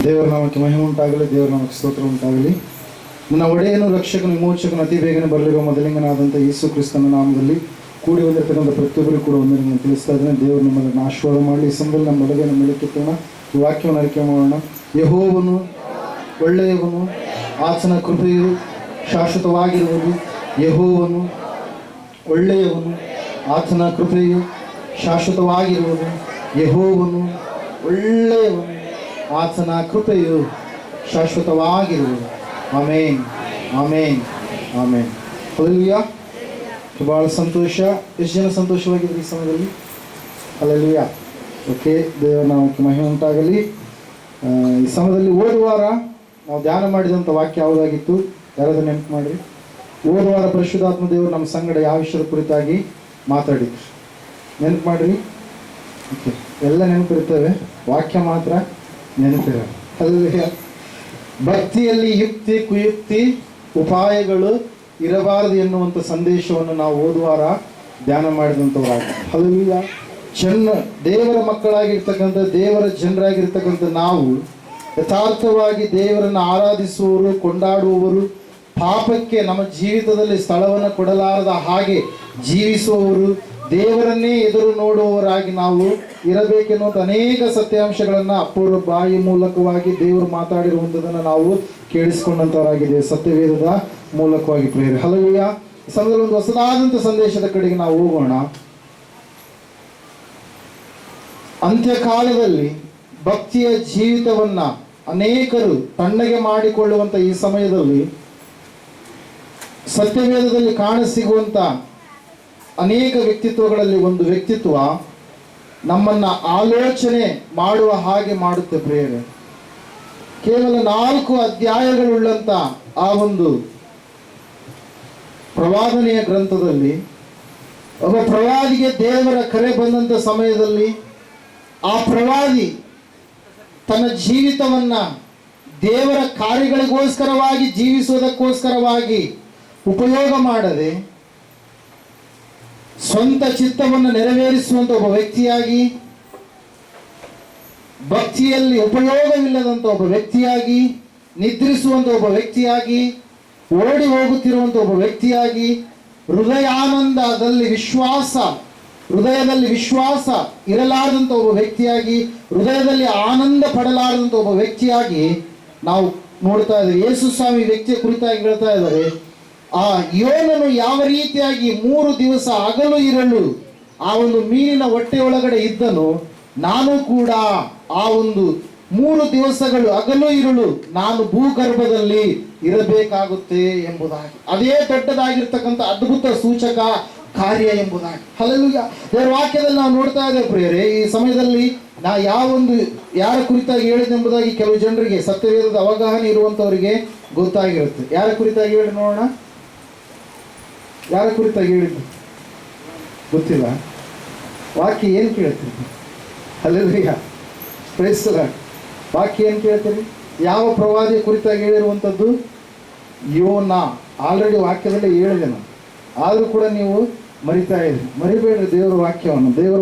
ದೇವರ ನಾಮಕ್ಕೆ ಮಹಿಮೆ ಉಂಟಾಗಲಿ, ದೇವರ ನಾಮಕ್ಕೆ ಸ್ತೋತ್ರ ಉಂಟಾಗಲಿ. ನನ್ನ ಒಡೆಯನು, ರಕ್ಷಕನು, ವಿಮೋಚಕನು, ಅತಿ ಬೇಗನೆ ಬರಲಿರುವ ಮೊದಲಿಂಗನಾದಂಥ ಯೇಸು ಕ್ರಿಸ್ತನ ನಾಮದಲ್ಲಿ ಕೂಡಿ ಬಂದಿರತಕ್ಕಂಥ ಪ್ರತಿಯೊಬ್ಬರಿಗೂ ಕೂಡ ಒಂದನ್ನು ತಿಳಿಸ್ತಾ ಇದ್ದೇನೆ. ದೇವರು ನಮ್ಮನ್ನು ಆಶೀರ್ವಾದ ಮಾಡಲಿ. ಈ ಸಮಯದಲ್ಲಿ ನಮ್ಮ ಒಳಗೆ ಮೇಲಕ್ಕೆತ್ತೋಣ, ಈ ವಾಕ್ಯವನ್ನು ಅರಿಕೆ ಮಾಡೋಣ. ಯೆಹೋವನು ಒಳ್ಳೆಯವನು, ಆತನ ಕೃಪೆಯು ಶಾಶ್ವತವಾಗಿರುವುದು. ಯೆಹೋವನು ಒಳ್ಳೆಯವನು, ಆತನ ಕೃಪೆಯು ಶಾಶ್ವತವಾಗಿರುವುದು. ಯೆಹೋವನು ಒಳ್ಳೆಯವನು, ಆತನ ಕೃಪೆಯು ಶಾಶ್ವತವಾಗಿರುವುದು. ಆಮೇನ್, ಆಮೇನ್, ಆಮೇನ್. ಹಲ್ಲೆಲೂಯಾ. ಭಾಳ ಸಂತೋಷ. ಎಷ್ಟು ಜನ ಸಂತೋಷವಾಗಿದ್ರು ಈ ಸಮಯದಲ್ಲಿ? ಹಲ್ಲೆಲೂಯಾ. ಓಕೆ, ದೇವರ ನಾಮಕ್ಕೆ ಮಹಿಮೆ ಉಂಟಾಗಲಿ. ಈ ಸಮಯದಲ್ಲಿ ಹೋದ ವಾರ ನಾವು ಧ್ಯಾನ ಮಾಡಿದಂಥ ವಾಕ್ಯ ಯಾವುದಾಗಿತ್ತು? ಯಾರಾದ್ರೂ ನೆನಪು ಮಾಡಿರಿ. ಹೋದ ವಾರ ಪರಿಶುದ್ಧಾತ್ಮ ದೇವರು ನಮ್ಮ ಸಂಗಡ ಯಾವ ವಿಷಯದ ಕುರಿತಾಗಿ ಮಾತಾಡಿದ್ರು? ನೆನಪು ಮಾಡಿರಿ. ಓಕೆ, ಎಲ್ಲ ನೆನಪಿರ್ತವೆ, ವಾಕ್ಯ ಮಾತ್ರ ನೆನಪಿರ. ಹಲ್ಲೆಲೂಯಾ. ಭಕ್ತಿಯಲ್ಲಿ ಯುಕ್ತಿ ಕುಯುಕ್ತಿ ಉಪಾಯಗಳು ಇರಬಾರದು ಎನ್ನುವಂಥ ಸಂದೇಶವನ್ನು ನಾವು ಹೋದವಾರ ಧ್ಯಾನ ಮಾಡಿದಂಥವ್ರಾಗ. ಹಲ್ಲೆಲೂಯಾ. ದೇವರ ಮಕ್ಕಳಾಗಿರ್ತಕ್ಕಂಥ, ದೇವರ ಜನರಾಗಿರ್ತಕ್ಕಂಥ ನಾವು ಯಥಾರ್ಥವಾಗಿ ದೇವರನ್ನು ಆರಾಧಿಸುವವರು, ಕೊಂಡಾಡುವವರು, ಪಾಪಕ್ಕೆ ನಮ್ಮ ಜೀವಿತದಲ್ಲಿ ಸ್ಥಳವನ್ನು ಕೊಡಲಾರದ ಹಾಗೆ ಜೀವಿಸುವವರು, ದೇವರನ್ನೇ ಎದುರು ನೋಡುವವರಾಗಿ ನಾವು ಇರಬೇಕೆನ್ನುವಂಥ ಅನೇಕ ಸತ್ಯಾಂಶಗಳನ್ನು ಅಪೂರ್ವ ಬಾಯಿ ಮೂಲಕವಾಗಿ ದೇವರು ಮಾತಾಡಿರುವಂಥದ್ದನ್ನು ನಾವು ಕೇಳಿಸಿಕೊಂಡಂಥವರಾಗಿದ್ದೇವೆ, ಸತ್ಯವೇದದ ಮೂಲಕವಾಗಿ. ಪ್ರೇರೆ. ಹಲ್ಲೆಲೂಯಾ. ಈ ಸಮಯದಲ್ಲಿ ಒಂದು ಹೊಸದಾದಂಥ ಸಂದೇಶದ ಕಡೆಗೆ ನಾವು ಹೋಗೋಣ. ಅಂತ್ಯಕಾಲದಲ್ಲಿ ಭಕ್ತಿಯ ಜೀವಿತವನ್ನು ಅನೇಕರು ತಣ್ಣಗೆ ಮಾಡಿಕೊಳ್ಳುವಂಥ ಈ ಸಮಯದಲ್ಲಿ ಸತ್ಯವೇದದಲ್ಲಿ ಕಾಣಸಿಗುವಂಥ ಅನೇಕ ವ್ಯಕ್ತಿತ್ವಗಳಲ್ಲಿ ಒಂದು ವ್ಯಕ್ತಿತ್ವ ನಮ್ಮನ್ನು ಆಲೋಚನೆ ಮಾಡುವ ಹಾಗೆ ಮಾಡುತ್ತೆ ಪ್ರಿಯರೇ. ಕೇವಲ 4 ಅಧ್ಯಾಯಗಳುಳ್ಳಂಥ ಆ ಒಂದು ಪ್ರವಾದನೆಯ ಗ್ರಂಥದಲ್ಲಿ ಒಬ್ಬ ಪ್ರವಾದಿಗೆ ದೇವರ ಕರೆ ಬಂದಂಥ ಸಮಯದಲ್ಲಿ ಆ ಪ್ರವಾದಿ ತನ್ನ ಜೀವಿತವನ್ನು ದೇವರ ಕಾರ್ಯಗಳಿಗೋಸ್ಕರವಾಗಿ ಜೀವಿಸುವುದಕ್ಕೋಸ್ಕರವಾಗಿ ಉಪಯೋಗ ಮಾಡದೆ ಸ್ವಂತ ಚಿತ್ತವನ್ನು ನೆರವೇರಿಸುವಂಥ ಒಬ್ಬ ವ್ಯಕ್ತಿಯಾಗಿ, ಭಕ್ತಿಯಲ್ಲಿ ಉಪಯೋಗವಿಲ್ಲದಂಥ ಒಬ್ಬ ವ್ಯಕ್ತಿಯಾಗಿ, ನಿದ್ರಿಸುವಂಥ ಒಬ್ಬ ವ್ಯಕ್ತಿಯಾಗಿ, ಓಡಿ ಹೋಗುತ್ತಿರುವಂಥ ಒಬ್ಬ ವ್ಯಕ್ತಿಯಾಗಿ, ಹೃದಯದಲ್ಲಿ ವಿಶ್ವಾಸ ಇರಲಾರದಂಥ ಒಬ್ಬ ವ್ಯಕ್ತಿಯಾಗಿ, ಹೃದಯದಲ್ಲಿ ಆನಂದ ಪಡಲಾರದಂಥ ಒಬ್ಬ ವ್ಯಕ್ತಿಯಾಗಿ ನಾವು ನೋಡ್ತಾ ಇದ್ದೀವಿ. ಯೇಸು ಸ್ವಾಮಿ ವ್ಯಕ್ತಿಯ ಕುರಿತಾಗಿ ಹೇಳ್ತಾ ಇದ್ದಾರೆ, ಆ ಯೋನನು ಯಾವ ರೀತಿಯಾಗಿ 3 ದಿವಸ ಹಗಲು ಇರಲು ಆ ಒಂದು ಮೀನಿನ ಹೊಟ್ಟೆ ಒಳಗಡೆ ಇದ್ದನು, ನಾನು ಕೂಡ ಆ ಒಂದು 3 ದಿವಸಗಳು ಹಗಲು ಇರಲು ನಾನು ಭೂಗರ್ಭದಲ್ಲಿ ಇರಬೇಕಾಗುತ್ತೆ ಎಂಬುದಾಗಿ, ಅದೇ ದೊಡ್ಡದಾಗಿರ್ತಕ್ಕಂಥ ಅದ್ಭುತ ಸೂಚಕ ಕಾರ್ಯ ಎಂಬುದಾಗಿ. ಹಲ್ಲೆಲೂಯಾ. ದೇವರ ವಾಕ್ಯದಲ್ಲಿ ನಾವು ನೋಡ್ತಾ ಇದ್ದೇವೆ ಪ್ರಿಯರೇ. ಈ ಸಮಯದಲ್ಲಿ ನಾ ಯಾರ ಕುರಿತಾಗಿ ಹೇಳಿದೆಂಬುದಾಗಿ ಕೆಲವು ಜನರಿಗೆ, ಸತ್ಯವೇದದ ಅವಗಾಹನೆ ಇರುವಂಥವರಿಗೆ ಗೊತ್ತಾಗಿರುತ್ತೆ. ಯಾರ ಕುರಿತಾಗಿ ಹೇಳಿ ನೋಡೋಣ. ಯಾರ ಕುರಿತಾಗಿ ಹೇಳಿದ್ದು ಗೊತ್ತಿಲ್ಲ. ವಾಕ್ಯ ಏನು ಕೇಳ್ತೀರಿ? ಹಲ್ಲೆಲೂಯಾ. Praise the lord. ವಾಕ್ಯ ಏನು ಕೇಳ್ತೀರಿ? ಯಾವ ಪ್ರವಾದಿಯ ಕುರಿತಾಗಿ ಹೇಳಿರುವಂಥದ್ದು? ಯೋನ. ಆಲ್ರೆಡಿ ವಾಕ್ಯದಲ್ಲೇ ಹೇಳಿದೆ ನಾನು, ಆದರೂ ಕೂಡ ನೀವು ಮರಿತಾ ಇದ್ರಿ. ಮರಿಬೇಡ್ರಿ ದೇವರ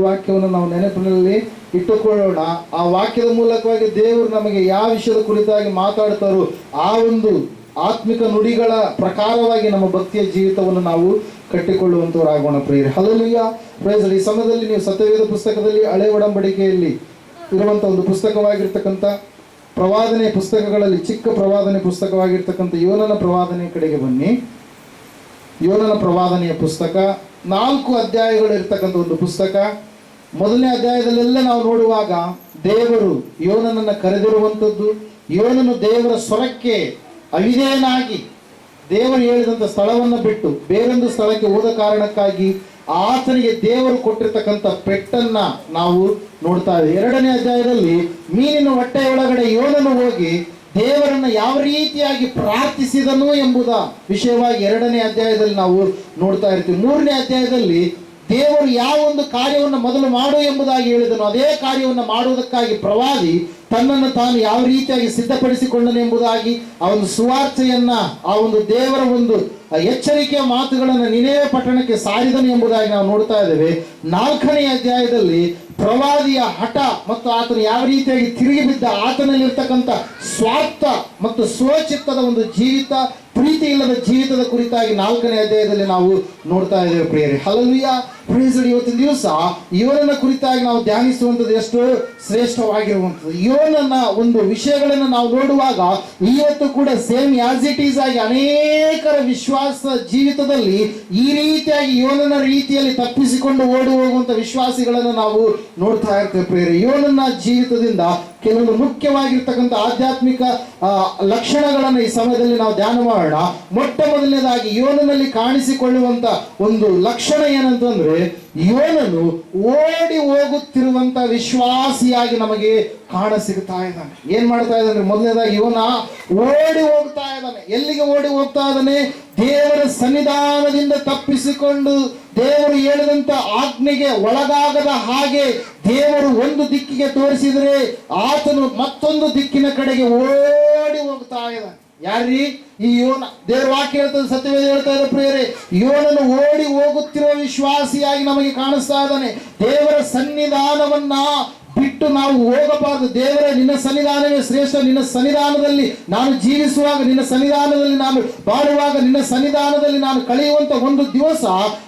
ವಾಕ್ಯವನ್ನು ನಾವು ನೆನಪಿನಲ್ಲಿ ಇಟ್ಟುಕೊಳ್ಳೋಣ. ಆ ವಾಕ್ಯದ ಮೂಲಕವಾಗಿ ದೇವರು ನಮಗೆ ಯಾವ ವಿಷಯದ ಕುರಿತಾಗಿ ಮಾತಾಡ್ತಾರೋ ಆ ಒಂದು ಆತ್ಮಿಕ ನುಡಿಗಳ ಪ್ರಕಾರವಾಗಿ ನಮ್ಮ ಭಕ್ತಿಯ ಜೀವಿತವನ್ನು ನಾವು ಕಟ್ಟಿಕೊಳ್ಳುವಂಥವರಾಗೋಣ ಪ್ರಿಯರೇ. ಹಲ್ಲೆಲೂಯಾ. ಪ್ರೈಸ್. ಈ ಸಮಯದಲ್ಲಿ ನೀವು ಸತ್ಯವೇದ ಪುಸ್ತಕದಲ್ಲಿ ಹಳೆ ಒಡಂಬಡಿಕೆಯಲ್ಲಿ ಇರುವಂಥ ಒಂದು ಪುಸ್ತಕವಾಗಿರ್ತಕ್ಕಂಥ ಪ್ರವಾದನೆ ಪುಸ್ತಕಗಳಲ್ಲಿ ಚಿಕ್ಕ ಪ್ರವಾದನೆ ಪುಸ್ತಕವಾಗಿರ್ತಕ್ಕಂಥ ಯೋನನ ಪ್ರವಾದನೆ ಕಡೆಗೆ ಬನ್ನಿ. ಯೋನನ ಪ್ರವಾದನೆಯ ಪುಸ್ತಕ 4 ಅಧ್ಯಾಯಗಳು ಇರ್ತಕ್ಕಂಥ ಒಂದು ಪುಸ್ತಕ. 1ನೇ ಅಧ್ಯಾಯದಲ್ಲೆಲ್ಲ ನಾವು ನೋಡುವಾಗ ದೇವರು ಯೋನನನ್ನು ಕರೆದಿರುವಂಥದ್ದು, ಯೋನನು ದೇವರ ಸ್ವರಕ್ಕೆ ಅವಿಧೇಯನಾಗಿ ದೇವರು ಹೇಳಿದಂಥ ಸ್ಥಳವನ್ನು ಬಿಟ್ಟು ಬೇರೊಂದು ಸ್ಥಳಕ್ಕೆ ಹೋದ ಕಾರಣಕ್ಕಾಗಿ ಆತನಿಗೆ ದೇವರು ಕೊಟ್ಟಿರ್ತಕ್ಕಂಥ ಪೆಟ್ಟನ್ನು ನಾವು ನೋಡ್ತಾ ಇದ್ದೇವೆ. 2ನೇ ಅಧ್ಯಾಯದಲ್ಲಿ ಮೀನಿನ ಹೊಟ್ಟೆಯ ಒಳಗಡೆ ಯೋನನು ಹೋಗಿ ದೇವರನ್ನು ಯಾವ ರೀತಿಯಾಗಿ ಪ್ರಾರ್ಥಿಸಿದನು ಎಂಬುದ ವಿಷಯವಾಗಿ 2ನೇ ಅಧ್ಯಾಯದಲ್ಲಿ ನಾವು ನೋಡ್ತಾ ಇರ್ತೀವಿ. 3ನೇ ಅಧ್ಯಾಯದಲ್ಲಿ ದೇವರು ಯಾವ ಒಂದು ಕಾರ್ಯವನ್ನು ಮೊದಲು ಮಾಡು ಎಂಬುದಾಗಿ ಹೇಳಿದನು, ಅದೇ ಕಾರ್ಯವನ್ನು ಮಾಡುವುದಕ್ಕಾಗಿ ಪ್ರವಾದಿ ತನ್ನನ್ನು ತಾನು ಯಾವ ರೀತಿಯಾಗಿ ಸಿದ್ಧಪಡಿಸಿಕೊಂಡನು ಎಂಬುದಾಗಿ ಆ ಒಂದು ಸುವಾರ್ತೆಯನ್ನ, ಆ ಒಂದು ದೇವರ ಒಂದು ಎಚ್ಚರಿಕೆಯ ಮಾತುಗಳನ್ನು ನಿನೆವೆ ಪಟ್ಟಣಕ್ಕೆ ಸಾರಿದನು ಎಂಬುದಾಗಿ ನಾವು ನೋಡ್ತಾ ಇದ್ದೇವೆ. 4ನೇ ಅಧ್ಯಾಯದಲ್ಲಿ ಪ್ರವಾದಿಯ ಹಠ ಮತ್ತು ಆತನು ಯಾವ ರೀತಿಯಾಗಿ ತಿರುಗಿ ಬಿದ್ದ, ಆತನಲ್ಲಿರ್ತಕ್ಕಂಥ ಸ್ವಾರ್ಥ ಮತ್ತು ಸ್ವಚಿತ್ತದ ಒಂದು ಜೀವಿತ, ಪ್ರೀತಿ ಇಲ್ಲದ ಜೀವಿತದ ಕುರಿತಾಗಿ 4ನೇ ಅಧ್ಯಾಯದಲ್ಲಿ ನಾವು ನೋಡ್ತಾ ಇದ್ದೇವೆ ಪ್ರಿಯರೇ. Hallelujah, praise lord. ಇವತ್ತಿನ ದಿವಸ ಯೋನನ ಕುರಿತಾಗಿ ನಾವು ಧ್ಯಾನಿಸುವಂಥದ್ದು ಎಷ್ಟು ಶ್ರೇಷ್ಠವಾಗಿರುವಂಥದ್ದು. ಯೋನನ ಒಂದು ವಿಷಯಗಳನ್ನು ನಾವು ನೋಡುವಾಗ ಇವತ್ತು ಕೂಡ ಸೇಮ್ ಆಸ್ ಇಟ್ ಈಸ್ ಆಗಿ ಅನೇಕರ ವಿಶ್ವಾಸ ಜೀವಿತದಲ್ಲಿ ಈ ರೀತಿಯಾಗಿ ಯೋನನ ರೀತಿಯಲ್ಲಿ ತಪ್ಪಿಸಿಕೊಂಡು ಓಡಿ ಹೋಗುವಂಥ ವಿಶ್ವಾಸಿಗಳನ್ನು ನಾವು ನೋಡ್ತಾ ಇರ್ತೇವೆ ಪ್ರಿಯರೇ. ಯೋನನ ಜೀವಿತದಿಂದ ಕೆಲವೊಂದು ಮುಖ್ಯವಾಗಿರ್ತಕ್ಕಂಥ ಆಧ್ಯಾತ್ಮಿಕ ಲಕ್ಷಣಗಳನ್ನು ಈ ಸಮಯದಲ್ಲಿ ನಾವು ಧ್ಯಾನ ಮಾಡೋಣ. ಮೊಟ್ಟ ಮೊದಲನೇದಾಗಿ ಯೋನನಲ್ಲಿ ಕಾಣಿಸಿಕೊಳ್ಳುವಂತ ಒಂದು ಲಕ್ಷಣ ಏನಂತಂದ್ರೆ, ಯೋನನು ಓಡಿ ಹೋಗುತ್ತಿರುವಂತ ವಿಶ್ವಾಸಿಯಾಗಿ ನಮಗೆ ಕಾಣ ಸಿಗ್ತಾ ಇದ್ದಾನೆ. ಏನ್ ಮಾಡ್ತಾ ಇದ್ದಾನೆ? ಮೊದಲನೇದಾಗಿ ಯೋನ ಓಡಿ ಹೋಗ್ತಾ ಇದ್ದಾನೆ. ಎಲ್ಲಿಗೆ ಓಡಿ ಹೋಗ್ತಾ ಇದ್ದಾನೆ? ದೇವರ ಸನ್ನಿಧಾನದಿಂದ ತಪ್ಪಿಸಿಕೊಂಡು ದೇವರು ಹೇಳಿದಂತ ಆಜ್ಞೆಗೆ ಒಳಗಾಗದ ಹಾಗೆ ದೇವರು ಒಂದು ದಿಕ್ಕಿಗೆ ತೋರಿಸಿದರೆ ಆತನು ಮತ್ತೊಂದು ದಿಕ್ಕಿನ ಕಡೆಗೆ ಓಡಿ ಹೋಗ್ತಾ ಇದ್ದಾನೆ. ಯಾರ್ರೀ? ಈ ಯೋನ. ದೇವರ ವಾಕ್ಯ ಹೇಳ್ತದೆ, ಸತ್ಯವೇದ ಹೇಳ್ತಾ ಇದೆ ಪ್ರಿಯರೇ, ಯೋನನು ಓಡಿ ಹೋಗುತ್ತಿರುವ ವಿಶ್ವಾಸಿಯಾಗಿ ನಮಗೆ ಕಾಣಿಸ್ತಾ ಇದ್ದಾನೆ. ದೇವರ ಸನ್ನಿಧಾನವನ್ನ ಬಿಟ್ಟು ನಾವು ಹೋಗಬಾರದು. ದೇವರೇ, ನಿನ್ನ ಸನ್ನಿಧಾನವೇ ಶ್ರೇಷ್ಠ. ನಿನ್ನ ಸನ್ನಿಧಾನದಲ್ಲಿ ನಾನು ಜೀವಿಸುವಾಗ, ನಿನ್ನ ಸನ್ನಿಧಾನದಲ್ಲಿ ನಾನು ಬಾಳುವಾಗ, ನಿನ್ನ ಸನ್ನಿಧಾನದಲ್ಲಿ ನಾನು ಕಳೆಯುವಂತ ಒಂದು ದಿವಸ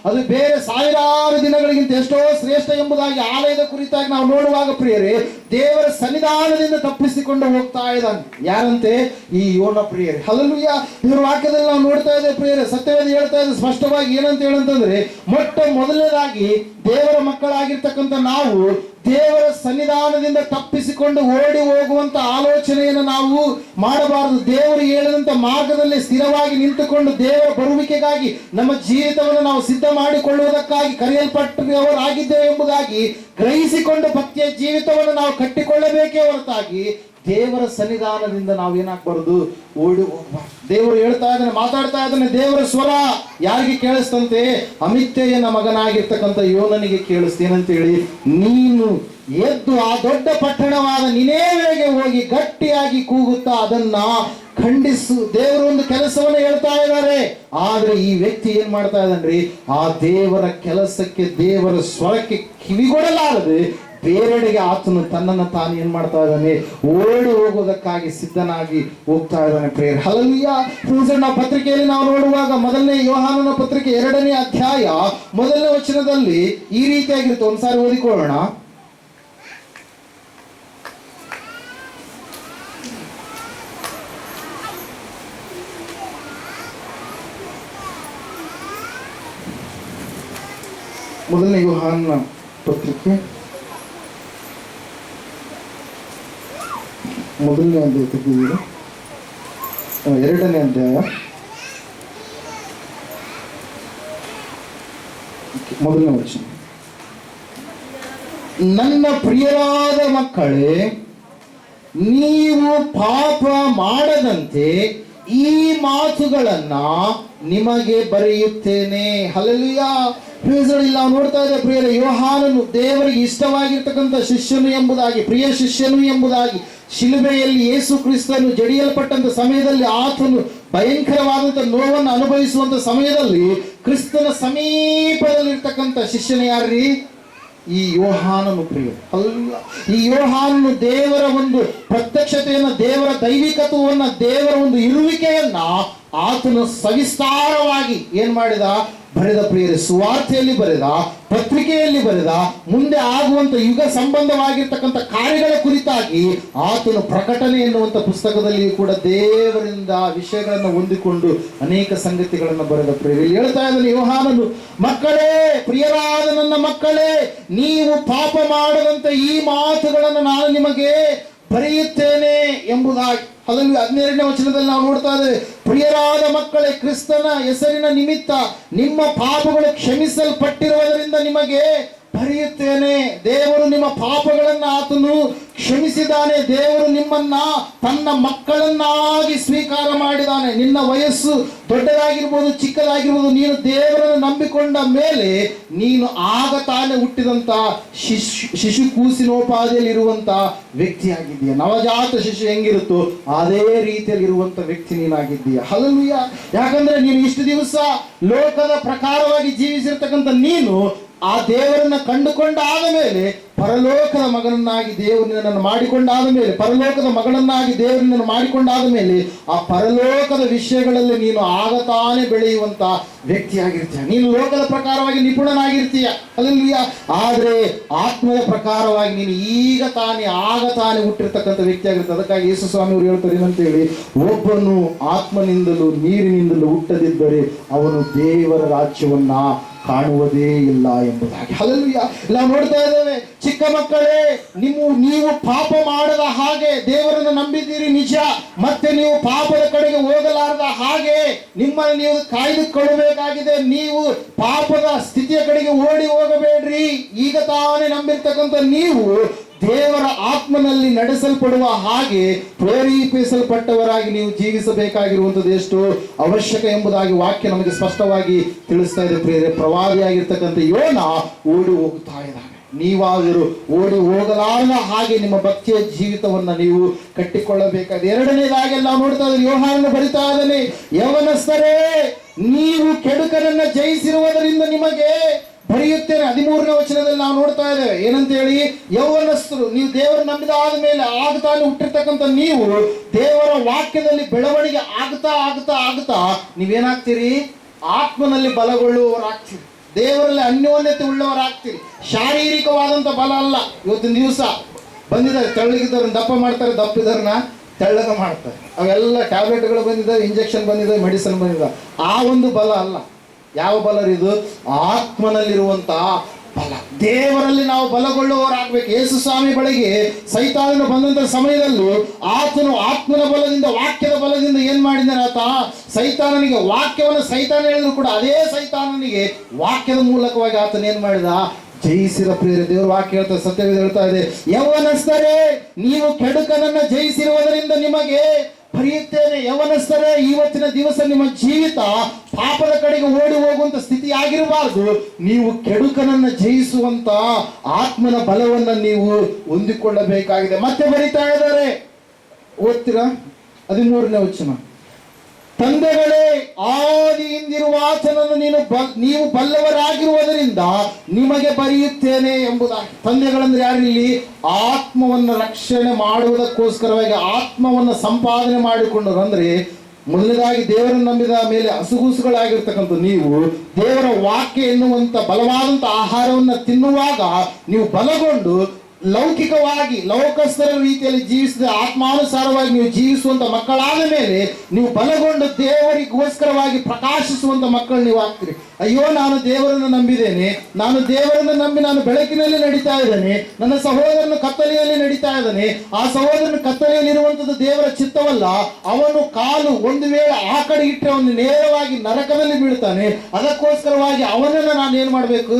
ಅದು ಬೇರೆ ಸಾವಿರಾರು ದಿನಗಳಿಗಿಂತ ಎಷ್ಟೋ ಶ್ರೇಷ್ಠ ಎಂಬುದಾಗಿ ಆಲಯದ ಕುರಿತಾಗಿ ನಾವು ನೋಡುವಾಗ ಪ್ರಿಯರೇ, ದೇವರ ಸನ್ನಿಧಾನದಿಂದ ತಪ್ಪಿಸಿಕೊಂಡು ಹೋಗ್ತಾ ಇದ್ದಾನೆ. ಯಾರಂತೆ? ಈ ಯೋನ ಪ್ರಿಯರೇ. ಹಲ್ಲೆಲೂಯಾ. ದೇವರ ವಾಕ್ಯದಲ್ಲಿ ನಾವು ನೋಡ್ತಾ ಇದ್ದೇವೆ ಪ್ರಿಯರೇ, ಸತ್ಯವೇದ ಹೇಳ್ತಾ ಇದೆ ಸ್ಪಷ್ಟವಾಗಿ. ಏನಂತ ಹೇಳಂತಂದ್ರೆ, ಮೊಟ್ಟ ಮೊದಲನೇದಾಗಿ ದೇವರ ಮಕ್ಕಳಾಗಿರ್ತಕ್ಕಂಥ ನಾವು ದೇವರ ಸನ್ನಿಧಾನದಿಂದ ತಪ್ಪಿಸಿಕೊಂಡು ಓಡಿ ಹೋಗುವಂತ ಆಲೋಚನೆಯನ್ನು ನಾವು ಮಾಡಬಾರದು. ದೇವರು ಹೇಳಿದಂತ ಮಾರ್ಗದಲ್ಲಿ ಸ್ಥಿರವಾಗಿ ನಿಂತುಕೊಂಡು ದೇವರ ಬರುವಿಕೆಗಾಗಿ ನಮ್ಮ ಜೀವಿತವನ್ನು ನಾವು ಸಿದ್ಧ ಮಾಡಿಕೊಳ್ಳುವುದಕ್ಕಾಗಿ ಕರೆಯಲ್ಪಟ್ಟವರಾಗಿದ್ದೇವೆ ಎಂಬುದಾಗಿ ಗ್ರಹಿಸಿಕೊಂಡು ಭಕ್ತಿಯ ಜೀವಿತವನ್ನು ನಾವು ಕಟ್ಟಿಕೊಳ್ಳಬೇಕೇ ಹೊರತಾಗಿ ದೇವರ ಸನ್ನಿಧಾನದಿಂದ ನಾವೇನಾಗಬಾರದು, ಓಡಿ ಹೋಗಬಾರದು. ದೇವರು ಹೇಳ್ತಾ ಇದ್ದಾನೆ, ಮಾತಾಡ್ತಾ ಇದ್ದಾನೆ. ದೇವರ ಸ್ವರ ಯಾರಿಗೆ ಕೇಳಿಸ್ತಂತೆ? ಅಮಿತ್ಯನ ಮಗನಾಗಿರ್ತಕ್ಕಂಥ ಯೋನನಿಗೆ ಕೇಳಿಸ್ತೇನಂತೇಳಿ, ನೀನು ಎದ್ದು ಆ ದೊಡ್ಡ ಪಟ್ಟಣವಾದ ನಿನೇವೆಗೆ ಹೋಗಿ ಗಟ್ಟಿಯಾಗಿ ಕೂಗುತ್ತಾ ಅದನ್ನ ಖಂಡಿಸು. ದೇವರು ಒಂದು ಕೆಲಸವನ್ನು ಹೇಳ್ತಾ ಇದ್ದಾರೆ. ಆದ್ರೆ ಈ ವ್ಯಕ್ತಿ ಏನ್ ಮಾಡ್ತಾ ಇದ್ದಾನ್ರಿ? ಆ ದೇವರ ಕೆಲಸಕ್ಕೆ, ದೇವರ ಸ್ವರಕ್ಕೆ ಕಿವಿಗೊಡಲಾರದೆ ಬೇರೆಡೆಗೆ ಆತನು ತನ್ನನ್ನು ತಾನು ಏನ್ ಮಾಡ್ತಾ ಇದ್ದಾನೆ? ಓಡಿ ಹೋಗೋದಕ್ಕಾಗಿ ಸಿದ್ಧನಾಗಿ ಹೋಗ್ತಾ ಇದ್ದಾನೆ ಪ್ರೇಯರ್. ಹಲ್ಲೆಲೂಯಾ. ನಾವು ಪತ್ರಿಕೆಯಲ್ಲಿ ನಾವು ನೋಡುವಾಗ ಮೊದಲನೇ ಯೋಹಾನನ ಪತ್ರಿಕೆ 2ನೇ ಅಧ್ಯಾಯ 1ನೇ ವಚನದಲ್ಲಿ ಈ ರೀತಿಯಾಗಿರುತ್ತೆ. ಒಂದ್ಸಾರಿ ಓದಿಕೊಳ್ಳೋಣ. ಮೊದಲನೇ ಯೋಹಾನನ ಪತ್ರಿಕೆ 1ನೇ ಅಧ್ಯಾಯ ತೆಗೆದಿದೆ, 2ನೇ ಅಧ್ಯಾಯ 1ನೇ ವಚನ. ನನ್ನ ಪ್ರಿಯರಾದ ಮಕ್ಕಳೇ, ನೀವು ಪಾಪ ಮಾಡದಂತೆ ಈ ಮಾತುಗಳನ್ನ ನಿಮಗೆ ಬರೆಯುತ್ತೇನೆ. ಹಲ್ಲೆಲೂಯಾ. ಇಲ್ಲ ನೋಡ್ತಾ ಇದ್ದ ಪ್ರಿಯರೇ, ಯೋಹಾನನು ದೇವರಿಗೆ ಇಷ್ಟವಾಗಿರ್ತಕ್ಕಂಥ ಶಿಷ್ಯನು ಎಂಬುದಾಗಿ, ಪ್ರಿಯ ಶಿಷ್ಯನು ಎಂಬುದಾಗಿ, ಶಿಲುಬೆಯಲ್ಲಿ ಯೇಸು ಕ್ರಿಸ್ತನು ಜಡಿಯಲ್ಪಟ್ಟಂತ ಸಮಯದಲ್ಲಿ ಆತನು ಭಯಂಕರವಾದಂಥ ನೋವನ್ನು ಅನುಭವಿಸುವಂತ ಸಮಯದಲ್ಲಿ ಕ್ರಿಸ್ತನ ಸಮೀಪದಲ್ಲಿರ್ತಕ್ಕಂಥ ಶಿಷ್ಯನ ಯಾರ್ರೀ? ಈ ಯೋಹಾನನು ಪ್ರಿಯ. ಅಲ್ಲ, ಈ ಯೋಹಾನನು ದೇವರ ಒಂದು ಪ್ರತ್ಯಕ್ಷತೆಯನ್ನ, ದೇವರ ದೈವಿಕತ್ವವನ್ನ, ದೇವರ ಒಂದು ಇರುವಿಕೆಯನ್ನ ಆತನು ಸವಿಸ್ತಾರವಾಗಿ ಏನ್ ಮಾಡಿದ? ಬರೆದ ಪ್ರಿಯರೇ. ಸುವಾರ್ತೆಯಲ್ಲಿ ಬರೆದ, ಪತ್ರಿಕೆಯಲ್ಲಿ ಬರೆದ, ಮುಂದೆ ಆಗುವಂತ ಯುಗ ಸಂಬಂಧವಾಗಿರ್ತಕ್ಕಂಥ ಕಾರ್ಯಗಳ ಕುರಿತಾಗಿ ಆತನು ಪ್ರಕಟಣೆ ಎನ್ನುವಂತ ಪುಸ್ತಕದಲ್ಲಿ ಕೂಡ ದೇವರಿಂದ ವಿಷಯಗಳನ್ನು ಹೊಂದಿಕೊಂಡು ಅನೇಕ ಸಂಗತಿಗಳನ್ನು ಬರೆದ ಪ್ರಿಯರೇ. ಹೇಳ್ತಾ ಇದ್ದಾನೆ ಯೋಹಾನನು, ಮಕ್ಕಳೇ, ಪ್ರಿಯರಾದ ನನ್ನ ಮಕ್ಕಳೇ, ನೀವು ಪಾಪ ಮಾಡದಂತ ಈ ಮಾತುಗಳನ್ನು ನಾನು ನಿಮಗೆ ಬರೆಯುತ್ತೇನೆ ಎಂಬುದಾಗಿ. ಅದರಲ್ಲಿ 12ನೇ ವಚನದಲ್ಲಿ ನಾವು ನೋಡ್ತಾ ಇದ್ದೇವೆ, ಪ್ರಿಯರಾದ ಮಕ್ಕಳೇ, ಕ್ರಿಸ್ತನ ಹೆಸರಿನ ನಿಮಿತ್ತ ನಿಮ್ಮ ಪಾಪಗಳು ಕ್ಷಮಿಸಲ್ಪಟ್ಟಿರುವುದರಿಂದ ನಿಮಗೆ ಬರೆಯುತ್ತೇನೆ. ದೇವರು ನಿಮ್ಮ ಪಾಪಗಳನ್ನ ಆತನು ಕ್ಷಮಿಸಿದ್ದಾನೆ. ದೇವರು ನಿಮ್ಮನ್ನ ತನ್ನ ಮಕ್ಕಳನ್ನಾಗಿ ಸ್ವೀಕಾರ ಮಾಡಿದ್ದಾನೆ. ನಿನ್ನ ವಯಸ್ಸು ದೊಡ್ಡದಾಗಿರ್ಬೋದು, ಚಿಕ್ಕದಾಗಿರ್ಬೋದು, ನೀನು ದೇವರನ್ನು ನಂಬಿಕೊಂಡ ಮೇಲೆ ನೀನು ಆಗ ತಾನೇ ಹುಟ್ಟಿದಂತ ಶಿಶು ಕೂಸಿನೋಪಾದಿಯಲ್ಲಿ ಇರುವಂತ ವ್ಯಕ್ತಿಯಾಗಿದ್ದೀಯ. ನವಜಾತ ಶಿಶು ಹೆಂಗಿರುತ್ತೋ ಅದೇ ರೀತಿಯಲ್ಲಿ ಇರುವಂತ ವ್ಯಕ್ತಿ ನೀನಾಗಿದ್ದೀಯ. ಹಲ್ಲೆಲೂಯಾ. ಯಾಕಂದ್ರೆ ನೀನು ಇಷ್ಟು ದಿವಸ ಲೋಕದ ಪ್ರಕಾರವಾಗಿ ಜೀವಿಸಿರ್ತಕ್ಕಂಥ ನೀನು ಆ ದೇವರನ್ನ ಕಂಡುಕೊಂಡಾದ ಮೇಲೆ ಪರಲೋಕದ ಮಗನನ್ನಾಗಿ ದೇವರು ನಿನ್ನನ್ನು ಮಾಡಿಕೊಂಡಾದ ಮೇಲೆ, ಪರಲೋಕದ ಮಗಳನ್ನಾಗಿ ದೇವರು ನಿನ್ನನ್ನು ಮಾಡಿಕೊಂಡಾದ ಮೇಲೆ ಆ ಪರಲೋಕದ ವಿಷಯಗಳಲ್ಲಿ ನೀನು ಆಗ ತಾನೇ ಬೆಳೆಯುವಂತ ವ್ಯಕ್ತಿಯಾಗಿರ್ತೀಯ. ನೀನು ಲೋಕದ ಪ್ರಕಾರವಾಗಿ ನಿಪುಣನಾಗಿರ್ತೀಯ. ಅಲ್ಲಿಯ ಆದ್ರೆ ಆತ್ಮದ ಪ್ರಕಾರವಾಗಿ ನೀನು ಆಗ ತಾನೇ ಹುಟ್ಟಿರ್ತಕ್ಕಂಥ ವ್ಯಕ್ತಿಯಾಗಿರ್ತೀಯ. ಅದಕ್ಕಾಗಿ ಯೇಸು ಸ್ವಾಮಿ ಅವರು ಹೇಳ್ತಾರೆ ಏನಂತೇಳಿ, ಒಬ್ಬನು ಆತ್ಮನಿಂದಲೂ ನೀರಿನಿಂದಲೂ ಹುಟ್ಟದಿದ್ದರೆ ಅವನು ದೇವರ ರಾಜ್ಯವನ್ನ ಕಾಣುವುದೇ ಇಲ್ಲ ಎಂಬುದಾಗಿ. ಹಲ್ಲೆಲೂಯಾ. ನಾವು ನೋಡ್ತಾ ಇದ್ದೇವೆ, ಚಿಕ್ಕ ಮಕ್ಕಳೇ, ನೀವು ಪಾಪ ಮಾಡದ ಹಾಗೆ ದೇವರನ್ನು ನಂಬಿದ್ದೀರಿ ನಿಜ, ಮತ್ತೆ ನೀವು ಪಾಪದ ಕಡೆಗೆ ಹೋಗಲಾರದ ಹಾಗೆ ನಿಮ್ಮನ್ನು ನೀವು ಕಾಯ್ದುಕೊಳ್ಳಬೇಕಾಗಿದೆ. ನೀವು ಪಾಪದ ಸ್ಥಿತಿಯ ಕಡೆಗೆ ಓಡಿ ಹೋಗಬೇಡ್ರಿ. ಈಗ ತಾನೇ ನಂಬಿರ್ತಕ್ಕಂಥ ನೀವು ದೇವರ ಆತ್ಮನಲ್ಲಿ ನಡೆಸಲ್ಪಡುವ ಹಾಗೆ ಪ್ರೇರೇಪಿಸಲ್ಪಟ್ಟವರಾಗಿ ನೀವು ಜೀವಿಸಬೇಕಾಗಿರುವಂಥದ್ದು ಎಷ್ಟು ಅವಶ್ಯಕ ಎಂಬುದಾಗಿ ವಾಕ್ಯ ನಮಗೆ ಸ್ಪಷ್ಟವಾಗಿ ತಿಳಿಸ್ತಾ ಇದೆ. ಪ್ರವಾದಿಯಾಗಿರ್ತಕ್ಕಂಥ ಯೋನ ಓಡಿ ಹೋಗ್ತಾ ಇದ್ದಾನೆ. ನೀವಾದರೂ ಓಡಿ ಹೋಗಲಾರದ ಹಾಗೆ ನಿಮ್ಮ ಭಕ್ತಿಯ ಜೀವಿತವನ್ನ ನೀವು ಕಟ್ಟಿಕೊಳ್ಳಬೇಕಾದ. ಎರಡನೇದಾಗಿ ನಾವು ನೋಡ್ತಾ ಇದ್ದೀವಿ, ಯೋಹಾನನು ಬರಿತಾ ಇದ್ದಾನೆ, ಯವನಸ್ಥರೇ, ನೀವು ಕೆಡುಕರನ್ನ ಜಯಿಸಿರುವುದರಿಂದ ನಿಮಗೆ ಬರೆಯುತ್ತೇನೆ. 13ನೇ ವಚನದಲ್ಲಿ ನಾವು ನೋಡ್ತಾ ಇದ್ದೇವೆ ಏನಂತ ಹೇಳಿ, ಯೌವನಸ್ಥರು, ನೀವು ದೇವರು ನಂಬಿದ ಆದ್ಮೇಲೆ ಆಗ ತಾನು ಹುಟ್ಟಿರ್ತಕ್ಕಂಥ ನೀವು ದೇವರ ವಾಕ್ಯದಲ್ಲಿ ಬೆಳವಣಿಗೆ ಆಗ್ತಾ ನೀವೇನಾಗ್ತೀರಿ, ಆತ್ಮನಲ್ಲಿ ಬಲಗೊಳ್ಳುವವರಾಗ್ತೀರಿ, ದೇವರಲ್ಲಿ ಅನ್ಯೋನ್ಯತೆ ಉಳ್ಳವರಾಗ್ತೀರಿ. ಶಾರೀರಿಕವಾದಂಥ ಬಲ ಅಲ್ಲ. ಇವತ್ತಿನ ದಿವಸ ಬಂದಿದ್ದಾರೆ, ತೆಳ್ಳಗಿದ್ದವ್ರನ್ನ ದಪ್ಪ ಮಾಡ್ತಾರೆ, ದಪ್ಪಿದ್ದವ್ರನ್ನ ತೆಳ್ಳಗ ಮಾಡ್ತಾರೆ. ಅವೆಲ್ಲ ಟ್ಯಾಬ್ಲೆಟ್ಗಳು ಬಂದಿದ್ದಾವೆ, ಇಂಜೆಕ್ಷನ್ ಬಂದಿದ್ದಾವೆ, ಮೆಡಿಸಿನ್ ಬಂದಿದ್ದಾವೆ. ಆ ಒಂದು ಬಲ ಅಲ್ಲ. ಯಾವ ಬಲ ಇದು? ಆತ್ಮನಲ್ಲಿರುವಂತಹ ಬಲ. ದೇವರಲ್ಲಿ ನಾವು ಬಲಗೊಳ್ಳುವವರಾಗಬೇಕು. ಯೇಸು ಸ್ವಾಮಿ ಬಳಿಗೆ ಸೈತಾನನು ಬಂದಂತ ಸಮಯದಲ್ಲೂ ಆತನು ಆತ್ಮನ ಬಲದಿಂದ, ವಾಕ್ಯದ ಬಲದಿಂದ ಏನ್ ಮಾಡಿದ್ದಾನೆ, ಆತ ಸೈತಾನನಿಗೆ ವಾಕ್ಯವನ್ನು ಸೈತಾನ ಹೇಳಿದ್ರು ಕೂಡ ಅದೇ ಸೈತಾನನಿಗೆ ವಾಕ್ಯದ ಮೂಲಕವಾಗಿ ಆತನ ಏನ್ ಮಾಡಿದ, ಜಯಿಸಿದ. ಪ್ರಿಯರೇ, ದೇವರು ವಾಕ್ಯ ಹೇಳ್ತಾರೆ, ಸತ್ಯವೇದ ಹೇಳ್ತಾ ಇದೆ, ಯೌವನಸ್ಥರೇ, ನೀವು ಕೆಡುಕನನ್ನ ಜಯಿಸಿರುವುದರಿಂದ ನಿಮಗೆ ಬರೆಯುತ್ತೇನೆ. ಯವನಸ್ಥರೇ, ಇವತ್ತಿನ ದಿವಸ ನಿಮ್ಮ ಜೀವಿತ ಪಾಪದ ಕಡೆಗೆ ಓಡಿ ಹೋಗುವಂತ ಸ್ಥಿತಿ ಆಗಿರಬಾರ್ದು. ನೀವು ಕೆಡುಕನನ್ನ ಜಯಿಸುವಂತ ಆತ್ಮನ ಬಲವನ್ನ ನೀವು ಹೊಂದಿಕೊಳ್ಳಬೇಕಾಗಿದೆ. ಮತ್ತೆ ಬರೀತಾ ಇದ್ದಾರೆ, ಓದ್ತೀರಾ? 13ನೇ ವಚನ, ತಂದೆಗಳೇ, ಆದಿಯಿಂದಿರುವ ಆತನನ್ನು ನೀವು ಬಲ್ಲವರಾಗಿರುವುದರಿಂದ ನಿಮಗೆ ಬರೆಯುತ್ತೇನೆ ಎಂಬುದಾಗಿ. ತಂದೆಗಳಂದ್ರೆ ಯಾರಿಲ್ಲಿ? ಆತ್ಮವನ್ನು ರಕ್ಷಣೆ ಮಾಡುವುದಕ್ಕೋಸ್ಕರವಾಗಿ ಆತ್ಮವನ್ನು ಸಂಪಾದನೆ ಮಾಡಿಕೊಂಡರು. ಅಂದ್ರೆ ಮೊದಲನೇದಾಗಿ ದೇವರನ್ನು ನಂಬಿದ ಮೇಲೆ ಹಸುಗೂಸುಗಳಾಗಿರ್ತಕ್ಕಂಥ ನೀವು ದೇವರ ವಾಕ್ಯ ಎನ್ನುವಂತ ಬಲವಾದಂತ ಆಹಾರವನ್ನು ತಿನ್ನುವಾಗ ನೀವು ಬಲಗೊಂಡು ಲೌಕಿಕವಾಗಿ ಲೋಕಸ್ಥರ ರೀತಿಯಲ್ಲಿ ಜೀವಿಸಿದ ಆತ್ಮಾನುಸಾರವಾಗಿ ನೀವು ಜೀವಿಸುವಂತ ಮಕ್ಕಳಾದ ಮೇಲೆ ನೀವು ಬಲಗೊಂಡು ದೇವರಿಗೋಸ್ಕರವಾಗಿ ಪ್ರಕಾಶಿಸುವಂತ ಮಕ್ಕಳು ನೀವು ಆಗ್ತೀರಿ. ಅಯ್ಯೋ, ನಾನು ದೇವರನ್ನು ನಂಬಿದ್ದೇನೆ, ನಾನು ದೇವರನ್ನು ನಂಬಿ ನಾನು ಬೆಳಕಿನಲ್ಲಿ ನಡೀತಾ ಇದ್ದೇನೆ, ನನ್ನ ಸಹೋದರನ ಕತ್ತಲೆಯಲ್ಲಿ ನಡೀತಾ ಇದ್ದಾನೆ. ಆ ಸಹೋದರನ ಕತ್ತಲೆಯಲ್ಲಿ ಇರುವಂತದ್ದು ದೇವರ ಚಿತ್ತವಲ್ಲ. ಅವನು ಕಾಲು ಒಂದು ವೇಳೆ ಆ ಕಡೆ ಇಟ್ಟರೆ ಅವನು ನೇರವಾಗಿ ನರಕದಲ್ಲಿ ಬೀಳ್ತಾನೆ. ಅದಕ್ಕೋಸ್ಕರವಾಗಿ ಅವನನ್ನು ನಾನು ಏನ್ ಮಾಡ್ಬೇಕು,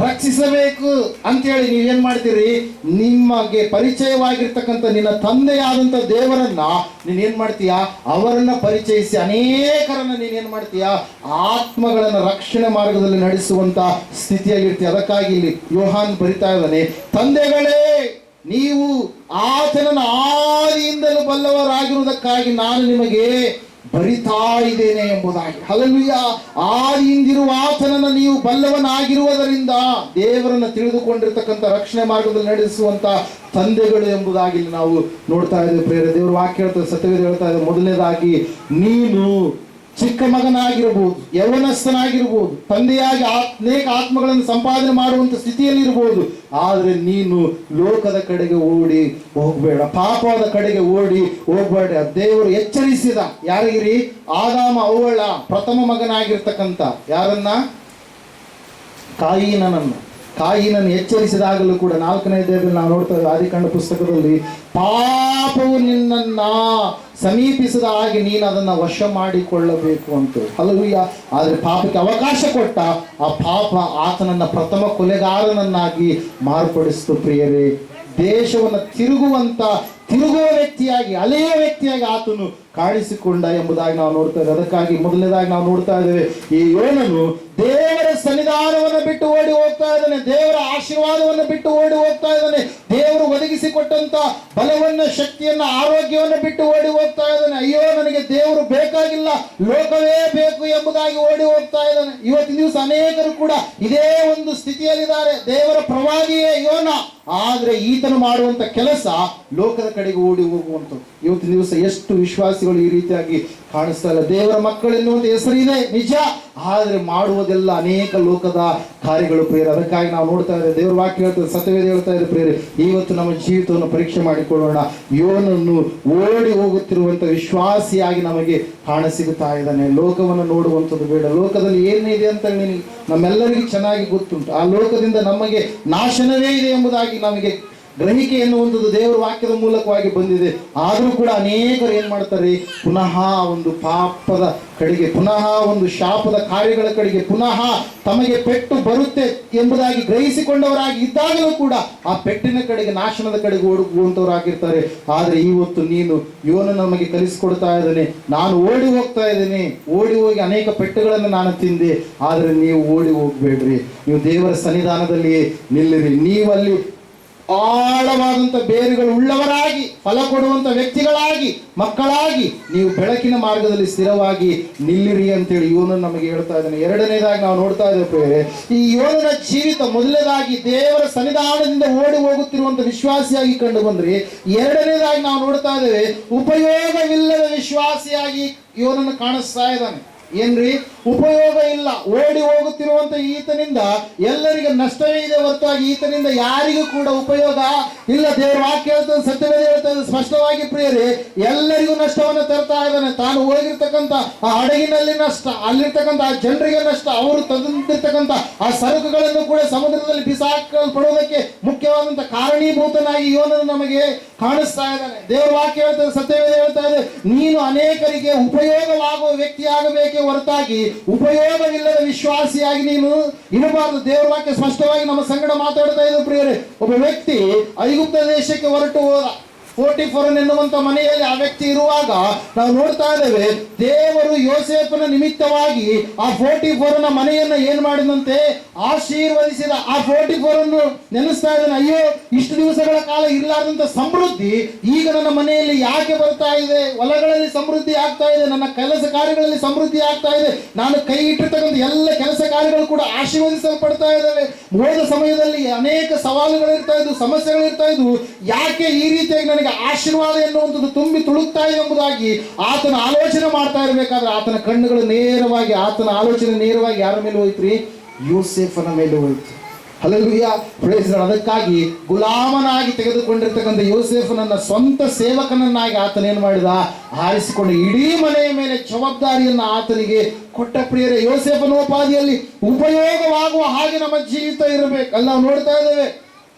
ರಕ್ಷಿಸಬೇಕು ಅಂತೇಳಿ ನೀವೇನ್ ಮಾಡ್ತೀರಿ, ನಿಮಗೆ ಪರಿಚಯವಾಗಿರ್ತಕ್ಕಂಥ ನಿನ್ನ ತಂದೆಯಾದಂಥ ದೇವರನ್ನ ನೀನೇನ್ ಮಾಡ್ತೀಯಾ, ಅವರನ್ನ ಪರಿಚಯಿಸಿ ಅನೇಕರನ್ನ ನೀನೇನ್ ಮಾಡ್ತೀಯಾ, ಆತ್ಮಗಳನ್ನ ರಕ್ಷಣೆ ಮಾರ್ಗದಲ್ಲಿ ನಡೆಸುವಂತ ಸ್ಥಿತಿಯಾಗಿರ್ತೀಯ. ಅದಕ್ಕಾಗಿ ಇಲ್ಲಿ ಯೋಹಾನ್ ಬರಿತಾ ಇದ್ದಾನೆ, ತಂದೆಗಳೇ, ನೀವು ಆತನನ್ನು ಆದಿಯಿಂದಲೂ ಬಲ್ಲವರಾಗಿರುವುದಕ್ಕಾಗಿ ನಾನು ನಿಮಗೆ ಬರಿತಾ ಇದ್ದೇನೆ ಎಂಬುದಾಗಿ. ಹಲ್ಲೆಲೂಯಾ. ಆದಿಯಿಂದಿರುವ ಆತನನ್ನು ನೀವು ಬಲ್ಲವನಾಗಿರುವುದರಿಂದ ದೇವರನ್ನು ತಿಳಿದುಕೊಂಡಿರ್ತಕ್ಕಂಥ ರಕ್ಷಣೆ ಮಾರ್ಗದಲ್ಲಿ ನಡೆಸುವಂತ ತಂದೆಗಳು ಎಂಬುದಾಗಿ ನಾವು ನೋಡ್ತಾ ಇದ್ದೇವೆ. ಪ್ರೇರ, ದೇವರು ವಾಕ್ಯ ಹೇಳ್ತಾರೆ, ಸತ್ಯವೇದ ಹೇಳ್ತಾ ಇದೆ, ಮೊದಲನೇದಾಗಿ ನೀನು ಚಿಕ್ಕ ಮಗನಾಗಿರಬಹುದು, ಯೌವನಸ್ಥನಾಗಿರ್ಬೋದು, ತಂದೆಯಾಗಿ ಅನೇಕ ಆತ್ಮಗಳನ್ನು ಸಂಪಾದನೆ ಮಾಡುವಂತ ಸ್ಥಿತಿಯಲ್ಲಿ ಇರಬಹುದು. ಆದ್ರೆ ನೀನು ಲೋಕದ ಕಡೆಗೆ ಓಡಿ ಹೋಗ್ಬೇಡ, ಪಾಪದ ಕಡೆಗೆ ಓಡಿ ಹೋಗ್ಬೇಡ. ದೇವರು ಎಚ್ಚರಿಸಿದ ಯಾರಿಗಿರಿ, ಆದಾಮ ಅವ್ವಳ ಪ್ರಥಮ ಮಗನಾಗಿರ್ತಕ್ಕಂಥ ಯಾರನ್ನ, ಕಾಯಿನನನ್ನು. ಕಾಯಿನನ್ನು ಎಚ್ಚರಿಸಿದಾಗಲೂ ಕೂಡ 4ನೇ ಅಧ್ಯಾಯದಲ್ಲಿ ನಾವು ನೋಡ್ತೇವೆ ಆದಿಕಾಂಡ ಪುಸ್ತಕದಲ್ಲಿ, ಪಾಪವು ನಿನ್ನನ್ನ ಸಮೀಪಿಸಿದ ಹಾಗೆ ನೀನು ಅದನ್ನ ವಶ ಮಾಡಿಕೊಳ್ಳಬೇಕು ಅಂತ. ಹಲ್ಲೆಲೂಯಾ. ಆದ್ರೆ ಪಾಪಕ್ಕೆ ಅವಕಾಶ ಕೊಟ್ಟ ಆ ಪಾಪ ಆತನನ್ನ ಪ್ರಥಮ ಕೊಲೆಗಾರನನ್ನಾಗಿ ಮಾರ್ಪಡಿಸಿತು ಪ್ರಿಯರೇ. ದೇಶವನ್ನು ತಿರುಗುವ ವ್ಯಕ್ತಿಯಾಗಿ, ಅಲೆಯ ವ್ಯಕ್ತಿಯಾಗಿ ಆತನು ಕಾಣಿಸಿಕೊಂಡ ಎಂಬುದಾಗಿ ನಾವು ನೋಡ್ತಾ ಇದ್ದೇವೆ. ಅದಕ್ಕಾಗಿ ಮೊದಲನೇದಾಗಿ ನಾವು ನೋಡ್ತಾ ಇದ್ದೇವೆ, ಈ ಯೋನನು ದೇವರ ಸನ್ನಿಧಾನವನ್ನು ಬಿಟ್ಟು ಓಡಿ ಹೋಗ್ತಾ ಇದ್ದಾನೆ, ದೇವರ ಆಶೀರ್ವಾದವನ್ನು ಬಿಟ್ಟು ಓಡಿ ಹೋಗ್ತಾ ಇದ್ದಾನೆ, ದೇವರು ಒದಗಿಸಿಕೊಟ್ಟಂತ ಬಲವನ್ನ, ಶಕ್ತಿಯನ್ನ, ಆರೋಗ್ಯವನ್ನು ಬಿಟ್ಟು ಓಡಿ ಹೋಗ್ತಾ ಇದ್ದಾನೆ. ಅಯ್ಯೋ, ನನಗೆ ದೇವರು ಬೇಕಾಗಿಲ್ಲ, ಲೋಕವೇ ಬೇಕು ಎಂಬುದಾಗಿ ಓಡಿ ಹೋಗ್ತಾ ಇದ್ದಾನೆ. ಇವತ್ತಿನ ದಿವಸ ಅನೇಕರು ಕೂಡ ಇದೇ ಒಂದು ಸ್ಥಿತಿಯಲ್ಲಿದ್ದಾರೆ. ದೇವರ ಪ್ರವಾದಿಯೇ ಯೋನ, ಆದ್ರೆ ಈತನು ಮಾಡುವಂತ ಕೆಲಸ ಲೋಕದ ಕಡೆಗೆ ಓಡಿ ಹೋಗುವಂಥದ್ದು. ಇವತ್ತಿನ ದಿವಸ ಎಷ್ಟು ವಿಶ್ವಾಸಿಗಳು ಈ ರೀತಿಯಾಗಿ ಕಾಣಿಸ್ತಾ ಇಲ್ಲ. ದೇವರ ಮಕ್ಕಳೆನ್ನುವಂತ ಹೆಸರಿದೆ ನಿಜ, ಆದ್ರೆ ಮಾಡುವುದೆಲ್ಲ ಅನೇಕ ಲೋಕದ ಕಾರ್ಯಗಳು ಪ್ರಿಯರು. ಅದಕ್ಕಾಗಿ ನಾವು ನೋಡ್ತಾ ಇದ್ದೇವೆ, ದೇವರ ವಾಕ್ಯ ಹೇಳ್ತದೆ, ಸತ್ಯವೇದ ಹೇಳ್ತಾ ಇದೆ ಪ್ರಿಯರೇ, ಇವತ್ತು ನಮ್ಮ ಜೀವಿತವನ್ನು ಪರೀಕ್ಷೆ ಮಾಡಿಕೊಳ್ಳೋಣ. ಯೋನನ್ನು ಓಡಿ ಹೋಗುತ್ತಿರುವಂತ ವಿಶ್ವಾಸಿಯಾಗಿ ನಮಗೆ ಕಾಣಸಿಗುತ್ತಾ ಇದ್ದಾನೆ. ಲೋಕವನ್ನು ನೋಡುವಂಥದ್ದು ಬೇಡ. ಲೋಕದಲ್ಲಿ ಏನಿದೆ ಅಂತ ನಮ್ಮೆಲ್ಲರಿಗೂ ಚೆನ್ನಾಗಿ ಗೊತ್ತುಂಟು. ಆ ಲೋಕದಿಂದ ನಮಗೆ ನಾಶನವೇ ಇದೆ ಎಂಬುದಾಗಿ ನಮಗೆ ಗ್ರಹಿಕೆ ಎನ್ನುವಂಥದ್ದು ದೇವರ ವಾಕ್ಯದ ಮೂಲಕವಾಗಿ ಬಂದಿದೆ. ಆದರೂ ಕೂಡ ಅನೇಕರು ಏನ್ ಮಾಡ್ತಾರೆ, ಪುನಃ ಒಂದು ಪಾಪದ ಕಡೆಗೆ, ಪುನಃ ಒಂದು ಶಾಪದ ಕಾರ್ಯಗಳ ಕಡೆಗೆ, ಪುನಃ ತಮಗೆ ಪೆಟ್ಟು ಬರುತ್ತೆ ಎಂಬುದಾಗಿ ಗ್ರಹಿಸಿಕೊಂಡವರಾಗಿ ಇದ್ದಾಗಲೂ ಕೂಡ ಆ ಪೆಟ್ಟಿನ ಕಡೆಗೆ, ನಾಶನದ ಕಡೆಗೆ ಓಡುವಂತವರಾಗಿರ್ತಾರೆ. ಆದ್ರೆ ಇವತ್ತು ನೀನು ಇವನು ನಮಗೆ ಕಲಿಸಿಕೊಡ್ತಾ ಇದ್ದಾನೆ, ನಾನು ಓಡಿ ಹೋಗ್ತಾ ಇದ್ದೇನೆ, ಓಡಿ ಹೋಗಿ ಅನೇಕ ಪೆಟ್ಟುಗಳನ್ನು ನಾನು ತಿಂದೆ. ಆದ್ರೆ ನೀವು ಓಡಿ ಹೋಗ್ಬೇಡ್ರಿ, ನೀವು ದೇವರ ಸನ್ನಿಧಾನದಲ್ಲಿ ನಿಲ್ಲಿರಿ. ನೀವಲ್ಲಿ ಆಳವಾದಂಥ ಬೇರುಗಳು ಉಳ್ಳವರಾಗಿ, ಫಲ ಕೊಡುವಂತ ವ್ಯಕ್ತಿಗಳಾಗಿ, ಮಕ್ಕಳಾಗಿ ನೀವು ಬೆಳಕಿನ ಮಾರ್ಗದಲ್ಲಿ ಸ್ಥಿರವಾಗಿ ನಿಲ್ಲಿರಿ ಅಂತೇಳಿ ಇವನು ನಮಗೆ ಹೇಳ್ತಾ ಇದ್ದಾನೆ. ಎರಡನೇದಾಗಿ ನಾವು ನೋಡ್ತಾ ಇದ್ದೇವೆ, ಈ ಯೋನನ ಜೀವಿತ ಮೊದಲನೇದಾಗಿ ದೇವರ ಸನ್ನಿಧಾನದಿಂದ ಓಡಿ ಹೋಗುತ್ತಿರುವಂತ ವಿಶ್ವಾಸಿಯಾಗಿ ಕಂಡು ಬಂದ್ರೆ, ಎರಡನೇದಾಗಿ ನಾವು ನೋಡ್ತಾ ಇದ್ದೇವೆ ಉಪಯೋಗವಿಲ್ಲದ ವಿಶ್ವಾಸಿಯಾಗಿ ಯೋನನ್ನು ಕಾಣಿಸ್ತಾ ಇದ್ದಾನೆ. ಏನ್ರಿ, ಉಪಯೋಗ ಇಲ್ಲ. ಓಡಿ ಹೋಗುತ್ತಿರುವಂತ ಈತನಿಂದ ಎಲ್ಲರಿಗೆ ನಷ್ಟವೇ ಇದೆ ಹೊರತಾಗಿ ಈತನಿಂದ ಯಾರಿಗೂ ಕೂಡ ಉಪಯೋಗ ಇಲ್ಲ. ದೇವರ ವಾಕ್ಯ ಹೇಳ್ತದೆ, ಸತ್ಯವೇದ ಹೇಳ್ತದೆ ಸ್ಪಷ್ಟವಾಗಿ ಪ್ರಿಯರೇ, ಎಲ್ಲರಿಗೂ ನಷ್ಟವನ್ನು ತರ್ತಾ ಇದ್ದಾನೆ. ತಾನು ಹೋಗಿರ್ತಕ್ಕಂಥ ಆ ಹಡಗಿನಲ್ಲಿ ನಷ್ಟ, ಅಲ್ಲಿರ್ತಕ್ಕಂಥ ಆ ಜನರಿಗೆ ನಷ್ಟ, ಅವರು ತಂದಿರ್ತಕ್ಕಂಥ ಆ ಸರಕುಗಳನ್ನು ಕೂಡ ಸಮುದ್ರದಲ್ಲಿ ಬಿಸಾಕಲ್ಪಡುವುದಕ್ಕೆ ಮುಖ್ಯವಾದಂತ ಕಾರಣೀಭೂತನಾಗಿ ಯೋನನು ನಮಗೆ ಕಾಣಿಸ್ತಾ ಇದ್ದಾನೆ. ದೇವರ ವಾಕ್ಯ ಹೇಳ್ತದೆ, ಸತ್ಯವೇದ ಹೇಳ್ತಾ ಇದೆ, ನೀನು ಅನೇಕರಿಗೆ ಉಪಯೋಗವಾಗುವ ವ್ಯಕ್ತಿಯಾಗಬೇಕೆ ಹೊರತಾಗಿ ಉಪಯೋಗವಿಲ್ಲದ ವಿಶ್ವಾಸಿಯಾಗಿ ನೀನು ಇರಬಾರದು. ದೇವರ ವಾಕ್ಯ ಸ್ಪಷ್ಟವಾಗಿ ನಮ್ಮ ಸಂಗಡ ಮಾತಾಡ್ತಾ ಇದ್ದು ಪ್ರಿಯರೇ. ಒಬ್ಬ ವ್ಯಕ್ತಿ ಐಗುಪ್ತ ದೇಶಕ್ಕೆ ಹೊರಟು ಹೋದ. 44 ಎನ್ನುವಂತ ಮನೆಯಲ್ಲಿ ಆ ವ್ಯಕ್ತಿ ಇರುವಾಗ ನಾವು ನೋಡ್ತಾ ಇದ್ದೇವೆ, ದೇವರು ಯೋಸೇಫನ ನಿಮಿತ್ತವಾಗಿ ಆ 44ನ ಮನೆಯನ್ನ ಏನ್ ಮಾಡಿದಂತೆ ಆಶೀರ್ವದಿಸಿದ. ಆ 44 ನೆನೆಸ್ತಾ ಇದ್ದಾನೆ, ಅಯ್ಯೋ, ಇಷ್ಟು ದಿವಸಗಳ ಕಾಲ ಇರಲಾರ್ದಂತ ಸಮೃದ್ಧಿ ಈಗ ನನ್ನ ಮನೆಯಲ್ಲಿ ಯಾಕೆ ಬರ್ತಾ ಇದೆ? ಹೊಲಗಳಲ್ಲಿ ಸಮೃದ್ಧಿ ಆಗ್ತಾ ಇದೆ, ನನ್ನ ಕೆಲಸ ಕಾರ್ಯಗಳಲ್ಲಿ ಸಮೃದ್ಧಿ ಆಗ್ತಾ ಇದೆ, ನಾನು ಕೈ ಇಟ್ಟಿರ್ತಕ್ಕಂಥ ಎಲ್ಲ ಕೆಲಸ ಕಾರ್ಯಗಳು ಕೂಡ ಆಶೀರ್ವದಿಸಲ್ಪಡ್ತಾ ಇದ್ದಾವೆ. ಹೋದ ಸಮಯದಲ್ಲಿ ಅನೇಕ ಸವಾಲುಗಳು ಇರ್ತಾ ಇದ್ವು, ಸಮಸ್ಯೆಗಳು ಇರ್ತಾ ಇದ್ವು, ಯಾಕೆ ಈ ರೀತಿಯಾಗಿ ನನಗೆ ಆಶೀರ್ವಾದ ಎನ್ನುವಂಥದ್ದು ತುಂಬಿ ತುಳುಕ್ತಾ ಇದೆ ಎಂಬುದಾಗಿ ಆತನ ಆಲೋಚನೆ ಮಾಡ್ತಾ ಇರಬೇಕಾದ್ರೆ ಆತನ ಕಣ್ಣುಗಳು ನೇರವಾಗಿ, ಆತನ ಆಲೋಚನೆ ನೇರವಾಗಿ ಯಾರ ಮೇಲೆ ಹೋಯ್ತ್ರಿ? ಯೋಸೇಫನ ಮೇಲೆ ಹೋಯ್ತು. Hallelujah, praise lord. ಅದಕ್ಕಾಗಿ ಗುಲಾಮನಾಗಿ ತೆಗೆದುಕೊಂಡಿರ್ತಕ್ಕಂಥ ಯೋಸೇಫನನ್ನ ಸ್ವಂತ ಸೇವಕನನ್ನಾಗಿ ಆತನೇನು ಮಾಡಿದ? ಆರಿಸಿಕೊಂಡು ಇಡೀ ಮನೆಯ ಮೇಲೆ ಜವಾಬ್ದಾರಿಯನ್ನು ಆತನಿಗೆ ಕೊಟ್ಟ ಪ್ರಿಯರೇ. ಯೋಸೇಫನೋಪಾದಿಯಲ್ಲಿ ಉಪಯೋಗವಾಗುವ ಹಾಗೆ ನಮ್ಮ ಜೀವಿತ ಇರಬೇಕು. ಅಲ್ಲಿ ನಾವು ನೋಡ್ತಾ ಇದ್ದೇವೆ,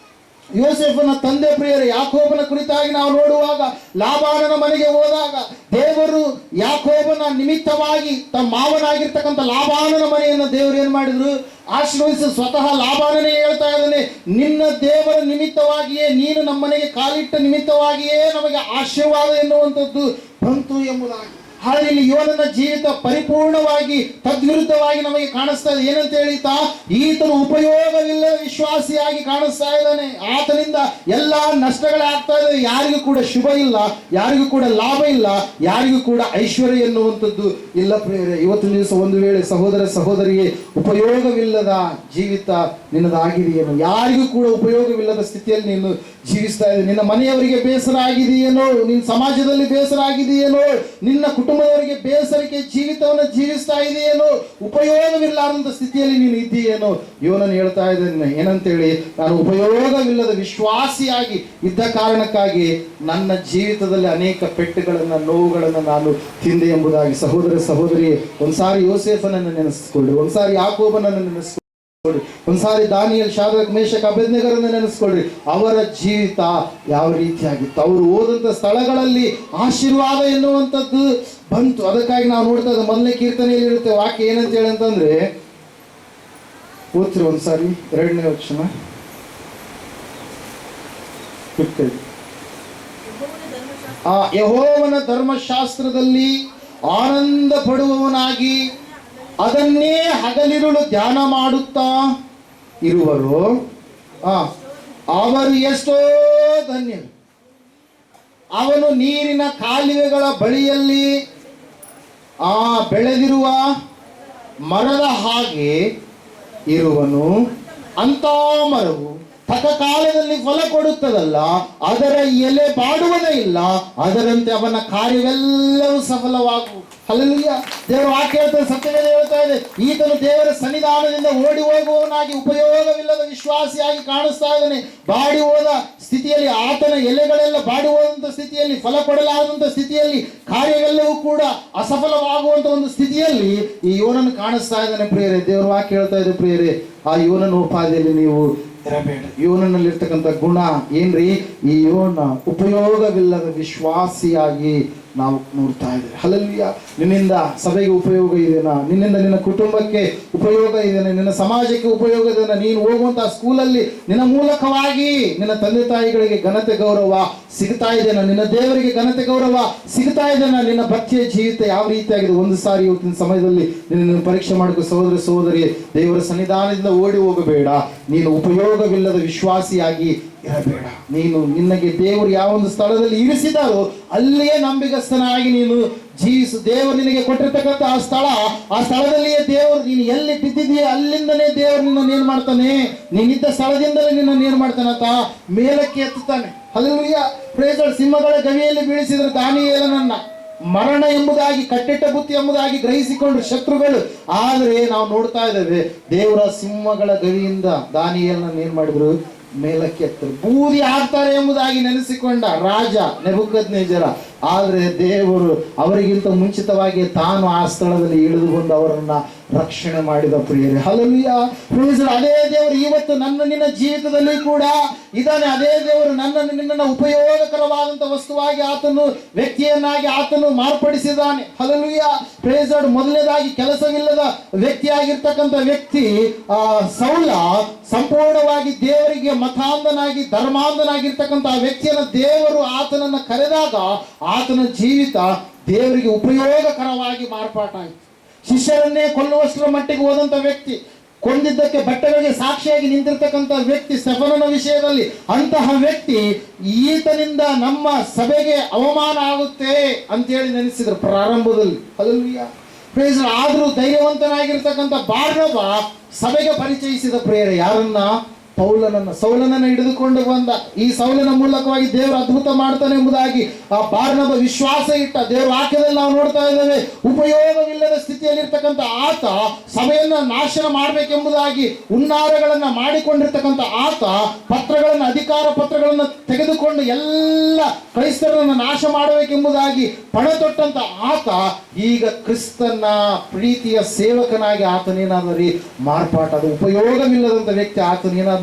ಯೋಸೇಫನ ತಂದೆ ಪ್ರಿಯರೇ ಯಾಕೋಬನ ಕುರಿತಾಗಿ ನಾವು ನೋಡುವಾಗ, ಲಾಬಾನನ ಮನೆಗೆ ಹೋದಾಗ ದೇವರು ಯಾಕೋಬನ ನಿಮಿತ್ತವಾಗಿ ತಮ್ಮ ಮಾವನಾಗಿರ್ತಕ್ಕಂಥ ಲಾಬಾನನ ಮನೆಯನ್ನು ದೇವರು ಏನ್ ಮಾಡಿದ್ರು? ಆಶೀರ್ವದಿಸಿ. ಸ್ವತಃ ಲಾಬಾನನೇ ಹೇಳ್ತಾ ಇದ್ದಾನೆ, ನಿನ್ನ ದೇವರ ನಿಮಿತ್ತವಾಗಿಯೇ, ನೀನು ನಮ್ಮನೆಗೆ ಕಾಲಿಟ್ಟ ನಿಮಿತ್ತವಾಗಿಯೇ ನಮಗೆ ಆಶೀರ್ವಾದ ಎನ್ನುವಂಥದ್ದು ಬಂತು ಎಂಬುದಾಗಿ. ಹಾಗೆ ಇಲ್ಲಿ ಯೋನನ ಜೀವಿತ ಪರಿಪೂರ್ಣವಾಗಿ ತದ್ವಿರುದ್ಧವಾಗಿ ನಮಗೆ ಕಾಣಿಸ್ತಾ ಇದೆ. ಏನಂತ ಹೇಳಿತಾ, ಈತನು ಉಪಯೋಗವಿಲ್ಲದ ವಿಶ್ವಾಸಿಯಾಗಿ ಕಾಣಿಸ್ತಾ ಇದ್ದಾನೆ. ಆತನಿಂದ ಎಲ್ಲಾ ನಷ್ಟಗಳೇ ಆಗ್ತಾ ಇದೆ. ಯಾರಿಗೂ ಕೂಡ ಶುಭ ಇಲ್ಲ, ಯಾರಿಗೂ ಕೂಡ ಲಾಭ ಇಲ್ಲ, ಯಾರಿಗೂ ಕೂಡ ಐಶ್ವರ್ಯ ಎನ್ನುವಂಥದ್ದು ಇಲ್ಲ ಪ್ರಿಯರೇ. ಇವತ್ತಿನ ದಿವಸ ಒಂದು ವೇಳೆ ಸಹೋದರ ಸಹೋದರಿಗೆ ಉಪಯೋಗವಿಲ್ಲದ ಜೀವಿತ ನಿನ್ನದಾಗಿದೆಯೇನೋ, ಯಾರಿಗೂ ಕೂಡ ಉಪಯೋಗವಿಲ್ಲದ ಸ್ಥಿತಿಯಲ್ಲಿ ನೀನು ಜೀವಿಸ್ತಾ ಇದೆ. ನಿನ್ನ ಮನೆಯವರಿಗೆ ಬೇಸರ ಆಗಿದೆಯೇನೋ, ನಿನ್ನ ಸಮಾಜದಲ್ಲಿ ಬೇಸರ ಆಗಿದೆಯೇನೋ, ನಿನ್ನ ಕುಟುಂಬದವರಿಗೆ ಬೇಸರಿಕೆ ಜೀವಿತವನ್ನು ಜೀವಿಸ್ತಾ ಇದೆಯೇನೋ, ಉಪಯೋಗವಿಲ್ಲಾರಂತ ಸ್ಥಿತಿಯಲ್ಲಿ ನೀನು ಇದ್ದೀಯೇನೋ. ಯೋನನು ಹೇಳ್ತಾ ಇದ್ದೇನೆ ಏನಂತೇಳಿ, ನಾನು ಉಪಯೋಗವಿಲ್ಲದ ವಿಶ್ವಾಸಿಯಾಗಿ ಇದ್ದ ಕಾರಣಕ್ಕಾಗಿ ನನ್ನ ಜೀವಿತದಲ್ಲಿ ಅನೇಕ ಪೆಟ್ಟುಗಳನ್ನು, ನೋವುಗಳನ್ನು ನಾನು ತಿಂದೆ ಎಂಬುದಾಗಿ. ಸಹೋದರ ಸಹೋದರಿ, ಒಂದ್ಸಾರಿ ಯೋಸೇಫನನ್ನು ನೆನೆಸ್ಕೊಳ್ಳಿ, ಒಂದ್ಸಾರಿ ಯಾಕೋಬನನ್ನು ನೆನೆಸ್ಕೊಳ್ಳಿ. ಒಂದ್ಸಾರಿ ದಾನಿಯಲ್, ಶಾದ್ರಕ್, ಮೇಷಕ್, ಅಬೇದ್ನೆಗೋರನ್ನ ನೆನೆಸ್ಕೊಳ್ರಿ. ಅವರ ಜೀವಿತ ಯಾವ ರೀತಿಯಾಗಿತ್ತು, ಅವರು ಹೋದಂತ ಸ್ಥಳಗಳಲ್ಲಿ ಆಶೀರ್ವಾದ ಎನ್ನುವಂಥದ್ದು ಬಂತು. ಅದಕ್ಕಾಗಿ ನಾವು ನೋಡ್ತಾ ಇದ್ದ ಮೊದಲನೇ ಕೀರ್ತನೆಯಲ್ಲಿ ಇರುತ್ತೆ ವಾಕ್ಯ ಏನಂತ ಹೇಳಿ ಅಂತಂದ್ರೆ, ಓದ್ತಿರಿ ಒಂದ್ಸಾರಿ 2ನೇ ವಚನ. ಯೆಹೋವನ ಧರ್ಮಶಾಸ್ತ್ರದಲ್ಲಿ ಆನಂದ ಪಡುವವನಾಗಿ ಅದನ್ನೇ ಹಗಲಿರುಳು ಧ್ಯಾನ ಮಾಡುತ್ತಾ ಇರುವರು, ಅವರು ಎಷ್ಟೋ ಧನ್ಯರು. ಅವನು ನೀರಿನ ಕಾಲುವೆಗಳ ಬಳಿಯಲ್ಲಿ ಬೆಳೆದಿರುವ ಮರದ ಹಾಗೆ ಇರುವನು. ಅಂತ ಮರವು ತಕ್ಕ ಕಾಲದಲ್ಲಿ ಫಲ ಕೊಡುತ್ತದಲ್ಲ, ಅದರ ಎಲೆ ಬಾಡುವುದೇ ಇಲ್ಲ, ಅದರಂತೆ ಅವನ ಕಾರ್ಯವೆಲ್ಲವೂ ಸಫಲವಾಗುವುದು. ಹಲ್ಲೆಲೂಯಾ. ದೇವರ ವಾಕ್ಯ ಹೇಳ್ತಾರೆ, ಸತ್ಯವೇದ ಹೇಳ್ತಾ ಇದೆ, ಈತನು ದೇವರ ಸನ್ನಿಧಾನದಿಂದ ಓಡಿ ಹೋಗುವವನಾಗಿ ಉಪಯೋಗವಿಲ್ಲದ ವಿಶ್ವಾಸಿಯಾಗಿ ಕಾಣಿಸ್ತಾ ಇದ್ದಾನೆ. ಬಾಡಿ ಹೋದ ಸ್ಥಿತಿಯಲ್ಲಿ, ಆತನ ಎಲೆಗಳೆಲ್ಲ ಬಾಡಿ ಹೋದಂಥ ಸ್ಥಿತಿಯಲ್ಲಿ, ಫಲ ಕೊಡಲಾದಂಥ ಸ್ಥಿತಿಯಲ್ಲಿ, ಕಾರ್ಯವೆಲ್ಲವೂ ಕೂಡ ಅಸಫಲವಾಗುವಂಥ ಒಂದು ಸ್ಥಿತಿಯಲ್ಲಿ ಈ ಯೋನನ್ನು ಕಾಣಿಸ್ತಾ ಇದ್ದಾನೆ ಪ್ರಿಯರೇ. ದೇವರ ವಾಕ್ಯ ಹೇಳ್ತಾ ಇದೆ ಪ್ರಿಯರೇ, ಆ ಯೋನನ ಉಪಾಧಿಯಲ್ಲಿ ನೀವು ಇರಬೇಡ. ಯೋನನಲ್ಲಿರ್ತಕ್ಕಂಥ ಗುಣ ಏನ್ರಿ? ಈ ಯೋನ ಉಪಯೋಗವಿಲ್ಲದ ವಿಶ್ವಾಸಿಯಾಗಿ ನಾವು ನೋಡ್ತಾ ಇದ್ದೇವೆ. ಹಲ್ಲೆಲೂಯಾ. ನಿನ್ನಿಂದ ಸಭೆಗೆ ಉಪಯೋಗ ಇದೆನಾ? ನಿನ್ನಿಂದ ನಿನ್ನ ಕುಟುಂಬಕ್ಕೆ ಉಪಯೋಗ ಇದೆನಾ? ನಿನ್ನ ಸಮಾಜಕ್ಕೆ ಉಪಯೋಗ ಇದೆನಾ? ನೀನು ಹೋಗುವಂತಹ ಸ್ಕೂಲಲ್ಲಿ ನಿನ್ನ ಮೂಲಕವಾಗಿ ನಿನ್ನ ತಂದೆ ತಾಯಿಗಳಿಗೆ ಘನತೆ ಗೌರವ ಸಿಗ್ತಾ ಇದೆನಾ? ನಿನ್ನ ದೇವರಿಗೆ ಘನತೆ ಗೌರವ ಸಿಗ್ತಾ ಇದೆನಾ? ನಿನ್ನ ಭಕ್ತಿಯ ಜೀವಿತ ಯಾವ ರೀತಿಯಾಗಿದೆ? ಒಂದು ಸಾರಿ ಇವತ್ತಿನ ಸಮಯದಲ್ಲಿ ನಿನ್ನ ಪರೀಕ್ಷೆ ಮಾಡಿಕೊ ಸಹೋದರ ಸಹೋದರಿ. ದೇವರ ಸನ್ನಿಧಾನದಿಂದ ಓಡಿ ಹೋಗಬೇಡ. ನೀನು ಉಪಯೋಗವಿಲ್ಲದ ವಿಶ್ವಾಸಿಯಾಗಿ ಇರಬೇಡ. ನೀನು ನಿನಗೆ ದೇವರು ಯಾವ ಒಂದು ಸ್ಥಳದಲ್ಲಿ ಇರಿಸಿದಾರೋ ಅಲ್ಲಿಯೇ ನಂಬಿಗಸ್ತನಾಗಿ ನೀನು ಜೀವಿಸು. ದೇವರು ನಿನಗೆ ಕೊಟ್ಟಿರ್ತಕ್ಕಂಥ ಆ ಸ್ಥಳದಲ್ಲಿಯೇ ದೇವರು, ನೀನು ಎಲ್ಲಿ ಬಿದ್ದಿದೆಯೇ ಅಲ್ಲಿಂದಲೇ ದೇವರು ನಿನ್ನನ್ನು ಏನ್ ಮಾಡ್ತಾನೆ? ನೀನಿದ್ದ ಸ್ಥಳದಿಂದಲೇ ನಿನ್ನನ್ನು ಏನ್ ಮಾಡ್ತಾನೆ ಅಂತ ಮೇಲಕ್ಕೆ ಎತ್ತುತ್ತಾನೆ. ಹಲ್ಲೆಲೂಯಾ. Praise the lord. ಸಿಂಹಗಳ ಗವಿಯಲ್ಲಿ ಬೀಳಿಸಿದ್ರೆ ದಾನಿಯೇಲನನ್ನ ಮರಣ ಎಂಬುದಾಗಿ, ಕಟ್ಟಿಟ್ಟ ಬುತ್ತಿ ಎಂಬುದಾಗಿ ಗ್ರಹಿಸಿಕೊಂಡ್ರು ಶತ್ರುಗಳು. ಆದ್ರೆ ನಾವು ನೋಡ್ತಾ ಇದ್ದೇವೆ, ದೇವರ ಸಿಂಹಗಳ ಗವಿಯಿಂದ ದಾನಿಯೇಲನನ್ನ ಏನ್ ಮಾಡಿದ್ರು? ಮೇಲಕ್ಕೆ ಎತ್ತರು. ಬೂದಿ ಹಾಕ್ತಾರೆ ಎಂಬುದಾಗಿ ನೆನೆಸಿಕೊಂಡ ರಾಜ ನೆಬೂಕದ್ನೆಚ್ಚರ. ಆದರೆ ದೇವರು ಅವರಿಗಿಂತ ಮುಂಚಿತವಾಗಿ ತಾನು ಆ ಸ್ಥಳದಲ್ಲಿ ಇಳಿದು ಬಂದು ಅವರನ್ನ ರಕ್ಷಣೆ ಮಾಡಿದ ಪ್ರಿಯರೇ. ಹಲ್ಲೆಲೂಯಾ. ಅದೇ ದೇವರು ಇವತ್ತು ನಿನ್ನ ಜೀವಿತದಲ್ಲಿ ಕೂಡ ಇದ್ದಾನೆ. ಅದೇ ದೇವರು ನಿನ್ನನ್ನು ಉಪಯೋಗಕರವಾದಂತ ವಸ್ತುವಾಗಿ ಆತನು, ವ್ಯಕ್ತಿಯನ್ನಾಗಿ ಆತನು ಮಾರ್ಪಡಿಸಿದ್ದಾನೆ. ಹಲ್ಲೆಲೂಯಾ. Praise the lord. ಮೊದಲನೇದಾಗಿ ಕೆಲಸವಿಲ್ಲದ ವ್ಯಕ್ತಿಯಾಗಿರ್ತಕ್ಕಂಥ ವ್ಯಕ್ತಿ ಸೌಲ ಸಂಪೂರ್ಣವಾಗಿ ದೇವರಿಗೆ ಮತಾಂಧನಾಗಿ ಧರ್ಮಾಂಧನಾಗಿರ್ತಕ್ಕಂಥ ವ್ಯಕ್ತಿಯನ್ನು ದೇವರು ಆತನನ್ನು ಕರೆದಾಗ ಆತನ ಜೀವಿತ ದೇವರಿಗೆ ಉಪಯೋಗಕರವಾಗಿ ಮಾರ್ಪಾಟಾಯಿತು. ಶಿಷ್ಯರನ್ನೇ ಕೊಲ್ಲುವಷ್ಟರ ಮಟ್ಟಿಗೆ ಹೋದಂತ ವ್ಯಕ್ತಿ, ಕೊಂದಿದ್ದಕ್ಕೆ ಬಟ್ಟೆಗಳಿಗೆ ಸಾಕ್ಷಿಯಾಗಿ ನಿಂತಿರ್ತಕ್ಕಂಥ ವ್ಯಕ್ತಿ ಸ್ಟೆಫನನ ವಿಷಯದಲ್ಲಿ, ಅಂತಹ ವ್ಯಕ್ತಿ ಈತನಿಂದ ನಮ್ಮ ಸಭೆಗೆ ಅವಮಾನ ಆಗುತ್ತೆ ಅಂತೇಳಿ ನೆನೆಸಿದ್ರು ಪ್ರಾರಂಭದಲ್ಲಿ. ಹಲ್ಲೆಲೂಯಾ. ಪ್ರೇಸ್. ಆದರೂ ಧೈರ್ಯವಂತನಾಗಿರ್ತಕ್ಕಂಥ ಬಾರ್ನಬ ಸಭೆಗೆ ಪರಿಚಯಿಸಿದ ಪ್ರಿಯರೇ ಯಾರನ್ನ? ಸೌಲನನ್ನು ಹಿಡಿದುಕೊಂಡು ಬಂದ. ಈ ಸೌಲನ ಮೂಲಕವಾಗಿ ದೇವರು ಅದ್ಭುತ ಮಾಡ್ತಾನೆ ಎಂಬುದಾಗಿ ಆ ಬಾರ್ನಬ ವಿಶ್ವಾಸ ಇಟ್ಟ. ದೇವರ ವಾಕ್ಯದಲ್ಲಿ ನಾವು ನೋಡ್ತಾ ಇದ್ದೇವೆ, ಉಪಯೋಗವಿಲ್ಲದ ಸ್ಥಿತಿಯಲ್ಲಿರ್ತಕ್ಕಂಥ ಆತ ಸಭೆಯನ್ನ ನಾಶನ ಮಾಡಬೇಕೆಂಬುದಾಗಿ ಹುನ್ನಾರಗಳನ್ನ ಮಾಡಿಕೊಂಡಿರ್ತಕ್ಕಂಥ ಆತ ಪತ್ರಗಳನ್ನು, ಅಧಿಕಾರ ಪತ್ರಗಳನ್ನು ತೆಗೆದುಕೊಂಡು ಎಲ್ಲ ಕ್ರೈಸ್ತರನ್ನು ನಾಶ ಮಾಡಬೇಕೆಂಬುದಾಗಿ ಪಣ ತೊಟ್ಟಂತ ಆತ ಈಗ ಕ್ರಿಸ್ತನ ಪ್ರೀತಿಯ ಸೇವಕನಾಗಿ ಆತನೇನಾದರಿ ಮಾರ್ಪಾಟ. ಅದು ಉಪಯೋಗವಿಲ್ಲದಂತ ವ್ಯಕ್ತಿ ಆತನೇನಾದ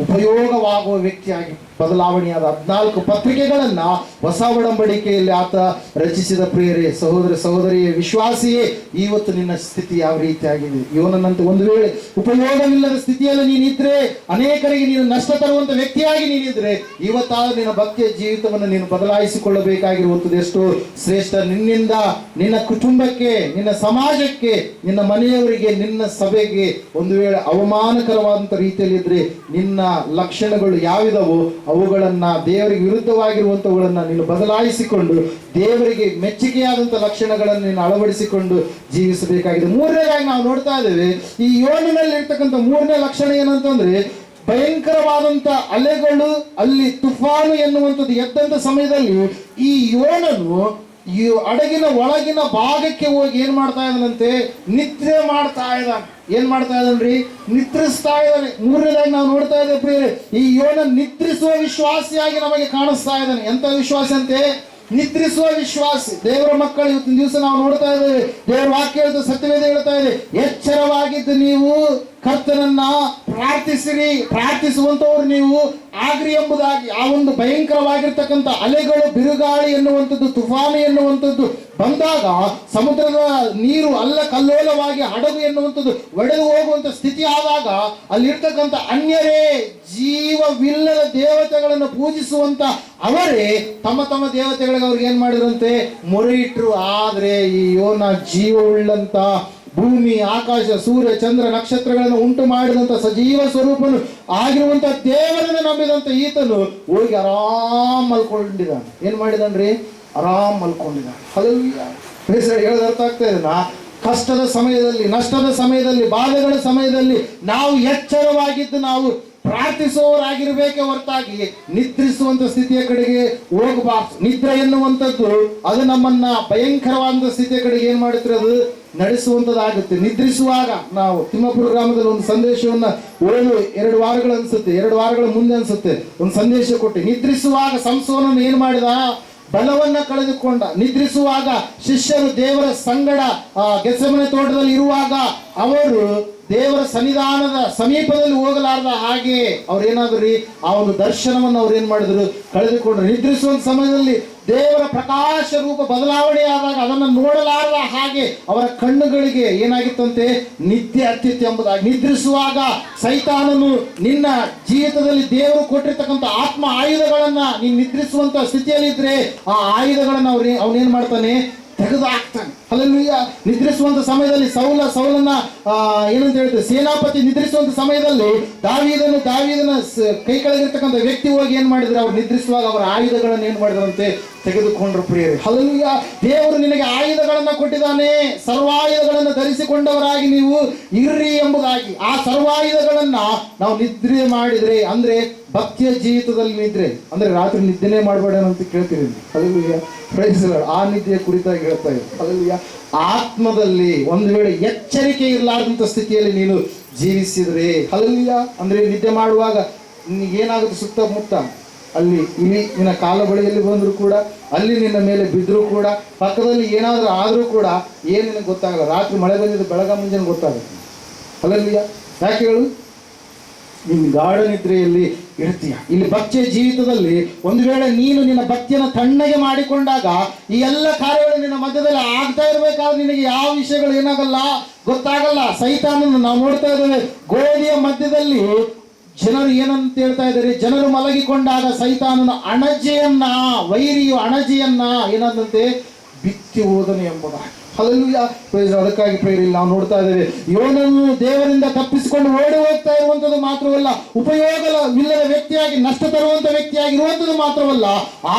ಉಪಯೋಗವಾಗುವ ವ್ಯಕ್ತಿಯಾಗಿ ಬದಲಾವಣೆಯಾದ 14 ಪತ್ರಿಕೆಗಳನ್ನ ಹೊಸ ಒಡಂಬಡಿಕೆಯಲ್ಲಿ ಆತ ರಚಿಸಿದ ಪ್ರಿಯರೇ, ಸಹೋದರ ಸಹೋದರಿಯೇ, ವಿಶ್ವಾಸಿಯೇ, ಇವತ್ತು ನಿನ್ನ ಸ್ಥಿತಿ ಯಾವ ರೀತಿಯಾಗಿದೆ? ಯೋನನಂತೆ ಒಂದು ವೇಳೆ ಉಪಯೋಗವಿಲ್ಲದ ಸ್ಥಿತಿಯಲ್ಲಿ ನೀನಿದ್ರೆ, ಅನೇಕರಿಗೆ ನೀನು ನಷ್ಟ ತರುವಂತ ವ್ಯಕ್ತಿಯಾಗಿ ನೀನಿದ್ರೆ, ಇವತ್ತಾದ ನಿನ್ನ ಭಕ್ತಿಯ ಜೀವಿತವನ್ನು ನೀನು ಬದಲಾಯಿಸಿಕೊಳ್ಳಬೇಕಾಗಿರುವಂಥದ್ದು ಎಷ್ಟೋ ಶ್ರೇಷ್ಠ. ನಿನ್ನಿಂದ ನಿನ್ನ ಕುಟುಂಬಕ್ಕೆ, ನಿನ್ನ ಸಮಾಜಕ್ಕೆ, ನಿನ್ನ ಮನೆಯವರಿಗೆ, ನಿನ್ನ ಸಭೆಗೆ ಒಂದು ವೇಳೆ ಅವಮಾನಕರವಾದಂಥ ರೀತಿಯಲ್ಲಿ ಇದ್ರೆ, ನಿನ್ನ ಲಕ್ಷಣಗಳು ಯಾವಿದವೋ ಅವುಗಳನ್ನ, ದೇವರಿಗೆ ವಿರುದ್ಧವಾಗಿರುವಂತವುಗಳನ್ನ ನೀನು ಬದಲಾಯಿಸಿಕೊಂಡು ದೇವರಿಗೆ ಮೆಚ್ಚುಗೆಯಾದಂಥ ಲಕ್ಷಣಗಳನ್ನು ನೀನು ಅಳವಡಿಸಿಕೊಂಡು ಜೀವಿಸಬೇಕಾಗಿದೆ. ಮೂರನೇದಾಗಿ ನಾವು ನೋಡ್ತಾ ಇದ್ದೇವೆ, ಈ ಯೋನಿನಲ್ಲಿ ಇರ್ತಕ್ಕಂಥ ಮೂರನೇ ಲಕ್ಷಣ ಏನಂತಂದ್ರೆ, ಭಯಂಕರವಾದಂಥ ಅಲೆಗಳು, ಅಲ್ಲಿ ತುಫಾನು ಎನ್ನುವಂಥದ್ದು ಎದ್ದಂಥ ಸಮಯದಲ್ಲಿ ಈ ಯೋನನು ಈ ಹಡಗಿನ ಒಳಗಿನ ಭಾಗಕ್ಕೆ ಹೋಗಿ ಏನ್ ಮಾಡ್ತಾ ಇದ್ದಾನಂತೆ? ನಿದ್ರೆ ಮಾಡ್ತಾ ಇದ್ದಾನೆ. ಏನ್ ಮಾಡ್ತಾ ಇದ್ದಾನ್ರಿ? ನಿದ್ರಿಸ್ತಾ ಇದ್ದಾನೆ. ಮೂರನೇದಾಗಿ ನಾವು ನೋಡ್ತಾ ಇದ್ದೇವೆ ಪ್ರಿಯರೇ, ಈ ಯೋನ ನಿದ್ರಿಸುವ ವಿಶ್ವಾಸಿಯಾಗಿ ನಮಗೆ ಕಾಣಿಸ್ತಾ ಇದ್ದಾನೆ. ಎಂತ ವಿಶ್ವಾಸ ಅಂತೆ? ನಿದ್ರಿಸುವ ವಿಶ್ವಾಸಿ. ದೇವರ ಮಕ್ಕಳು ಇವತ್ತಿನ ದಿವಸ ನಾವು ನೋಡ್ತಾ ಇದ್ದೇವೆ, ದೇವರ ವಾಕ್ಯ ಹೇಳ್ತಾ, ಸತ್ಯವೇದ ಹೇಳ್ತಾ ಇದೆ, ಎಚ್ಚರವಾಗಿದ್ದು ನೀವು ಕರ್ತನನ್ನ ಪ್ರಾರ್ಥಿಸಿರಿ, ಪ್ರಾರ್ಥಿಸುವಂತವ್ರು ನೀವು ಆಗ್ರಿ ಎಂಬುದಾಗಿ. ಆ ಒಂದು ಭಯಂಕರವಾಗಿರ್ತಕ್ಕಂಥ ಅಲೆಗಳು, ಬಿರುಗಾಳಿ ಎನ್ನುವಂಥದ್ದು, ತುಫಾನು ಎನ್ನುವಂಥದ್ದು ಬಂದಾಗ ಸಮುದ್ರದ ನೀರು ಅಲ್ಲ ಕಲ್ಲೋಲವಾಗಿ ಹಡಗು ಎನ್ನುವಂಥದ್ದು ಒಡೆದು ಹೋಗುವಂತ ಸ್ಥಿತಿ ಆದಾಗ ಅಲ್ಲಿರ್ತಕ್ಕಂಥ ಅನ್ಯರೇ, ಜೀವವಿಲ್ಲದ ದೇವತೆಗಳನ್ನು ಪೂಜಿಸುವಂತ ಅವರೇ ತಮ್ಮ ತಮ್ಮ ದೇವತೆಗಳಿಗೆ ಅವ್ರಿಗೆ ಏನ್ ಮಾಡಿದ್ರಂತೆ, ಮೊರೆ ಇಟ್ರು. ಆದ್ರೆ ಈ ಯೋನ ಜೀವವುಳ್ಳಂತ ಭೂಮಿ, ಆಕಾಶ, ಸೂರ್ಯ, ಚಂದ್ರ, ನಕ್ಷತ್ರಗಳನ್ನು ಉಂಟು ಮಾಡಿದಂತ ಸಜೀವ ಸ್ವರೂಪನು ಆಗಿರುವಂತ ದೇವರನ್ನು ನಂಬಿದಂತ ಈತನು ಹೋಗಿ ಆರಾಮ್ ಮಲ್ಕೊಂಡಿದ್ದಾನೆ. ಏನ್ ಮಾಡಿದಾನ್ರಿ? ಆರಾಮ್ ಮಲ್ಕೊಂಡಿದ್ದಾನೆ. ಹಲ್ಲೆಲೂಯಾ. ಹೇಳೋದು ಅರ್ಥ ಆಗ್ತಾ ಇದೆ? ಕಷ್ಟದ ಸಮಯದಲ್ಲಿ, ನಷ್ಟದ ಸಮಯದಲ್ಲಿ, ಬಾಧೆಗಳ ಸಮಯದಲ್ಲಿ ನಾವು ಎಚ್ಚರವಾಗಿದ್ದು ನಾವು ಪ್ರಾರ್ಥಿಸುವವರಾಗಿರ್ಬೇಕೆ ಹೊರತಾಗಿ ನಿದ್ರಿಸುವಂತ ಸ್ಥಿತಿಯ ಕಡೆಗೆ ಹೋಗಬಾರ್ದು. ನಿದ್ರೆ ಎನ್ನುವಂಥದ್ದು ಅದು ನಮ್ಮನ್ನ ಭಯಂಕರವಾದ ಸ್ಥಿತಿಯ ಕಡೆಗೆ ಏನ್ ಮಾಡುತ್ತೆ, ಅದು ನಡೆಸುವಂಥದ್ದಾಗುತ್ತೆ. ನಿದ್ರಿಸುವಾಗ ನಾವು ತಿಮ್ಮಾಪುರ ಗ್ರಾಮದಲ್ಲಿ ಒಂದು ಸಂದೇಶವನ್ನ ಓದು 2 ವಾರಗಳು ಅನ್ಸುತ್ತೆ, 2 ವಾರಗಳ ಮುಂದೆ ಅನ್ಸುತ್ತೆ, ಒಂದು ಸಂದೇಶ ಕೊಟ್ಟು, ನಿದ್ರಿಸುವಾಗ ಸಂಸೋನನ್ನು ಏನ್ ಮಾಡಿದ, ಬಲವನ್ನ ಕಳೆದುಕೊಂಡ. ನಿದ್ರಿಸುವಾಗ ಶಿಷ್ಯರು ದೇವರ ಸಂಗಡ ಗೆತ್ಸೆಮನೆ ತೋಟದಲ್ಲಿ ಇರುವಾಗ ಅವರು ದೇವರ ಸನ್ನಿಧಾನದ ಸಮೀಪದಲ್ಲಿ ಹೋಗಲಾರ್ದ ಹಾಗೆ ಅವ್ರೇನಾದ್ರಿ ಆ ಒಂದು ದರ್ಶನವನ್ನು ಅವ್ರು ಏನ್ ಮಾಡಿದ್ರು, ಕಳೆದುಕೊಂಡ್ರು. ನಿದ್ರಿಸುವಂತ ಸಮಯದಲ್ಲಿ ದೇವರ ಪ್ರಕಾಶ ರೂಪ ಬದಲಾವಣೆ ಆದಾಗ ಅದನ್ನು ನೋಡಲಾರದ ಹಾಗೆ ಅವರ ಕಣ್ಣುಗಳಿಗೆ ಏನಾಗಿತ್ತಂತೆ, ನಿದ್ದೆ ಹತ್ತಿತ್ತು ಎಂಬುದಾಗಿ. ನಿದ್ರಿಸುವಾಗ ಸೈತಾನನು ನಿನ್ನ ಜೀವಿತದಲ್ಲಿ ದೇವರು ಕೊಟ್ಟಿರ್ತಕ್ಕಂಥ ಆತ್ಮ ಆಯುಧಗಳನ್ನ ನೀನು ನಿದ್ರಿಸುವಂತ ಸ್ಥಿತಿಯಲ್ಲಿದ್ರೆ ಆ ಆಯುಧಗಳನ್ನ ಅವನೇನ್ ಮಾಡ್ತಾನೆ, ತೆಗೆದು ಹಾಕ್ತಾನೆ. ಹಲ್ಲೆಲೂಯಾ. ನಿದ್ರಿಸುವಂತ ಸಮಯದಲ್ಲಿ ಸೌಲನ್ನ ಏನಂತ ಹೇಳ್ತಾರೆ, ಸೇನಾಪತಿ ನಿದ್ರಿಸುವಂತ ಸಮಯದಲ್ಲಿ ದಾವೀದನ ಕೈ ಕೆಳಗಿರ್ತಕ್ಕಂಥ ವ್ಯಕ್ತಿ ಹೋಗಿ ಏನ್ ಮಾಡಿದ್ರೆ, ಅವ್ರು ನಿದ್ರಿಸುವಾಗ ಅವರ ಆಯುಧಗಳನ್ನು ಏನ್ ಮಾಡಿದ್ರಂತೆ, ತೆಗೆದುಕೊಂಡ್ರು. ಪ್ರಿಯರೇ, ಹಲ್ಲೆಲೂಯಾ. ದೇವರು ನಿನಗೆ ಆಯುಧಗಳನ್ನ ಕೊಟ್ಟಿದ್ದಾನೆ, ಸರ್ವಾಯುಧಗಳನ್ನು ಧರಿಸಿಕೊಂಡವರಾಗಿ ನೀವು ಇರ್ರಿ ಎಂಬುದಾಗಿ. ಆ ಸರ್ವಾಯುಧಗಳನ್ನ ನಾವು ನಿದ್ರೆ ಮಾಡಿದ್ರೆ, ಅಂದ್ರೆ ಭಕ್ತಿಯ ಜೀವಿತದಲ್ಲಿ ನಿದ್ರೆ ಅಂದ್ರೆ ರಾತ್ರಿ ನಿದ್ದೆನೇ ಮಾಡಬೇಡ ಅಂತ ಕೇಳ್ತೀವಿ. ಹಲ್ಲೆಲೂಯಾ. Praise the Lord. ಆ ನಿದ್ದೆಯ ಕುರಿತಾಗಿ ಹೇಳ್ತಾ ಇದೆ. ಹಲ್ಲೆಲೂಯಾ. ಆತ್ಮದಲ್ಲಿ ಒಂದು ವೇಳೆ ಎಚ್ಚರಿಕೆ ಇರಲಾರ್ದಂತ ಸ್ಥಿತಿಯಲ್ಲಿ ನೀನು ಜೀವಿಸಿದ್ರೆ, ಹಲ್ಲೆಲೂಯಾ, ಅಂದ್ರೆ ನಿದ್ದೆ ಮಾಡುವಾಗ ಏನಾಗುತ್ತೆ, ಸುತ್ತಮುತ್ತ ಅಲ್ಲಿ ಇಲಿ ನಿನ್ನ ಕಾಲ ಬಳಿಯಲ್ಲಿ ಬಂದರೂ ಕೂಡ, ಅಲ್ಲಿ ನಿನ್ನ ಮೇಲೆ ಬಿದ್ದರೂ ಕೂಡ, ಪಕ್ಕದಲ್ಲಿ ಏನಾದರೂ ಆದರೂ ಕೂಡ ಏನು ನಿನಗೆ ಗೊತ್ತಾಗಲ್ಲ. ರಾತ್ರಿ ಮಳೆ ಬಂದಿದ್ದು ಬೆಳಗ ಮುಂಜಾನೆ ಗೊತ್ತಾಗುತ್ತೆ. ಹಲ್ಲೆಲೂಯಾ. ಯಾಕೆ ಹೇಳು, ನಿನ್ನ ಗಾಢ ನಿದ್ರೆಯಲ್ಲಿ ಇರ್ತೀಯ. ಇಲ್ಲಿ ಭಕ್ತಿಯ ಜೀವಿತದಲ್ಲಿ ಒಂದು ವೇಳೆ ನೀನು ನಿನ್ನ ಭಕ್ತಿಯನ್ನು ತಣ್ಣಗೆ ಮಾಡಿಕೊಂಡಾಗ ಈ ಎಲ್ಲ ಕಾರ್ಯಗಳು ನಿನ್ನ ಮಧ್ಯದಲ್ಲಿ ಆಗ್ತಾ ಇರಬೇಕಾದ್ರೆ ನಿನಗೆ ಯಾವ ವಿಷಯಗಳು ಏನಾಗಲ್ಲ, ಗೊತ್ತಾಗಲ್ಲ. ಸೈತಾನನ್ನು ನಾವು ನೋಡ್ತಾ ಇದ್ದೇವೆ, ಗೋಧಿಯ ಮಧ್ಯದಲ್ಲಿ ಜನರು ಏನಂತ ಹೇಳ್ತಾ ಇದ್ದಾರೆ, ಜನರು ಮಲಗಿಕೊಂಡಾಗ ಸೈತಾನನ ಅಣಜೆಯನ್ನ, ವೈರಿಯು ಅಣಜೆಯನ್ನ ಏನಂದಂತೆ ಬಿತ್ತಿ ಹೋದನು ಎಂಬುದಾಗಿ. ಹಲ್ಲೆಲೂಯಾ. ಅದಕ್ಕಾಗಿ ಪ್ರೇರಿಲ್ಲ ನಾವು ನೋಡ್ತಾ ಇದ್ದೇವೆ, ಯೋನನ್ನು ದೇವರಿಂದ ತಪ್ಪಿಸಿಕೊಂಡು ಓಡಿ ಹೋಗ್ತಾ ಇರುವಂಥದ್ದು ಮಾತ್ರವಲ್ಲ, ಉಪಯೋಗವಿಲ್ಲದ ವ್ಯಕ್ತಿಯಾಗಿ, ನಷ್ಟ ತರುವಂತ ವ್ಯಕ್ತಿಯಾಗಿ ಇರುವಂಥದ್ದು ಮಾತ್ರವಲ್ಲ,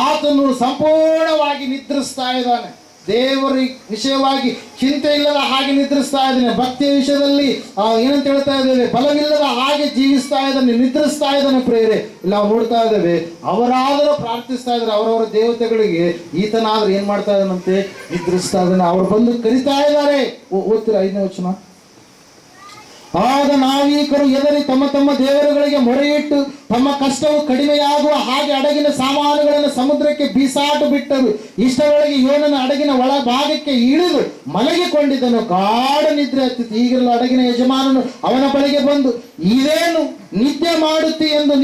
ಆತನು ಸಂಪೂರ್ಣವಾಗಿ ನಿದ್ರಿಸ್ತಾ ಇದ್ದಾನೆ. ದೇವರ ವಿಷಯವಾಗಿ ಚಿಂತೆ ಇಲ್ಲದ ಹಾಗೆ ನಿದ್ರಿಸ್ತಾ ಇದ್ದಾನೆ. ಭಕ್ತಿಯ ವಿಷಯದಲ್ಲಿ ಏನಂತ ಹೇಳ್ತಾ ಇದ್ದೇವೆ, ಬಲವಿಲ್ಲದ ಹಾಗೆ ಜೀವಿಸ್ತಾ ಇದ್ದಾನೆ, ನಿದ್ರಿಸ್ತಾ ಇದ್ದಾನೆ. ಪ್ರೇರೆ ಇಲ್ಲ ನಾವು ನೋಡ್ತಾ ಇದ್ದೇವೆ, ಅವರಾದರೂ ಪ್ರಾರ್ಥಿಸ್ತಾ ಇದ್ದಾರೆ ಅವರವರ ದೇವತೆಗಳಿಗೆ, ಈತನಾದ್ರೂ ಏನ್ ಮಾಡ್ತಾ ಇದ್ದಾನಂತೆ, ನಿದ್ರಿಸ್ತಾ ಇದ್ದಾನೆ. ಅವರು ಬಂದು ಕರಿತಾ ಇದ್ದಾರೆ. ಓದ್ತೀರಾ 5ನೇ ವಚನ. ಆಗ ನಾವಿಕರು ಹೆದರಿ ತಮ್ಮ ತಮ್ಮ ದೇವರುಗಳಿಗೆ ಮೊರೆಯಿಟ್ಟು ತಮ್ಮ ಕಷ್ಟವು ಕಡಿಮೆಯಾಗುವ ಹಾಗೆ ಹಡಗಿನ ಸಾಮಾನುಗಳನ್ನು ಸಮುದ್ರಕ್ಕೆ ಬೀಸಾಟು ಬಿಟ್ಟರು. ಇಷ್ಟರೊಳಗೆ ಯೋನನ ಹಡಗಿನ ಒಳ ಭಾಗಕ್ಕೆ ಇಳಿದು ಮಲಗಿಕೊಂಡಿದ್ದನು. ಗಾಢ ನಿದ್ರೆ ಹತ್ತಿತು. ಈಗಿರಲು ಹಡಗಿನ ಯಜಮಾನನು ಅವನ ಬಳಿಗೆ ಬಂದು, ಇದೇನು ನಿದ್ದೆ ಮಾಡುತ್ತಿ ಎಂದು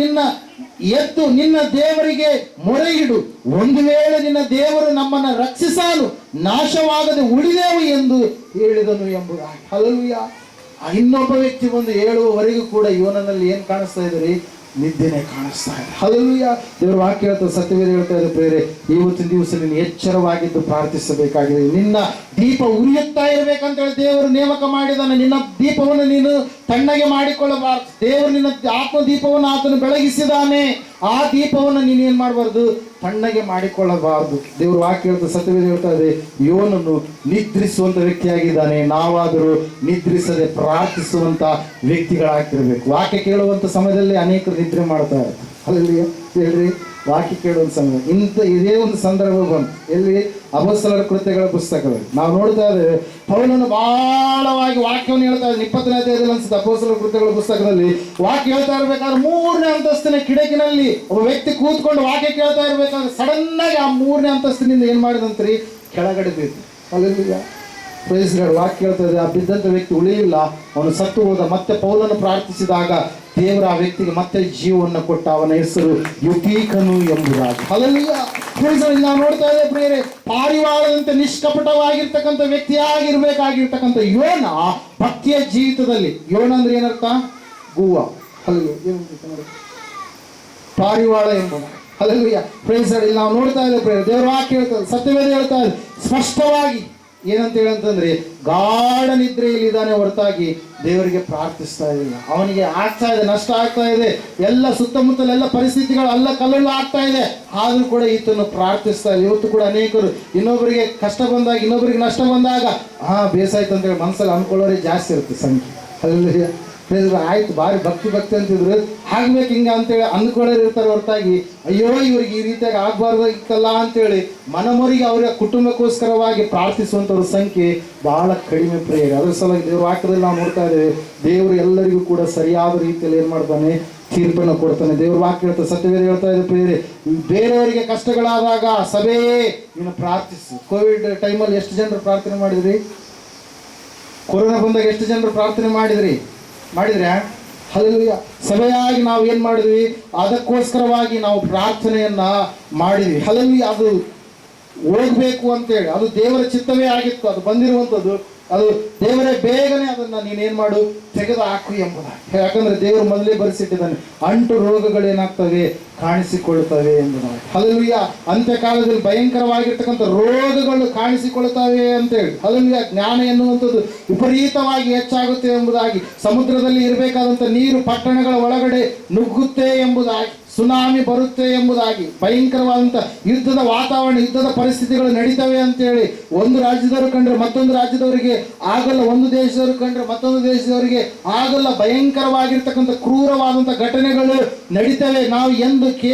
ಎದ್ದು ನಿನ್ನ ದೇವರಿಗೆ ಮೊರೆಯಿಡು. ಒಂದು ವೇಳೆ ನಿನ್ನ ದೇವರು ನಮ್ಮನ್ನು ರಕ್ಷಿಸಲು ನಾಶವಾಗದೆ ಉಳಿದೆವು ಎಂದು ಹೇಳಿದನು ಎಂಬುದಾಗಿ. ಹಲ್ಲೆಲೂಯಾ. ಇನ್ನೊಬ್ಬ ವ್ಯಕ್ತಿ ಬಂದು ಹೇಳುವವರೆಗೂ ಕೂಡ ಯೋನನಲ್ಲಿ ಏನ್ ಕಾಣಿಸ್ತಾ ಇದ್ರಿ, ನಿದ್ದೆನೆ ಕಾಣಿಸ್ತಾ ಇದೆ. ಹಲ್ಲೆಲೂಯಾ. ದೇವರ ವಾಕ್ಯ ಹೇಳ್ತಾ, ಸತ್ಯವೇದ ಹೇಳ್ತಾ ಇದೆ, ಪ್ರೇರೆ ಇವತ್ತಿನ ದಿವಸ ನೀನು ಎಚ್ಚರವಾಗಿದ್ದು ಪ್ರಾರ್ಥಿಸಬೇಕಾಗಿದೆ. ನಿನ್ನ ದೀಪ ಉರಿಯುತ್ತಾ ಇರಬೇಕಂತ ಹೇಳಿ ದೇವರು ನೇಮಕ ಮಾಡಿದಾನೆ. ನಿನ್ನ ದೀಪವನ್ನು ನೀನು ತಣ್ಣಗೆ ಮಾಡಿಕೊಳ್ಳಬಾರದು. ದೇವರು ನಿನ್ನ ಆತ್ಮ ದೀಪವನ್ನು ಆತನು ಬೆಳಗಿಸಿದಾನೆ. ಆ ದೀಪವನ್ನು ನೀನು ಏನ್ ಮಾಡಬಾರ್ದು, ತಣ್ಣಗೆ ಮಾಡಿಕೊಳ್ಳಬಾರದು. ದೇವರು ವಾಕ್ಯ ಹೇಳ್ತಾ, ಸತ್ಯವೇದ ಹೇಳ್ತಾ ಇದೆ, ಯೋನನು ನಿದ್ರಿಸುವಂತ ವ್ಯಕ್ತಿಯಾಗಿದ್ದಾನೆ. ನಾವಾದರೂ ನಿದ್ರಿಸದೆ ಪ್ರಾರ್ಥಿಸುವಂತ ವ್ಯಕ್ತಿಗಳಾಗಿರ್ಬೇಕು. ವಾಕ್ಯ ಕೇಳುವಂತ ಸಮಯದಲ್ಲಿ ಅನೇಕರು ನಿದ್ರೆ ಮಾಡ್ತಾ ಇರ್ತಾರೆ. ಅಲ್ಲಿ ಹೇಳ್ರಿ, ವಾಕ್ಯ ಕೇಳುವಂತ ಸಮಯ ಇದೇ ಒಂದು ಸಂದರ್ಭ ಬಂತು. ಎಲ್ಲಿ ಅಪೊಸ್ತಲರ ಕೃತ್ಯಗಳ ಪುಸ್ತಕದಲ್ಲಿ ನಾವು ನೋಡ್ತಾ ಇದ್ದೇವೆ, ಪೌಲನು ಬಹಳವಾಗಿ ವಾಕ್ಯವನ್ನು ಹೇಳ್ತಾ ಇದ್ದಾನೆ. 20ನೇ ಅಧ್ಯಾಯದಲ್ಲಿ ಅನ್ಸುತ್ತೆ ಅಪೊಸ್ತಲರ ಕೃತ್ಯಗಳ ಪುಸ್ತಕದಲ್ಲಿ ವಾಕ್ಯ ಹೇಳ್ತಾ ಇರ್ಬೇಕಾದ್ರೆ 3ನೇ ಅಂತಸ್ತಿನ ಕಿಡಕಿನಲ್ಲಿ ಒಬ್ಬ ವ್ಯಕ್ತಿ ಕೂತ್ಕೊಂಡು ವಾಕ್ಯ ಕೇಳ್ತಾ ಇರ್ಬೇಕಾದ್ರೆ ಸಡನ್ ಆಗಿ ಆ 3ನೇ ಅಂತಸ್ತಿನಿಂದ ಏನ್ ಮಾಡಿದಂತ್ರಿ, ಕೆಳಗಡೆ ಬಿದ್ದು. ಹಲ್ಲೆಲೂಯಾ. Praise Lord. ವಾಕ್ಯ ಹೇಳ್ತದೆ, ಆ ಬಿದ್ದಂಥ ವ್ಯಕ್ತಿ ಉಳಿಯಿಲ್ಲ, ಅವನು ಸತ್ತು ಹೋದ. ಮತ್ತೆ ಪೌಲನು ಪ್ರಾರ್ಥಿಸಿದಾಗ ದೇವರ ಆ ವ್ಯಕ್ತಿಗೆ ಮತ್ತೆ ಜೀವವನ್ನು ಕೊಟ್ಟ. ಅವನ ಹೆಸರು ಯುತೀಕನು ಎಂಬುದಾಗಿ. ಹಲ್ಲೆಲೂಯಾ. Praise Lord. ನಾವು ನೋಡ್ತಾ ಇದ್ದೇವೆ ಪ್ರಿಯರೇ, ಪಾರಿವಾಳದಂತೆ ನಿಷ್ಕಪಟವಾಗಿರ್ತಕ್ಕಂಥ ವ್ಯಕ್ತಿಯಾಗಿರ್ಬೇಕಾಗಿರ್ತಕ್ಕಂಥ ಯೋನ ಭಕ್ತಿಯ ಜೀವಿತದಲ್ಲಿ, ಯೋನ ಅಂದ್ರೆ ಏನರ್ಥ? ಗೂವ. ಹಲ್ಲೆಲೂಯಾ. ಪಾರಿವಾಳ ಎಂಬುದು. ಹಲ್ಲೆಲೂಯಾ. Praise Lord. ಇಲ್ಲಿ ನಾವು ನೋಡ್ತಾ ಇದ್ದೇವೆ ದೇವರ ವಾಕ್ಯ ಹೇಳ್ತದೆ, ಸತ್ಯವೇದ ಹೇಳ್ತಾ ಇದೆ ಸ್ಪಷ್ಟವಾಗಿ. ಏನಂತ ಹೇಳಂತಂದ್ರೆ, ಗಾಢ ನಿದ್ರೆಯಲ್ಲಿದ್ದಾನೆ ಹೊರತಾಗಿ ದೇವರಿಗೆ ಪ್ರಾರ್ಥಿಸ್ತಾ ಇಲ್ಲ. ಅವನಿಗೆ ಆಗ್ತಾ ಇದೆ, ನಷ್ಟ ಆಗ್ತಾ ಇದೆ, ಎಲ್ಲ ಸುತ್ತಮುತ್ತಲೆಲ್ಲ ಪರಿಸ್ಥಿತಿಗಳು ಅಲ್ಲ ಕಲ್ಲಲ್ಲ ಆಗ್ತಾ ಇದೆ, ಆದ್ರೂ ಕೂಡ ಈತನು ಪ್ರಾರ್ಥಿಸ್ತಾ ಇಲ್ಲ. ಇವತ್ತು ಕೂಡ ಅನೇಕರು ಇನ್ನೊಬ್ಬರಿಗೆ ಕಷ್ಟ ಬಂದಾಗ, ಇನ್ನೊಬ್ಬರಿಗೆ ನಷ್ಟ ಬಂದಾಗ ಬೇಸಾಯ್ತು ಅಂತೇಳಿ ಮನಸ್ಸಲ್ಲಿ ಅನ್ಕೊಳ್ಳೋರೇ ಜಾಸ್ತಿ ಇರುತ್ತೆ ಸಂಖ್ಯೆ. ಹಲ್ಲೆಲೂಯಾ. ಆಯ್ತು, ಭಾರಿ ಭಕ್ತಿ ಅಂತಿದ್ರು, ಆಗ್ಬೇಕು ಹಿಂಗ ಅಂತೇಳಿ ಅಂದ್ಕೊಳ್ಳೋರು ಇರ್ತಾರೆ ಹೊರತಾಗಿ ಅಯ್ಯೋ ಇವ್ರಿಗೆ ಈ ರೀತಿಯಾಗಿ ಆಗ್ಬಾರ್ದು ಇತ್ತಲ್ಲ ಅಂತೇಳಿ ಮನಮೊರಿಗೆ ಅವರ ಕುಟುಂಬಕ್ಕೋಸ್ಕರವಾಗಿ ಪ್ರಾರ್ಥಿಸುವಂಥವ್ರ ಸಂಖ್ಯೆ ಬಹಳ ಕಡಿಮೆ ಪ್ರಿಯರೇ. ಅದ್ರ ಸಲುವಾಗಿ ದೇವ್ರ ವಾಕ್ಯದಲ್ಲಿ ನಾವು ನೋಡ್ತಾ ಇದ್ದೇವೆ, ದೇವರು ಎಲ್ಲರಿಗೂ ಕೂಡ ಸರಿಯಾದ ರೀತಿಯಲ್ಲಿ ಏನು ಮಾಡ್ತಾನೆ? ತೀರ್ಪನ್ನು ಕೊಡ್ತಾನೆ. ದೇವ್ರ ವಾಕ್ಯ ಹೇಳ್ತಾರೆ, ಸತ್ಯವೇದ ಹೇಳ್ತಾ ಇದೆ ಪ್ರಿಯರೇ, ಬೇರೆಯವರಿಗೆ ಕಷ್ಟಗಳಾದಾಗ ಸಭೆಯೇ ನೀನು ಪ್ರಾರ್ಥಿಸು. ಕೋವಿಡ್ ಟೈಮಲ್ಲಿ ಎಷ್ಟು ಜನರು ಪ್ರಾರ್ಥನೆ ಮಾಡಿದ್ರಿ? ಕೊರೋನಾ ಬಂದಾಗ ಎಷ್ಟು ಜನರು ಪ್ರಾರ್ಥನೆ ಮಾಡಿದ್ರಿ? ಹಲ್ಲೆಲೂಯಾ. ಸಭೆಯಾಗಿ ನಾವು ಏನು ಮಾಡಿದ್ವಿ? ಅದಕ್ಕೋಸ್ಕರವಾಗಿ ನಾವು ಪ್ರಾರ್ಥನೆಯನ್ನ ಮಾಡಿದ್ವಿ. ಹಲ್ಲೆಲೂಯಾ. ಅದು ಹೋಗ್ಬೇಕು ಅಂತೇಳಿ, ಅದು ದೇವರ ಚಿತ್ತವೇ ಆಗಿತ್ತು, ಅದು ಬಂದಿರುವಂಥದ್ದು. ಅದು ದೇವರೇ ಬೇಗನೆ ಅದನ್ನು ನೀನೇನು ಮಾಡು, ತೆಗೆದು ಹಾಕು ಎಂಬುದಾಗಿ. ಯಾಕಂದ್ರೆ ದೇವರು ಮೊದಲೇ ಬರೆಸಿಟ್ಟಿದ್ದಾನೆ, ಅಂಟು ರೋಗಗಳೇನಾಗ್ತವೆ? ಕಾಣಿಸಿಕೊಳ್ಳುತ್ತವೆ ಎಂಬುದಾಗಿ. ಹಲ್ಲೆಲೂಯಾ. ಅಂತ್ಯಕಾಲದಲ್ಲಿ ಭಯಂಕರವಾಗಿರ್ತಕ್ಕಂಥ ರೋಗಗಳು ಕಾಣಿಸಿಕೊಳ್ಳುತ್ತವೆ ಅಂತೇಳಿ. ಹಲ್ಲೆಲೂಯಾ. ಜ್ಞಾನ ಎನ್ನುವಂಥದ್ದು ವಿಪರೀತವಾಗಿ ಹೆಚ್ಚಾಗುತ್ತೆ ಎಂಬುದಾಗಿ. ಸಮುದ್ರದಲ್ಲಿ ಇರಬೇಕಾದಂಥ ನೀರು ಪಟ್ಟಣಗಳ ಒಳಗಡೆ ನುಗ್ಗುತ್ತೆ ಎಂಬುದಾಗಿ, ಸುನಾಮಿ ಬರುತ್ತೆ ಎಂಬುದಾಗಿ, ಭಯಂಕರವಾದಂಥ ಯುದ್ಧದ ವಾತಾವರಣ, ಯುದ್ಧದ ಪರಿಸ್ಥಿತಿಗಳು ನಡೀತವೆ ಅಂತೇಳಿ. ಒಂದು ರಾಜ್ಯದವರು ಕಂಡ್ರೆ ಮತ್ತೊಂದು ರಾಜ್ಯದವರಿಗೆ ಆಗಲ್ಲ, ಒಂದು ದೇಶದವರು ಕಂಡ್ರೆ ಮತ್ತೊಂದು ದೇಶದವರಿಗೆ ಆಗಲ್ಲ. ಭಯಂಕರವಾಗಿರ್ತಕ್ಕಂಥ ಕ್ರೂರವಾದಂಥ ಘಟನೆಗಳು ನಡೀತವೆ. ನಾವು ಎಂದು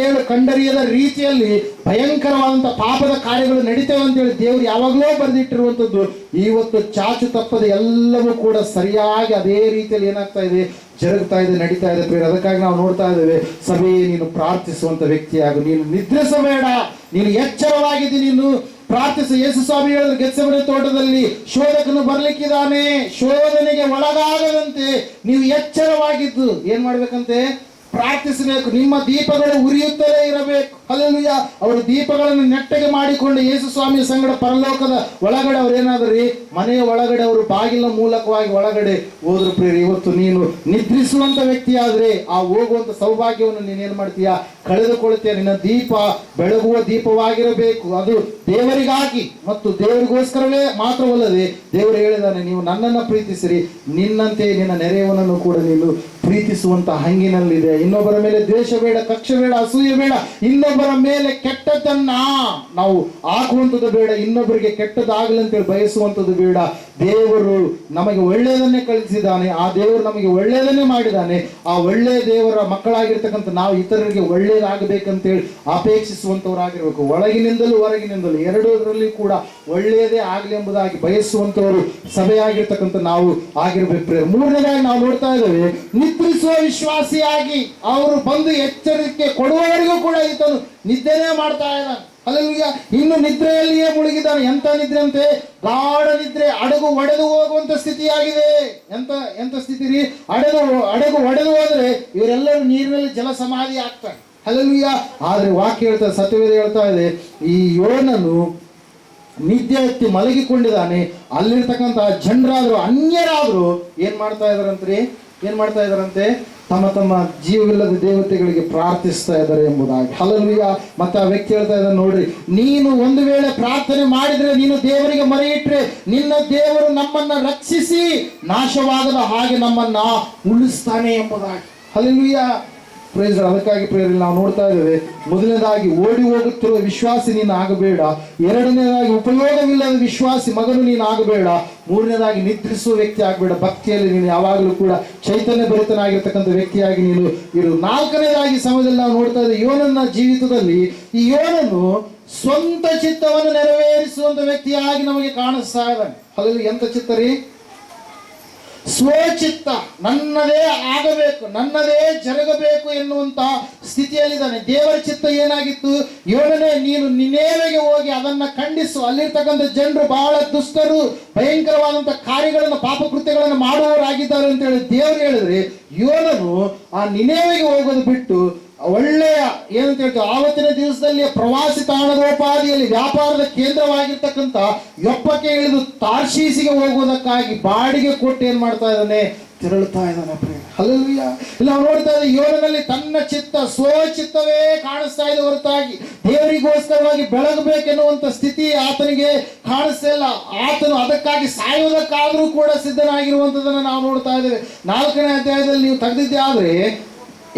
ಕಂಡರಿಯದ ರೀತಿಯಲ್ಲಿ ಭಯಂಕರವಾದಂಥ ಪಾಪದ ಕಾರ್ಯಗಳು ನಡೀತವೆ ಅಂತೇಳಿ ದೇವರು ಯಾವಾಗಲೂ ಬರೆದಿಟ್ಟಿರುವಂಥದ್ದು. ಇವತ್ತು ಚಾಚು ತಪ್ಪದೆ ಎಲ್ಲವೂ ಕೂಡ ಸರಿಯಾಗಿ ಅದೇ ರೀತಿಯಲ್ಲಿ ಏನಾಗ್ತಾ ಇದೆ? ಜರುಗ್ತಾ ಇದೆ, ನಡೀತಾ ಇದೆ ಪ್ರಿಯರೇ. ಅದಕ್ಕಾಗಿ ನಾವು ನೋಡ್ತಾ ಇದ್ದೇವೆ, ಸಭೆಯೇ ನೀನು ಪ್ರಾರ್ಥಿಸುವಂತ ವ್ಯಕ್ತಿಯಾಗು, ನೀನು ನಿದ್ರಿಸಬೇಡ, ನೀನು ಎಚ್ಚರವಾಗಿದ್ದು ನೀನು ಪ್ರಾರ್ಥಿಸು. ಯೇಸು ಸ್ವಾಮಿ ಹೇಳಿದ್ರು, ಗೆತ್ಸೆಮನೆ ತೋಟದಲ್ಲಿ ಶೋಧಕನು ಬರ್ಲಿಕ್ಕಿದ್ದಾನೆ, ಶೋಧನೆಗೆ ಒಳಗಾಗದಂತೆ ನೀವು ಎಚ್ಚರವಾಗಿದ್ದು ಏನ್ ಮಾಡ್ಬೇಕಂತೆ? ಪ್ರಾರ್ಥಿಸಬೇಕು. ನಿಮ್ಮ ದೀಪಗಳು ಉರಿಯುತ್ತಲೇ ಇರಬೇಕು. ಹಲ್ಲೆಲೂಯಾ. ಅವರು ದೀಪಗಳನ್ನು ನೆಟ್ಟಗೆ ಮಾಡಿಕೊಂಡು ಯೇಸು ಸ್ವಾಮಿಯ ಸಂಗಡ ಪರಲೋಕದ ಒಳಗಡೆ ಅವ್ರು ಏನಾದ್ರಿ? ಮನೆಯ ಒಳಗಡೆ ಅವರು ಬಾಗಿಲ ಮೂಲಕವಾಗಿ ಒಳಗಡೆ ಹೋದ್ರು ಪ್ರಿಯರೇ. ಇವತ್ತು ನೀನು ನಿದ್ರಿಸುವಂತ ವ್ಯಕ್ತಿ ಆದ್ರೆ ಆ ಹೋಗುವಂತ ಸೌಭಾಗ್ಯವನ್ನು ನೀನೇನ್ ಮಾಡ್ತೀಯಾ? ಕಳೆದುಕೊಳ್ಳುತ್ತೀಯ. ನಿನ್ನ ದೀಪ ಬೆಳಗುವ ದೀಪವಾಗಿರಬೇಕು. ಅದು ದೇವರಿಗಾಗಿ ಮತ್ತು ದೇವರಿಗೋಸ್ಕರವೇ ಮಾತ್ರವಲ್ಲದೆ ದೇವರು ಹೇಳಿದಾನೆ, ನೀವು ನನ್ನನ್ನು ಪ್ರೀತಿಸಿರಿ, ನಿನ್ನಂತೆ ನಿನ್ನ ನೆರೆಯವನನ್ನು ಕೂಡ ನೀನು ಪ್ರೀತಿಸುವಂತ ಹಂಗಿನಲ್ಲಿದೆ. ಇನ್ನೊಬ್ಬರ ಮೇಲೆ ದ್ವೇಷ ಬೇಡ, ಕಕ್ಷೆ ಬೇಡ, ಅಸೂಯೆ ಬೇಡ, ಇನ್ನೊಬ್ಬರ ಮೇಲೆ ಕೆಟ್ಟದ್ದನ್ನ ನಾವು ಹಾಕುವಂಥದ್ದು ಬೇಡ, ಇನ್ನೊಬ್ಬರಿಗೆ ಕೆಟ್ಟದ್ದಾಗಲಿ ಅಂತೇಳಿ ಬಯಸುವಂಥದ್ದು ಬೇಡ. ದೇವರು ನಮಗೆ ಒಳ್ಳೆಯದನ್ನೇ ಕಳಿಸಿದ್ದಾನೆ, ಆ ದೇವರು ನಮಗೆ ಒಳ್ಳೆಯದನ್ನೇ ಮಾಡಿದ್ದಾನೆ. ಆ ಒಳ್ಳೆಯ ದೇವರ ಮಕ್ಕಳಾಗಿರ್ತಕ್ಕಂಥ ನಾವು ಇತರರಿಗೆ ಒಳ್ಳೆಯದಾಗಬೇಕಂತೇಳಿ ಅಪೇಕ್ಷಿಸುವಂಥವರಾಗಿರ್ಬೇಕು. ಒಳಗಿನಿಂದಲೂ ಹೊರಗಿನಿಂದಲೂ ಎರಡರಲ್ಲಿ ಕೂಡ ಒಳ್ಳೆಯದೇ ಆಗಲಿ ಎಂಬುದಾಗಿ ಬಯಸುವಂಥವರು ಸಭೆಯಾಗಿರ್ತಕ್ಕಂಥ ನಾವು ಆಗಿರ್ಬೇಕು. ಮೂರನೇದಾಗಿ ನಾವು ನೋಡ್ತಾ ಇದ್ದೇವೆ, ನಿದ್ರಿಸುವ ವಿಶ್ವಾಸಿಯಾಗಿ ಅವರು ಬಂದು ಎಚ್ಚರಿಕೆ ಕೊಡುವವರೆಗೂ ಕೂಡ ಈತನು ನಿದ್ದೆನೇ ಮಾಡ್ತಾ ಇದ್ದಾನೆ. ಹಲ್ಲೆಲೂಯಾ. ಇನ್ನು ನಿದ್ರೆಯಲ್ಲಿಯೇ ಮುಳುಗಿದ್ದಾನೆ. ಎಂತ ನಿದ್ರೆ ಅಂತೆ? ಗಾಢ ನಿದ್ರೆ, ಅಡಗು ಒಡೆದು ಹೋಗುವಂತ ಸ್ಥಿತಿಯಾಗಿದೆ. ಎಂತ ಸ್ಥಿತಿ ರೀ? ಅಡಗು ಒಡೆದು ಹೋದ್ರೆ ಇವರೆಲ್ಲರೂ ನೀರಿನಲ್ಲಿ ಜಲ ಸಮಾಧಿ ಆಗ್ತಾರೆ. ಹಲ್ಲೆಲೂಯಾ. ಆದ್ರೆ ವಾಕ್ಯ ಹೇಳ್ತಾರೆ, ಸತ್ಯವೇದ ಹೇಳ್ತಾ ಇದೆ, ಈ ಯೋನನು ನಿದ್ದೆ ಹತ್ತಿ ಮಲಗಿಕೊಂಡಿದ್ದಾನೆ. ಅಲ್ಲಿರ್ತಕ್ಕಂಥ ಜನರಾದ್ರು ಅನ್ಯರಾದ್ರು ಏನ್ ಮಾಡ್ತಾ ಇದಾರಂತೆ? ತಮ್ಮ ತಮ್ಮ ಜೀವವಿಲ್ಲದ ದೇವತೆಗಳಿಗೆ ಪ್ರಾರ್ಥಿಸ್ತಾ ಇದ್ದಾರೆ ಎಂಬುದಾಗಿ. ಹಲ್ಲೆಲೂಯಾ. ಮತ್ತೆ ಆ ವ್ಯಕ್ತಿ ಹೇಳ್ತಾ ಇದ್ದಾನೆ, ನೋಡ್ರಿ, ನೀನು ಒಂದು ವೇಳೆ ಪ್ರಾರ್ಥನೆ ಮಾಡಿದ್ರೆ, ನೀನು ದೇವರಿಗೆ ಮೊರೆ ಇಟ್ರೆ, ನಿನ್ನ ದೇವರು ನಮ್ಮನ್ನ ರಕ್ಷಿಸಿ ನಾಶವಾಗದ ಹಾಗೆ ನಮ್ಮನ್ನ ಉಳಿಸ್ತಾನೆ ಎಂಬುದಾಗಿ. ಹಲ್ಲೆಲೂಯಾ. ಪ್ರೈಸ್. ಅದಕ್ಕಾಗಿ ಪ್ರೇರಲ್ಲಿ ನಾವು ನೋಡ್ತಾ ಇದ್ದೇವೆ, ಮೊದಲನೇದಾಗಿ ಓಡಿ ಹೋಗುತ್ತಿರುವ ವಿಶ್ವಾಸಿ ನೀನು ಆಗಬೇಡ, ಎರಡನೇದಾಗಿ ಉಪಯೋಗವಿಲ್ಲದ ವಿಶ್ವಾಸಿ ಮಗನು ನೀನು ಆಗಬೇಡ, ಮೂರನೇದಾಗಿ ನಿದ್ರಿಸುವ ವ್ಯಕ್ತಿ ಆಗಬೇಡ. ಭಕ್ತಿಯಲ್ಲಿ ನೀನು ಯಾವಾಗಲೂ ಕೂಡ ಚೈತನ್ಯ ಭರಿತನಾಗಿರ್ತಕ್ಕಂಥ ವ್ಯಕ್ತಿಯಾಗಿ ನೀನು ಇರು. ನಾಲ್ಕನೇದಾಗಿ ಸಮಯದಲ್ಲಿ ನಾವು ನೋಡ್ತಾ ಇದ್ದೇವೆ, ಯೋನನ ಜೀವಿತದಲ್ಲಿ ಈ ಯೋನನು ಸ್ವಂತ ಚಿತ್ತವನ್ನು ನೆರವೇರಿಸುವಂತ ವ್ಯಕ್ತಿಯಾಗಿ ನಮಗೆ ಕಾಣಿಸ್ತಾ ಇದ್ದಾನೆ. ಹಾಗಾಗಿ ಎಂತ ಚಿತ್ತ ರೀ? ಸ್ವಚಿತ್ತ, ನನ್ನದೇ ಆಗಬೇಕು, ನನ್ನದೇ ಜರುಗಬೇಕು ಎನ್ನುವಂತ ಸ್ಥಿತಿಯಲ್ಲಿದ್ದಾನೆ. ದೇವರ ಚಿತ್ತ ಏನಾಗಿತ್ತು? ಯೋನನೇ, ನೀನು ನಿನೇವೆಗೆ ಹೋಗಿ ಅದನ್ನ ಖಂಡಿಸು. ಅಲ್ಲಿರ್ತಕ್ಕಂಥ ಜನರು ಬಹಳ ದುಷ್ಟರು, ಭಯಂಕರವಾದಂತಹ ಕಾರ್ಯಗಳನ್ನು, ಪಾಪಕೃತ್ಯಗಳನ್ನು ಮಾಡುವವರಾಗಿದ್ದಾರೆ ಅಂತ ಹೇಳಿ ದೇವರು ಹೇಳಿದ್ರೆ, ಯೋನನು ಆ ನಿನೆವೆಗೆ ಹೋಗೋದು ಬಿಟ್ಟು ಒಳ್ಳೆಯ ಏನಂತ ಹೇಳ್ತೀವಿ, ಆವತ್ತಿನ ದಿವಸದಲ್ಲಿ ಪ್ರವಾಸಿ ತಾಣದೋಪಾದಿಯಲ್ಲಿ ವ್ಯಾಪಾರದ ಕೇಂದ್ರವಾಗಿರ್ತಕ್ಕಂಥ ಯೊಪ್ಪಕ್ಕೆ ಇಳಿದು ತಾರ್ಷೀಸಿಗೆ ಹೋಗುವುದಕ್ಕಾಗಿ ಬಾಡಿಗೆ ಕೊಟ್ಟು ಏನ್ ಮಾಡ್ತಾ ಇದ್ದಾನೆ, ತೆರಳುತ್ತಾ ಇದ್ದಾನೆ. ಹಲ್ಲೆಲೂಯಾ. ಇಲ್ಲಿ ನಾವು ನೋಡ್ತಾ ಇದ್ದೇವೆ, ಯೋನನಲ್ಲಿ ತನ್ನ ಚಿತ್ತ, ಸ್ವಚಿತ್ತವೇ ಕಾಣಿಸ್ತಾ ಇದೆ ಹೊರತಾಗಿ ದೇವರಿಗೋಸ್ಕರವಾಗಿ ಬೆಳಗಬೇಕೆನ್ನುವಂತ ಸ್ಥಿತಿ ಆತನಿಗೆ ಕಾಣಿಸ್ತಾ ಇಲ್ಲ. ಆತನು ಅದಕ್ಕಾಗಿ ಸಾಯುವುದಕ್ಕಾದ್ರೂ ಕೂಡ ಸಿದ್ಧನಾಗಿರುವಂತದನ್ನ ನಾವು ನೋಡ್ತಾ ಇದ್ದೇವೆ. 4ನೇ ಅಧ್ಯಾಯದಲ್ಲಿ ನೀವು ತೆಗೆದಿದ್ದೆ ಆದ್ರೆ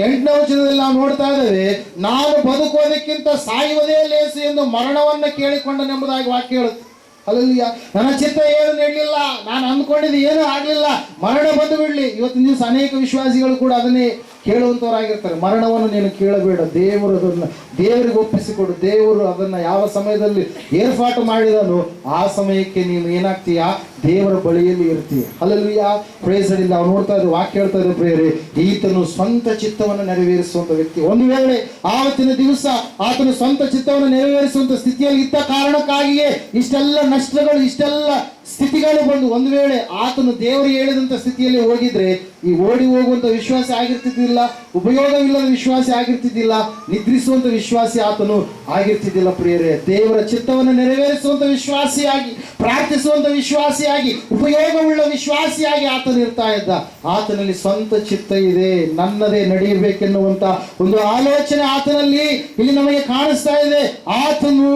8ನೇ ವಚನದಲ್ಲಿ ನಾವು ನೋಡ್ತಾ ಇದ್ದೇವೆ, ನಾನು ಬದುಕೋದಕ್ಕಿಂತ ಸಾಯುವುದೇ ಲೇಸು ಎಂದು ಮರಣವನ್ನ ಕೇಳಿಕೊಂಡನೆಂಬುದಾಗಿ ವಾಕ್ಯ ಹೇಳುತ್ತೆ. ಹಲ್ಲೆಲೂಯಾ. ನನ್ನ ಚಿತ್ತ ಏನು ನೀಡಲಿಲ್ಲ, ನಾನು ಅಂದ್ಕೊಂಡಿದ್ದು ಏನೂ ಆಗ್ಲಿಲ್ಲ, ಮರಣ ಬಂದು ಬಿಡ್ಲಿ. ಇವತ್ತಿನ ದಿವಸ ಅನೇಕ ವಿಶ್ವಾಸಿಗಳು ಕೂಡ ಅದನ್ನೇ ಕೇಳುವಂತವರಾಗಿರ್ತಾರೆ. ಮರಣವನ್ನು ನೀನು ಕೇಳಬೇಡ, ದೇವರು ಅದನ್ನು ದೇವರಿಗೆ ಒಪ್ಪಿಸಿಕೊಡು. ದೇವರು ಅದನ್ನ ಯಾವ ಸಮಯದಲ್ಲಿ ಏರ್ಪಾಟು ಮಾಡಿದನು ಆ ಸಮಯಕ್ಕೆ ನೀನು ಏನಾಗ್ತೀಯಾ, ದೇವರ ಬಳಿಯಲ್ಲಿ ಇರ್ತೀಯ. ಹಲ್ಲೆಲೂಯಾ. Praise the Lord. ನಾವು ನೋಡ್ತಾ ಇದ್ದೇವೆ, ವಾಕ್ಯ ಹೇಳ್ತಾ ಇದ್ದೇವೆ ಪ್ರಿಯರೇ, ಈತನು ಸ್ವಂತ ಚಿತ್ತವನ್ನು ನೆರವೇರಿಸುವಂತ ವ್ಯಕ್ತಿ. ಒಂದು ವೇಳೆ ಆವತ್ತಿನ ದಿವಸ ಆತನು ಸ್ವಂತ ಚಿತ್ತವನ್ನು ನೆರವೇರಿಸುವಂತ ಸ್ಥಿತಿಯಲ್ಲಿ ಇದ್ದ ಕಾರಣಕ್ಕಾಗಿಯೇ ಇಷ್ಟೆಲ್ಲ ನಷ್ಟಗಳು, ಇಷ್ಟೆಲ್ಲ ಸ್ಥಿತಿಗಳು ಬಂದು ಒಂದು ವೇಳೆ ಆತನು ದೇವರು ಹೇಳಿದಂತ ಸ್ಥಿತಿಯಲ್ಲಿ ಹೋಗಿದ್ರೆ ಈ ಓಡಿ ಹೋಗುವಂತ ವಿಶ್ವಾಸಿ ಆಗಿರ್ತಿದ್ದಿಲ್ಲ, ಉಪಯೋಗವಿಲ್ಲದ ವಿಶ್ವಾಸಿ ಆಗಿರ್ತಿದ್ದಿಲ್ಲ, ನಿದ್ರಿಸುವಂತ ವಿಶ್ವಾಸಿ ಆತನು ಆಗಿರ್ತಿದ್ದಿಲ್ಲ. ಪ್ರಿಯರೇ, ದೇವರ ಚಿತ್ತವನ್ನು ನೆರವೇರಿಸುವಂತ ವಿಶ್ವಾಸಿಯಾಗಿ, ಪ್ರಾರ್ಥಿಸುವಂತ ವಿಶ್ವಾಸಿಯಾಗಿ, ಉಪಯೋಗವುಳ್ಳ ವಿಶ್ವಾಸಿಯಾಗಿ ಆತನು ಇರ್ತಾ ಇದ್ದ. ಆತನಲ್ಲಿ ಸ್ವಂತ ಚಿತ್ತ ಇದೆ, ನನ್ನದೇ ನಡೆಯಬೇಕೆನ್ನುವಂತ ಒಂದು ಆಲೋಚನೆ ಆತನಲ್ಲಿ ಇಲ್ಲಿ ನಮಗೆ ಕಾಣಿಸ್ತಾ ಇದೆ. ಆತನು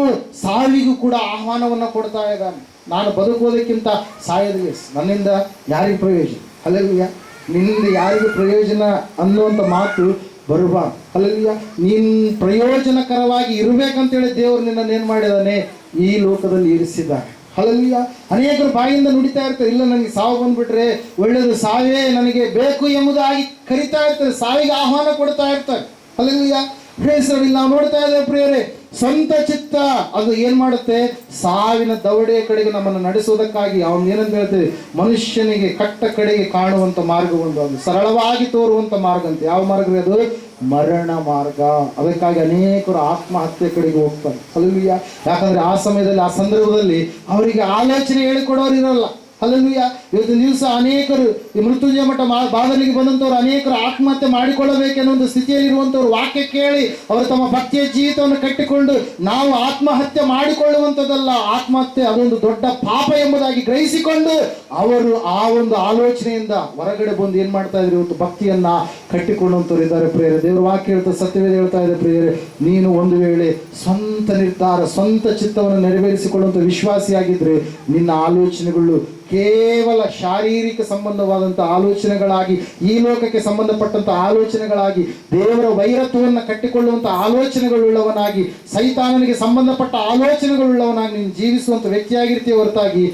ಸಾವಿಗೂ ಕೂಡ ಆಹ್ವಾನವನ್ನ ಕೊಡ್ತಾ ಇದ್ದಾನೆ. ನಾನು ಬದುಕುವುದಕ್ಕಿಂತ ಸಾಯೋದಿಲ್ಲ, ನನ್ನಿಂದ ಯಾರಿಗೆ ಪ್ರಯೋಜನ. ಹಲ್ಲೆಲೂಯಾ. ನಿನ್ನಿಂದ ಯಾರಿಗೆ ಪ್ರಯೋಜನ ಅನ್ನುವಂಥ ಮಾತು ಬರಬಾರ್ದು. ಹಲ್ಲೆಲೂಯಾ. ನೀನ್ ಪ್ರಯೋಜನಕರವಾಗಿ ಇರಬೇಕಂತೇಳಿ ದೇವರು ನಿನ್ನನ್ನು ಏನ್ ಮಾಡಿದಾನೆ, ಈ ಲೋಕದಲ್ಲಿ ಇರಿಸಿದ್ದಾನೆ. ಹಲ್ಲೆಲೂಯಾ. ಅನೇಕರು ಬಾಯಿಂದ ನುಡಿತಾ ಇರ್ತಾರೆ, ಇಲ್ಲ ನನಗೆ ಸಾವು ಬಂದ್ಬಿಟ್ರೆ ಒಳ್ಳೆಯದು, ಸಾವೇ ನನಗೆ ಬೇಕು ಎಂಬುದಾಗಿ ಕರಿತಾ ಇರ್ತಾರೆ, ಸಾವಿಗೆ ಆಹ್ವಾನ ಕೊಡ್ತಾ ಇರ್ತಾರೆ. ಹಲ್ಲೆಲೂಯಾ. ಇಲ್ಲಿ ನಾವು ನೋಡ್ತಾ ಇದ್ದೇವೆ ಪ್ರಿಯರೇ, ಸ್ವಂತ ಚಿತ್ತ ಅದು ಏನ್ ಮಾಡುತ್ತೆ, ಸಾವಿನ ದವಡೆಯ ಕಡೆಗೆ ನಮ್ಮನ್ನು ನಡೆಸುವುದಕ್ಕಾಗಿ ಅವನು ಏನಂತ ಹೇಳ್ತೇವೆ, ಮನುಷ್ಯನಿಗೆ ಕಟ್ಟ ಕಡೆಗೆ ಕಾಣುವಂತ ಮಾರ್ಗ ಒಂದು, ಅದು ಸರಳವಾಗಿ ತೋರುವಂತ ಮಾರ್ಗ ಅಂತ. ಯಾವ ಮಾರ್ಗ ಅದು? ಮರಣ ಮಾರ್ಗ. ಅದಕ್ಕಾಗಿ ಅನೇಕರು ಆತ್ಮಹತ್ಯೆ ಕಡೆಗೆ ಹೋಗ್ತಾರೆ. ಹಲ್ಲೆಲೂಯಾ. ಯಾಕಂದ್ರೆ ಆ ಸಮಯದಲ್ಲಿ, ಆ ಸಂದರ್ಭದಲ್ಲಿ ಅವರಿಗೆ ಆಲೋಚನೆ ಹೇಳಿಕೊಡೋರು ಇರಲ್ಲ. ಹಲ್ಲೆಲೂಯಾ. ಇವತ್ತಿನ ದಿವಸ ಅನೇಕರು ಈ ಮೃತ್ಯುಂಜಯ ಮಠ ಬಾದಲಿಗೆ ಬಂದಂಥವ್ರು ಅನೇಕರು ಆತ್ಮಹತ್ಯೆ ಮಾಡಿಕೊಳ್ಳಬೇಕೆನ್ನುವ ಒಂದು ಸ್ಥಿತಿಯಲ್ಲಿ ಇರುವಂಥವ್ರು ವಾಕ್ಯ ಕೇಳಿ ಅವರು ತಮ್ಮ ಭಕ್ತಿಯ ಜೀವಿತವನ್ನು ಕಟ್ಟಿಕೊಂಡು ನಾವು ಆತ್ಮಹತ್ಯೆ ಮಾಡಿಕೊಳ್ಳುವಂಥದ್ದಲ್ಲ, ಆತ್ಮಹತ್ಯೆ ಅದೊಂದು ದೊಡ್ಡ ಪಾಪ ಎಂಬುದಾಗಿ ಗ್ರಹಿಸಿಕೊಂಡು ಅವರು ಆ ಒಂದು ಆಲೋಚನೆಯಿಂದ ಹೊರಗಡೆ ಬಂದು ಏನ್ ಮಾಡ್ತಾ ಇದ್ರು, ಇವತ್ತು ಭಕ್ತಿಯನ್ನ ಕಟ್ಟಿಕೊಳ್ಳುವಂಥವ್ರು ಇದ್ದಾರೆ. ಪ್ರಿಯರೇ, ದೇವರ ವಾಕ್ಯ ಹೇಳ್ತಾ, ಸತ್ಯವೇದ ಹೇಳ್ತಾ ಇದೆ ಪ್ರಿಯರೇ, ನೀನು ಒಂದು ವೇಳೆ ಸ್ವಂತ ನಿರ್ಧಾರ, ಸ್ವಂತ ಚಿತ್ತವನ್ನು ನೆರವೇರಿಸಿಕೊಳ್ಳುವಂಥ ವಿಶ್ವಾಸಿಯಾಗಿದ್ರೆ ನಿನ್ನ ಆಲೋಚನೆಗಳು ಕೇವಲ ಶಾರೀರಿಕ ಸಂಬಂಧವಾದಂಥ ಆಲೋಚನೆಗಳಾಗಿ, ಈ ಲೋಕಕ್ಕೆ ಸಂಬಂಧಪಟ್ಟಂತ ಆಲೋಚನೆಗಳಾಗಿ, ದೇವರ ವೈರತ್ವವನ್ನು ಕಟ್ಟಿಕೊಳ್ಳುವಂಥ ಆಲೋಚನೆಗಳುಳ್ಳವನಾಗಿ, ಸೈತಾನನಿಗೆ ಸಂಬಂಧಪಟ್ಟ ಆಲೋಚನೆಗಳುಳ್ಳವನಾಗಿ ನೀನು ಜೀವಿಸುವಂಥ ವ್ಯಕ್ತಿಯಾಗಿರ್ತೀಯ ಹೊರತಾಗಿ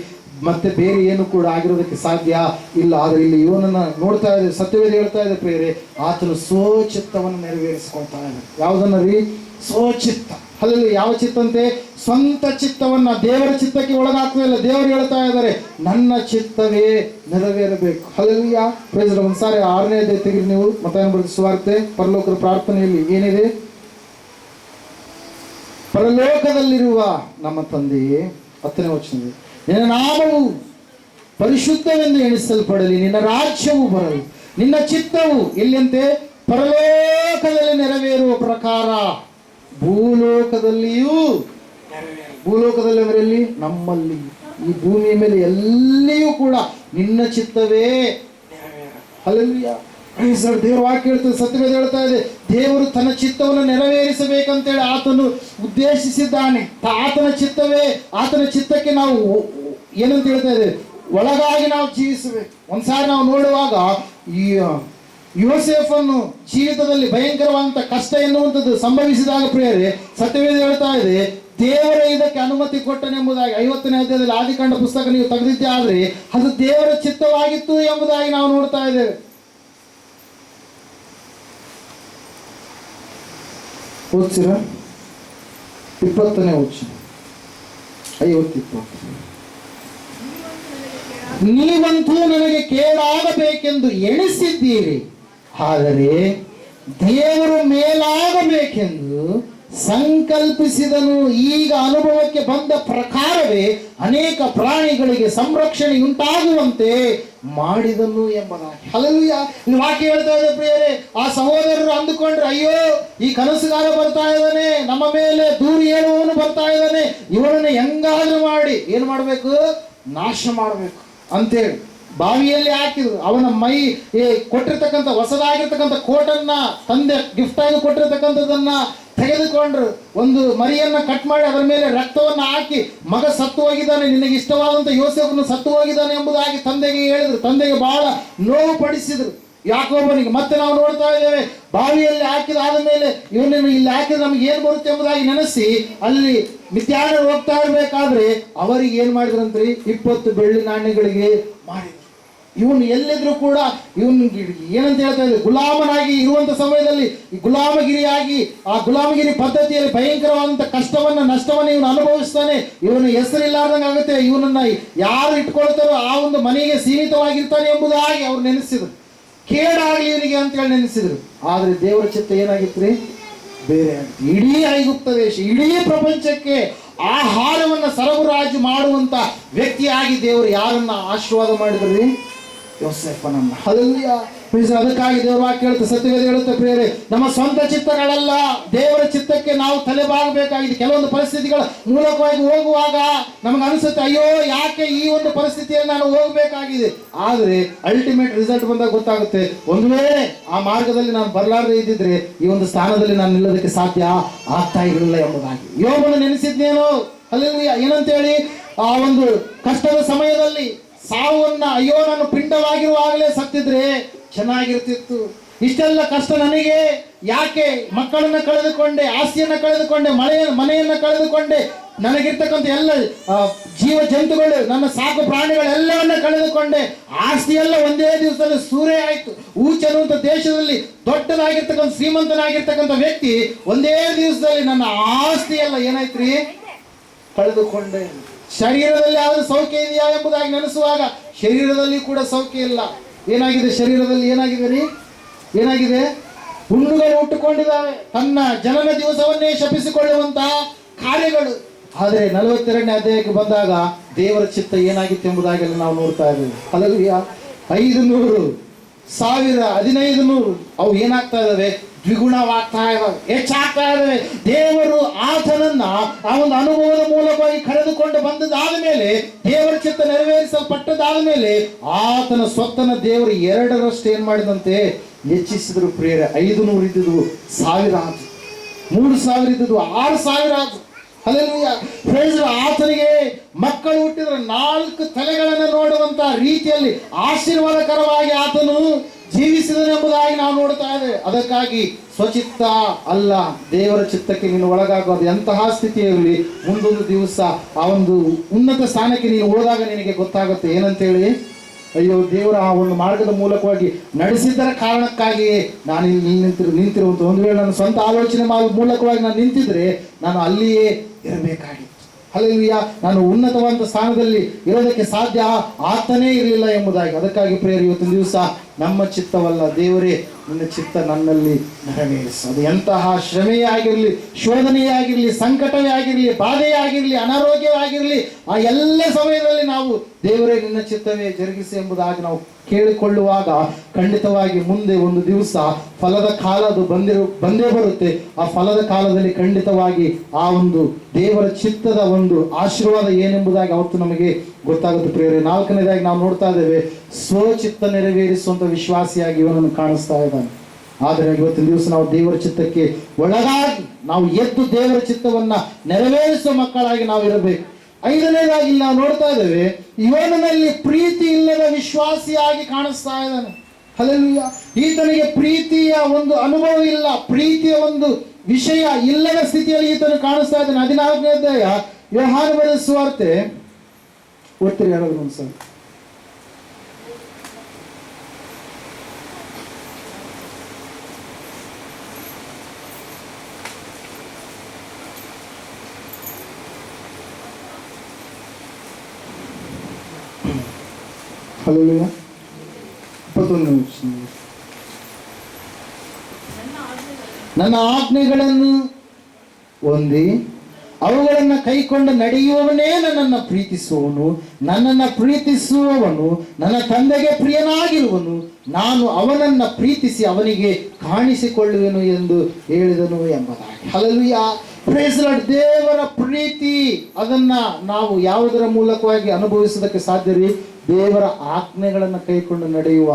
ಮತ್ತೆ ಬೇರೆ ಏನು ಕೂಡ ಆಗಿರೋದಕ್ಕೆ ಸಾಧ್ಯ ಇಲ್ಲ. ಆದರೆ ಇಲ್ಲಿ ಇವನನ್ನ ನೋಡ್ತಾ ಇದೆ, ಸತ್ಯವೇದ ಹೇಳ್ತಾ ಇದೆ ಪ್ರಿಯರೇ, ಆತನು ಸ್ವಚಿತ್ತವನ್ನು ನೆರವೇರಿಸಿಕೊಳ್ತಾ ಇದೆ. ಯಾವುದನ್ನ ರೀ? ಸ್ವಚಿತ್ತ. ಅಲ್ಲಿ ಯಾವ ಚಿತ್ತಂತೆ? ಸ್ವಂತ ಚಿತ್ತವನ್ನ ದೇವರ ಚಿತ್ತಕ್ಕೆ ಒಳಗಾಗ್ತಾ ಇಲ್ಲ. ದೇವರು ಹೇಳ್ತಾ ಇದ್ದಾರೆ, ನನ್ನ ಚಿತ್ತವೇ ನೆರವೇರಬೇಕು. ಹಲ್ಲೆಲೂಯಾ. Praise Lord. ಒಂದ್ಸಾರಿ 6ನೇ ಅಧ್ಯಾಯ ತೆಗೆದು ನೀವು, ಮತ್ತಾಯನ ಬರೆದ ಸುವಾರ್ತೆ ಪರಲೋಕದ ಪ್ರಾರ್ಥನೆಯಲ್ಲಿ ಏನಿದೆ? ಪರಲೋಕದಲ್ಲಿರುವ ನಮ್ಮ ತಂದೆಯೇ, 10ನೇ ವಚನ, ನಿನ್ನ ನಾಮವು ಪರಿಶುದ್ಧವೆಂದು ಎಣಿಸಲ್ಪಡಲಿ, ನಿನ್ನ ರಾಜ್ಯವು ಬರಲಿ, ನಿನ್ನ ಚಿತ್ತವು ಎಲ್ಲಿಯಂತೆ ಪರಲೋಕದಲ್ಲಿ ನೆರವೇರುವ ಪ್ರಕಾರ ಭೂಲೋಕದಲ್ಲಿಯೂ ನೆರವೇರಲಿ. ಭೂಲೋಕದಲ್ಲಿ ಅಂದ್ರೆ ಎಲ್ಲಿ? ನಮ್ಮಲ್ಲಿ, ಈ ಭೂಮಿಯ ಮೇಲೆ ಎಲ್ಲಿಯೂ ಕೂಡ ನಿನ್ನ ಚಿತ್ತವೇ ನೆರವೇರ. ಹಲ್ಲೆಲೂಯಾ. ದೇವರ ವಾಕ್ಯ ಹೇಳ್ತದೆ, ಸತ್ಯವೇದ ಹೇಳ್ತಾ ಇದೆ, ದೇವರು ತನ್ನ ಚಿತ್ತವನ್ನು ನೆರವೇರಿಸಬೇಕಂತೇಳಿ ಆತನು ಉದ್ದೇಶಿಸಿದ್ದಾನೆ. ಆತನ ಚಿತ್ತವೇ, ಆತನ ಚಿತ್ತಕ್ಕೆ ನಾವು ಏನಂತ ಹೇಳ್ತಾ ಇದ್ದೇವೆ, ಒಳಗಾಗಿ ನಾವು ಜೀವಿಸಬೇಕು. ಒಂದ್ಸಾರಿ ನಾವು ನೋಡುವಾಗ ಈ ಯೋಸೇಫನ್ನು ಜೀವಿತದಲ್ಲಿ ಭಯಂಕರವಾದಂತ ಕಷ್ಟ ಎನ್ನುವಂಥದ್ದು ಸಂಭವಿಸಿದಾಗ ಪ್ರಿಯರೇ, ಸತ್ಯವೇದ ಹೇಳ್ತಾ ಇದೆ, ದೇವರ ಇದಕ್ಕೆ ಅನುಮತಿ ಕೊಟ್ಟನೆಂಬುದಾಗಿ. 50ನೇ ಅಧ್ಯಾಯದಲ್ಲಿ ಆದಿಕಾಂಡ ಪುಸ್ತಕ ನೀವು ತೆಗೆದಿದ್ದೆ ಆದ್ರೆ ಅದು ದೇವರ ಚಿತ್ತವಾಗಿತ್ತು ಎಂಬುದಾಗಿ ನಾವು ನೋಡ್ತಾ ಇದ್ದೇವೆ. ಓದ್ಸಿರ 20ನೇ ವಚನ, 50-20. ನೀವಂತೂ ನನಗೆ ಕೇಡಾಗಬೇಕೆಂದು ಎಣಿಸಿದ್ದೀರಿ, ಆದರೆ ದೇವರು ಮೇಲಾಗಬೇಕೆಂದು ಸಂಕಲ್ಪಿಸಿದನು. ಈಗ ಅನುಭವಕ್ಕೆ ಬಂದ ಪ್ರಕಾರವೇ ಅನೇಕ ಪ್ರಾಣಿಗಳಿಗೆ ಸಂರಕ್ಷಣೆಯುಂಟಾಗುವಂತೆ ಮಾಡಿದನು ಎಂಬುದಾಗಿ. ಹಲ್ಲೆಲೂಯಾ. ಈ ವಾಕ್ಯ ಹೇಳ್ತಾ ಇದೆ ಪ್ರಿಯರೇ, ಆ ಸಹೋದರರು ಅಂದುಕೊಂಡ್ರೆ, ಅಯ್ಯೋ ಈ ಕನಸುಗಾರ ಬರ್ತಾ ಇದ್ದಾನೆ, ನಮ್ಮ ಮೇಲೆ ದೂರು ಹೇಳುವವನು ಬರ್ತಾ ಇದ್ದಾನೆ, ಇವನನ್ನು ಹೆಂಗಾದ್ರೂ ಮಾಡಿ ಏನ್ ಮಾಡ್ಬೇಕು, ನಾಶ ಮಾಡ್ಬೇಕು ಅಂತೇಳಿ ಬಾವಿಯಲ್ಲಿ ಹಾಕಿದ್ರು. ಅವನ ಮೈ ಕೊಟ್ಟಿರ್ತಕ್ಕಂಥ ಹೊಸದಾಗಿರ್ತಕ್ಕಂಥ ಕೋಟನ್ನ, ತಂದೆ ಗಿಫ್ಟ್ ಆಗಿ ಕೊಟ್ಟಿರ್ತಕ್ಕಂಥದ್ದನ್ನ ತೆಗೆದುಕೊಂಡ್ರು. ಒಂದು ಮರಿಯನ್ನ ಕಟ್ ಮಾಡಿ ಅದರ ಮೇಲೆ ರಕ್ತವನ್ನು ಹಾಕಿ, ಮಗ ಸತ್ತು ಹೋಗಿದ್ದಾನೆ, ನಿನಗೆ ಇಷ್ಟವಾದಂಥ ಯೋಸೇಫನು ಸತ್ತು ಹೋಗಿದ್ದಾನೆ ಎಂಬುದಾಗಿ ತಂದೆಗೆ ಹೇಳಿದ್ರು. ತಂದೆಗೆ ಬಹಳ ನೋವು ಪಡಿಸಿದ್ರು ಯಾಕೋಬನಿಗೆ. ಮತ್ತೆ ನಾವು ನೋಡ್ತಾ ಇದ್ದೇವೆ, ಬಾವಿಯಲ್ಲಿ ಹಾಕಿದಾದ ಮೇಲೆ ಇವನನ್ನು ಇಲ್ಲಿ ಹಾಕಿದ್ರೆ ನಮ್ಗೆ ಏನ್ ಬರುತ್ತೆ ಎಂಬುದಾಗಿ ನೆನೆಸಿ ಅಲ್ಲಿ ಮಿಥ್ಯಾನರು ಹೋಗ್ತಾ ಇರ್ಬೇಕಾದ್ರೆ ಅವರಿಗೆ ಏನ್ ಮಾಡಿದ್ರಂತ್ರಿ, 20 ಬೆಳ್ಳಿ ನಾಣ್ಯಗಳಿಗೆ ಮಾಡಿದ್ರು. ಇವನು ಎಲ್ಲಿದ್ರು ಕೂಡ ಇವನು ಏನಂತ ಹೇಳ್ತಾ ಇದ್ದಾರೆ, ಗುಲಾಮನಾಗಿ ಇರುವಂತ ಸಮಯದಲ್ಲಿ ಈ ಗುಲಾಮಗಿರಿಯಾಗಿ ಆ ಗುಲಾಮಗಿರಿ ಪದ್ಧತಿಯಲ್ಲಿ ಭಯಂಕರವಾದಂತ ಕಷ್ಟವನ್ನ ನಷ್ಟವನ್ನ ಇವನು ಅನುಭವಿಸ್ತಾನೆ. ಇವನು ಹೆಸರಿಲ್ಲಾರ್ದಂಗೆ ಆಗುತ್ತೆ. ಇವನನ್ನ ಯಾರು ಇಟ್ಕೊಳ್ತಾರೋ ಆ ಒಂದು ಮನೆಗೆ ಸೀಮಿತವಾಗಿರ್ತಾನೆ ಎಂಬುದಾಗಿ ಅವ್ರು ನೆನೆಸಿದ್ರು. ಕೇಡಾಗ್ಲಿ ಇವನಿಗೆ ಅಂತ ಹೇಳಿ ನೆನೆಸಿದ್ರು. ಆದ್ರೆ ದೇವರ ಚಿತ್ತ ಏನಾಗಿತ್ತು, ಬೇರೆ ಆಗಿತ್ತು. ಇಡೀ ಐಗುಪ್ತ ದೇಶ, ಇಡೀ ಪ್ರಪಂಚಕ್ಕೆ ಆಹಾರವನ್ನ ಸರಬರಾಜು ಮಾಡುವಂತ ವ್ಯಕ್ತಿಯಾಗಿ ದೇವರು ಯಾರನ್ನ ಆಶೀರ್ವಾದ ಮಾಡಿದ್ರಿ, ಯೋಸೇಫನನ್ನ. ಹಲ್ಲೆಲೂಯಾ. ಅದಕ್ಕಾಗಿ ದೇವರ ವಾಕ್ಯ ಹೇಳುತ್ತೆ, ಸತ್ಯವೇದ ಹೇಳುತ್ತೆ ಪ್ರಿಯರೇ, ನಮ್ಮ ಸ್ವಂತ ಚಿತ್ತಗಳಲ್ಲ, ದೇವರ ಚಿತ್ತಕ್ಕೆ ನಾವು ತಲೆಬಾಗಬೇಕಾಗಿದೆ. ಕೆಲವೊಂದು ಪರಿಸ್ಥಿತಿಗಳ ಮೂಲಕವಾಗಿ ಹೋಗುವಾಗ ನಮಗೆ ಅನಿಸುತ್ತೆ, ಅಯ್ಯೋ ಯಾಕೆ ಈ ಒಂದು ಪರಿಸ್ಥಿತಿಯಲ್ಲಿ ನಾನು ಹೋಗಬೇಕಾಗಿದೆ. ಆದರೆ ಅಲ್ಟಿಮೇಟ್ ರಿಸಲ್ಟ್ ಬಂದಾಗ ಗೊತ್ತಾಗುತ್ತೆ, ಒಂದು ವೇಳೆ ಆ ಮಾರ್ಗದಲ್ಲಿ ನಾನು ಬರಲಾರದೆ ಇದ್ದಿದ್ರೆ ಈ ಒಂದು ಸ್ಥಾನದಲ್ಲಿ ನಾನು ನಿಲ್ಲೋದಕ್ಕೆ ಸಾಧ್ಯ ಆಗ್ತಾ ಇರಲಿಲ್ಲ ಎಂಬುದಾಗಿ. ಯೋಬನು ನೆನೆಸಿದ್ನೇನೋ. ಹಲ್ಲೆಲೂಯಾ. ಏನಂತೇಳಿ, ಆ ಒಂದು ಕಷ್ಟದ ಸಮಯದಲ್ಲಿ ಸಾವನ್ನ, ಅಯ್ಯೋ ನಾನು ಪಿಂಡವಾಗಿರುವಾಗಲೇ ಸತ್ತಿದ್ರೆ ಚೆನ್ನಾಗಿರ್ತಿತ್ತು, ಇಷ್ಟೆಲ್ಲ ಕಷ್ಟ ನನಗೆ ಯಾಕೆ, ಮಕ್ಕಳನ್ನ ಕಳೆದುಕೊಂಡೆ, ಆಸ್ತಿಯನ್ನ ಕಳೆದುಕೊಂಡೆ, ಮನೆಯನ್ನ ಕಳೆದುಕೊಂಡೆ, ನನಗಿರ್ತಕ್ಕಂಥ ಎಲ್ಲ ಜೀವ ಜಂತುಗಳು, ನನ್ನ ಸಾಕು ಪ್ರಾಣಿಗಳೆಲ್ಲವನ್ನ ಕಳೆದುಕೊಂಡೆ, ಆಸ್ತಿ ಎಲ್ಲ ಒಂದೇ ದಿವಸದಲ್ಲಿ ಸೂರೆ ಆಯ್ತು. ಊಚ್ ಅನ್ನುವಂಥ ದೇಶದಲ್ಲಿ ದೊಡ್ಡದಾಗಿರ್ತಕ್ಕಂಥ ಶ್ರೀಮಂತನಾಗಿರ್ತಕ್ಕಂಥ ವ್ಯಕ್ತಿ ಒಂದೇ ದಿವಸದಲ್ಲಿ ನನ್ನ ಆಸ್ತಿ ಎಲ್ಲ ಏನಾಯ್ತ್ರಿ, ಕಳೆದುಕೊಂಡೆ. ಶರೀರದಲ್ಲಿ ಯಾವ್ದು ಸೌಖ್ಯ ಇದೆಯಾ ಎಂಬುದಾಗಿ ನೆನೆಸುವಾಗ ಶರೀರದಲ್ಲಿ ಕೂಡ ಸೌಖ್ಯ ಇಲ್ಲ. ಏನಾಗಿದೆ ಶರೀರದಲ್ಲಿ, ಏನಾಗಿದೆ ರೀ, ಏನಾಗಿದೆ, ಹುಣ್ಣುಗಳು ಹುಟ್ಟುಕೊಂಡಿದ್ದಾವೆ, ತನ್ನ ಜನನ ದಿವಸವನ್ನೇ ಶಪಿಸಿಕೊಳ್ಳುವಂತಹ ಕಾರ್ಯಗಳು. ಆದರೆ 42ನೇ ಅಧ್ಯಾಯಕ್ಕೆ ಬಂದಾಗ ದೇವರ ಚಿತ್ತ ಏನಾಗಿತ್ತು ಎಂಬುದಾಗಿ ನಾವು ನೋಡ್ತಾ ಇದ್ದೇವೆ. ಹಲ್ಲೆಲೂಯಾ. 500, 1000, 1500 ಅವು ಏನಾಗ್ತಾ ಇದಾವೆ, ದ್ವಿಗುಣವಾಗ್ತಾ ಇದ್ದಾವೆ, ಹೆಚ್ಚಾಗ್ತಾ ಇದ್ದಾವೆ. ದೇವರು ಆತನನ್ನ ಆ ಒಂದು ಅನುಭವದ ಮೂಲಕವಾಗಿ ಕರೆದುಕೊಂಡು ಬಂದದಾದ ಮೇಲೆ, ದೇವರ ಚಿತ್ತ ನೆರವೇರಿಸಲ್ಪಟ್ಟದಾದ ಮೇಲೆ ಆತನ ಸ್ವತ್ತನ್ನ ದೇವರು 2ರಷ್ಟು ಏನ್ ಮಾಡಿದಂತೆ ಹೆಚ್ಚಿಸಿದ್ರು ಪ್ರಿಯರೇ. 500 ಇದ್ದುದು 1000 ಆದ್ರು, 3000 ಇದ್ದುದು 6000 ಆದ್ರು. ಹಲ್ಲೆಲೂಯಾ. ಫ್ರೆಂಡ್ಸ್, ಆತನಿಗೆ ಮಕ್ಕಳು ಹುಟ್ಟಿದ್ರೆ 4 ತಲೆಗಳನ್ನು ನೋಡುವಂತ ರೀತಿಯಲ್ಲಿ ಆಶೀರ್ವಾದಕರವಾಗಿ ಆತನು ಜೀವಿಸಿದನೆಂಬುದಾಗಿ ನಾವು ನೋಡ್ತಾ ಇದ್ದೇವೆ. ಅದಕ್ಕಾಗಿ ಸ್ವಚಿತ್ತ ಅಲ್ಲ, ದೇವರ ಚಿತ್ತಕ್ಕೆ ನೀನು ಒಳಗಾಗೋದು ಎಂತಹ ಸ್ಥಿತಿಯಲ್ಲಿ ಮುಂದೊಂದು ದಿವಸ ಆ ಒಂದು ಉನ್ನತ ಸ್ಥಾನಕ್ಕೆ ನೀನು ಹೋದಾಗ ನಿನಗೆ ಗೊತ್ತಾಗುತ್ತೆ ಏನಂತೇಳಿ, ಅಯ್ಯೋ ದೇವರ ಆ ಒಂದು ಮಾರ್ಗದ ಮೂಲಕವಾಗಿ ನಡೆಸಿದ್ದರ ಕಾರಣಕ್ಕಾಗಿ ನಾನು ಇಲ್ಲಿ ನಿಂತಿರುವಂತ. ಒಂದು ವೇಳೆ ನನ್ನ ಸ್ವಂತ ಆಲೋಚನೆ ಮೂಲಕವಾಗಿ ನಾನು ನಿಂತಿದ್ರೆ ನಾನು ಅಲ್ಲಿಯೇ ಇರಬೇಕಾಗಿತ್ತು. ಹಲ್ಲೆಲೂಯಾ. ನಾನು ಉನ್ನತವಾದ ಸ್ಥಾನದಲ್ಲಿ ಇರೋದಕ್ಕೆ ಸಾಧ್ಯ ಆಗ್ತಾನೇ ಇರಲಿಲ್ಲ ಎಂಬುದಾಗಿ. ಅದಕ್ಕಾಗಿ ಪ್ರಿಯರೇ, ಇವತ್ತಿನ ದಿವಸ ನಮ್ಮ ಚಿತ್ತವಲ್ಲ, ದೇವರೇ ನಿನ್ನ ಚಿತ್ತ ನನ್ನಲ್ಲಿ ನೆರವೇರಿಸು. ಅದು ಎಂತಹ ಶ್ರಮೆಯೇ ಆಗಿರಲಿ, ಶೋಧನೆಯೇ ಆಗಿರಲಿ, ಸಂಕಟವೇ ಆಗಿರಲಿ, ಬಾಧೆಯೇ ಆಗಿರಲಿ, ಅನಾರೋಗ್ಯವಾಗಿರಲಿ, ಆ ಎಲ್ಲ ಸಮಯದಲ್ಲಿ ನಾವು ದೇವರೇ ನಿನ್ನ ಚಿತ್ತವೇ ಜರುಗಿಸಿ ಎಂಬುದಾಗಿ ನಾವು ಕೇಳಿಕೊಳ್ಳುವಾಗ ಖಂಡಿತವಾಗಿ ಮುಂದೆ ಒಂದು ದಿವಸ ಫಲದ ಕಾಲ ಅದು ಬಂದೇ ಬರುತ್ತೆ. ಆ ಫಲದ ಕಾಲದಲ್ಲಿ ಖಂಡಿತವಾಗಿ ಆ ಒಂದು ದೇವರ ಚಿತ್ತದ ಒಂದು ಆಶೀರ್ವಾದ ಏನೆಂಬುದಾಗಿ ಅವತ್ತು ನಮಗೆ ಗೊತ್ತಾಗುತ್ತೆ ಪ್ರಿಯರೇ. 4ನೇದಾಗಿ ನಾವು ನೋಡ್ತಾ ಇದ್ದೇವೆ, ಸ್ವಚಿತ್ತ ನೆರವೇರಿಸುವಂತ ವಿಶ್ವಾಸಿಯಾಗಿ ಇವನನ್ನು ಕಾಣಿಸ್ತಾ ಇದ್ದಾನೆ. ಆದರೆ ಇವತ್ತಿನ ದಿವಸ ನಾವು ದೇವರ ಚಿತ್ತಕ್ಕೆ ಒಳಗಾಗಿ ನಾವು ಎದ್ದು ದೇವರ ಚಿತ್ತವನ್ನ ನೆರವೇರಿಸುವ ಮಕ್ಕಳಾಗಿ ನಾವು ಇರಬೇಕು. 5ನೇದಾಗಿ ನಾವು ನೋಡ್ತಾ ಇದ್ದೇವೆ, ಇವನಲ್ಲಿ ಪ್ರೀತಿ ಇಲ್ಲದ ವಿಶ್ವಾಸಿಯಾಗಿ ಕಾಣಿಸ್ತಾ ಇದ್ದಾನೆ. ಹಲ್ಲೆಲೂಯಾ. ಈತನಿಗೆ ಪ್ರೀತಿಯ ಒಂದು ಅನುಭವ ಇಲ್ಲ, ಪ್ರೀತಿಯ ಒಂದು ವಿಷಯ ಇಲ್ಲದ ಸ್ಥಿತಿಯಲ್ಲಿ ಈತನು ಕಾಣಿಸ್ತಾ ಇದ್ದಾನೆ. 14ನೇ ಅಧ್ಯಾಯ ಯೋಹಾನ ಬರೆದ ಸುವಾರ್ತೆ ಓದ್ತೀರಿ ಯಾರಾದ್ರೂ ಒಂದ್ಸಲ? ಹಲ್ಲೆಲೂಯಾ. 21 ನನ್ನ ಆಜ್ಞೆಗಳನ್ನು ಹೊಂದಿ ಅವುಗಳನ್ನು ಕೈಕೊಂಡು ನಡೆಯುವವನೇ ನನ್ನನ್ನು ಪ್ರೀತಿಸುವವನು, ನನ್ನನ್ನು ಪ್ರೀತಿಸುವವನು ನನ್ನ ತಂದೆಗೆ ಪ್ರಿಯನಾಗಿರುವನು, ನಾನು ಅವನನ್ನು ಪ್ರೀತಿಸಿ ಅವನಿಗೆ ಕಾಣಿಸಿಕೊಳ್ಳುವೆನು ಎಂದು ಹೇಳಿದನು ಎಂಬುದಾಗಿ. Hallelujah, praise the Lord. ದೇವರ ಪ್ರೀತಿ ಅದನ್ನ ನಾವು ಯಾವುದರ ಮೂಲಕವಾಗಿ ಅನುಭವಿಸೋದಕ್ಕೆ ಸಾಧ್ಯ ರೀ? ದೇವರ ಆಜ್ಞೆಗಳನ್ನು ಕೈಕೊಂಡು ನಡೆಯುವ.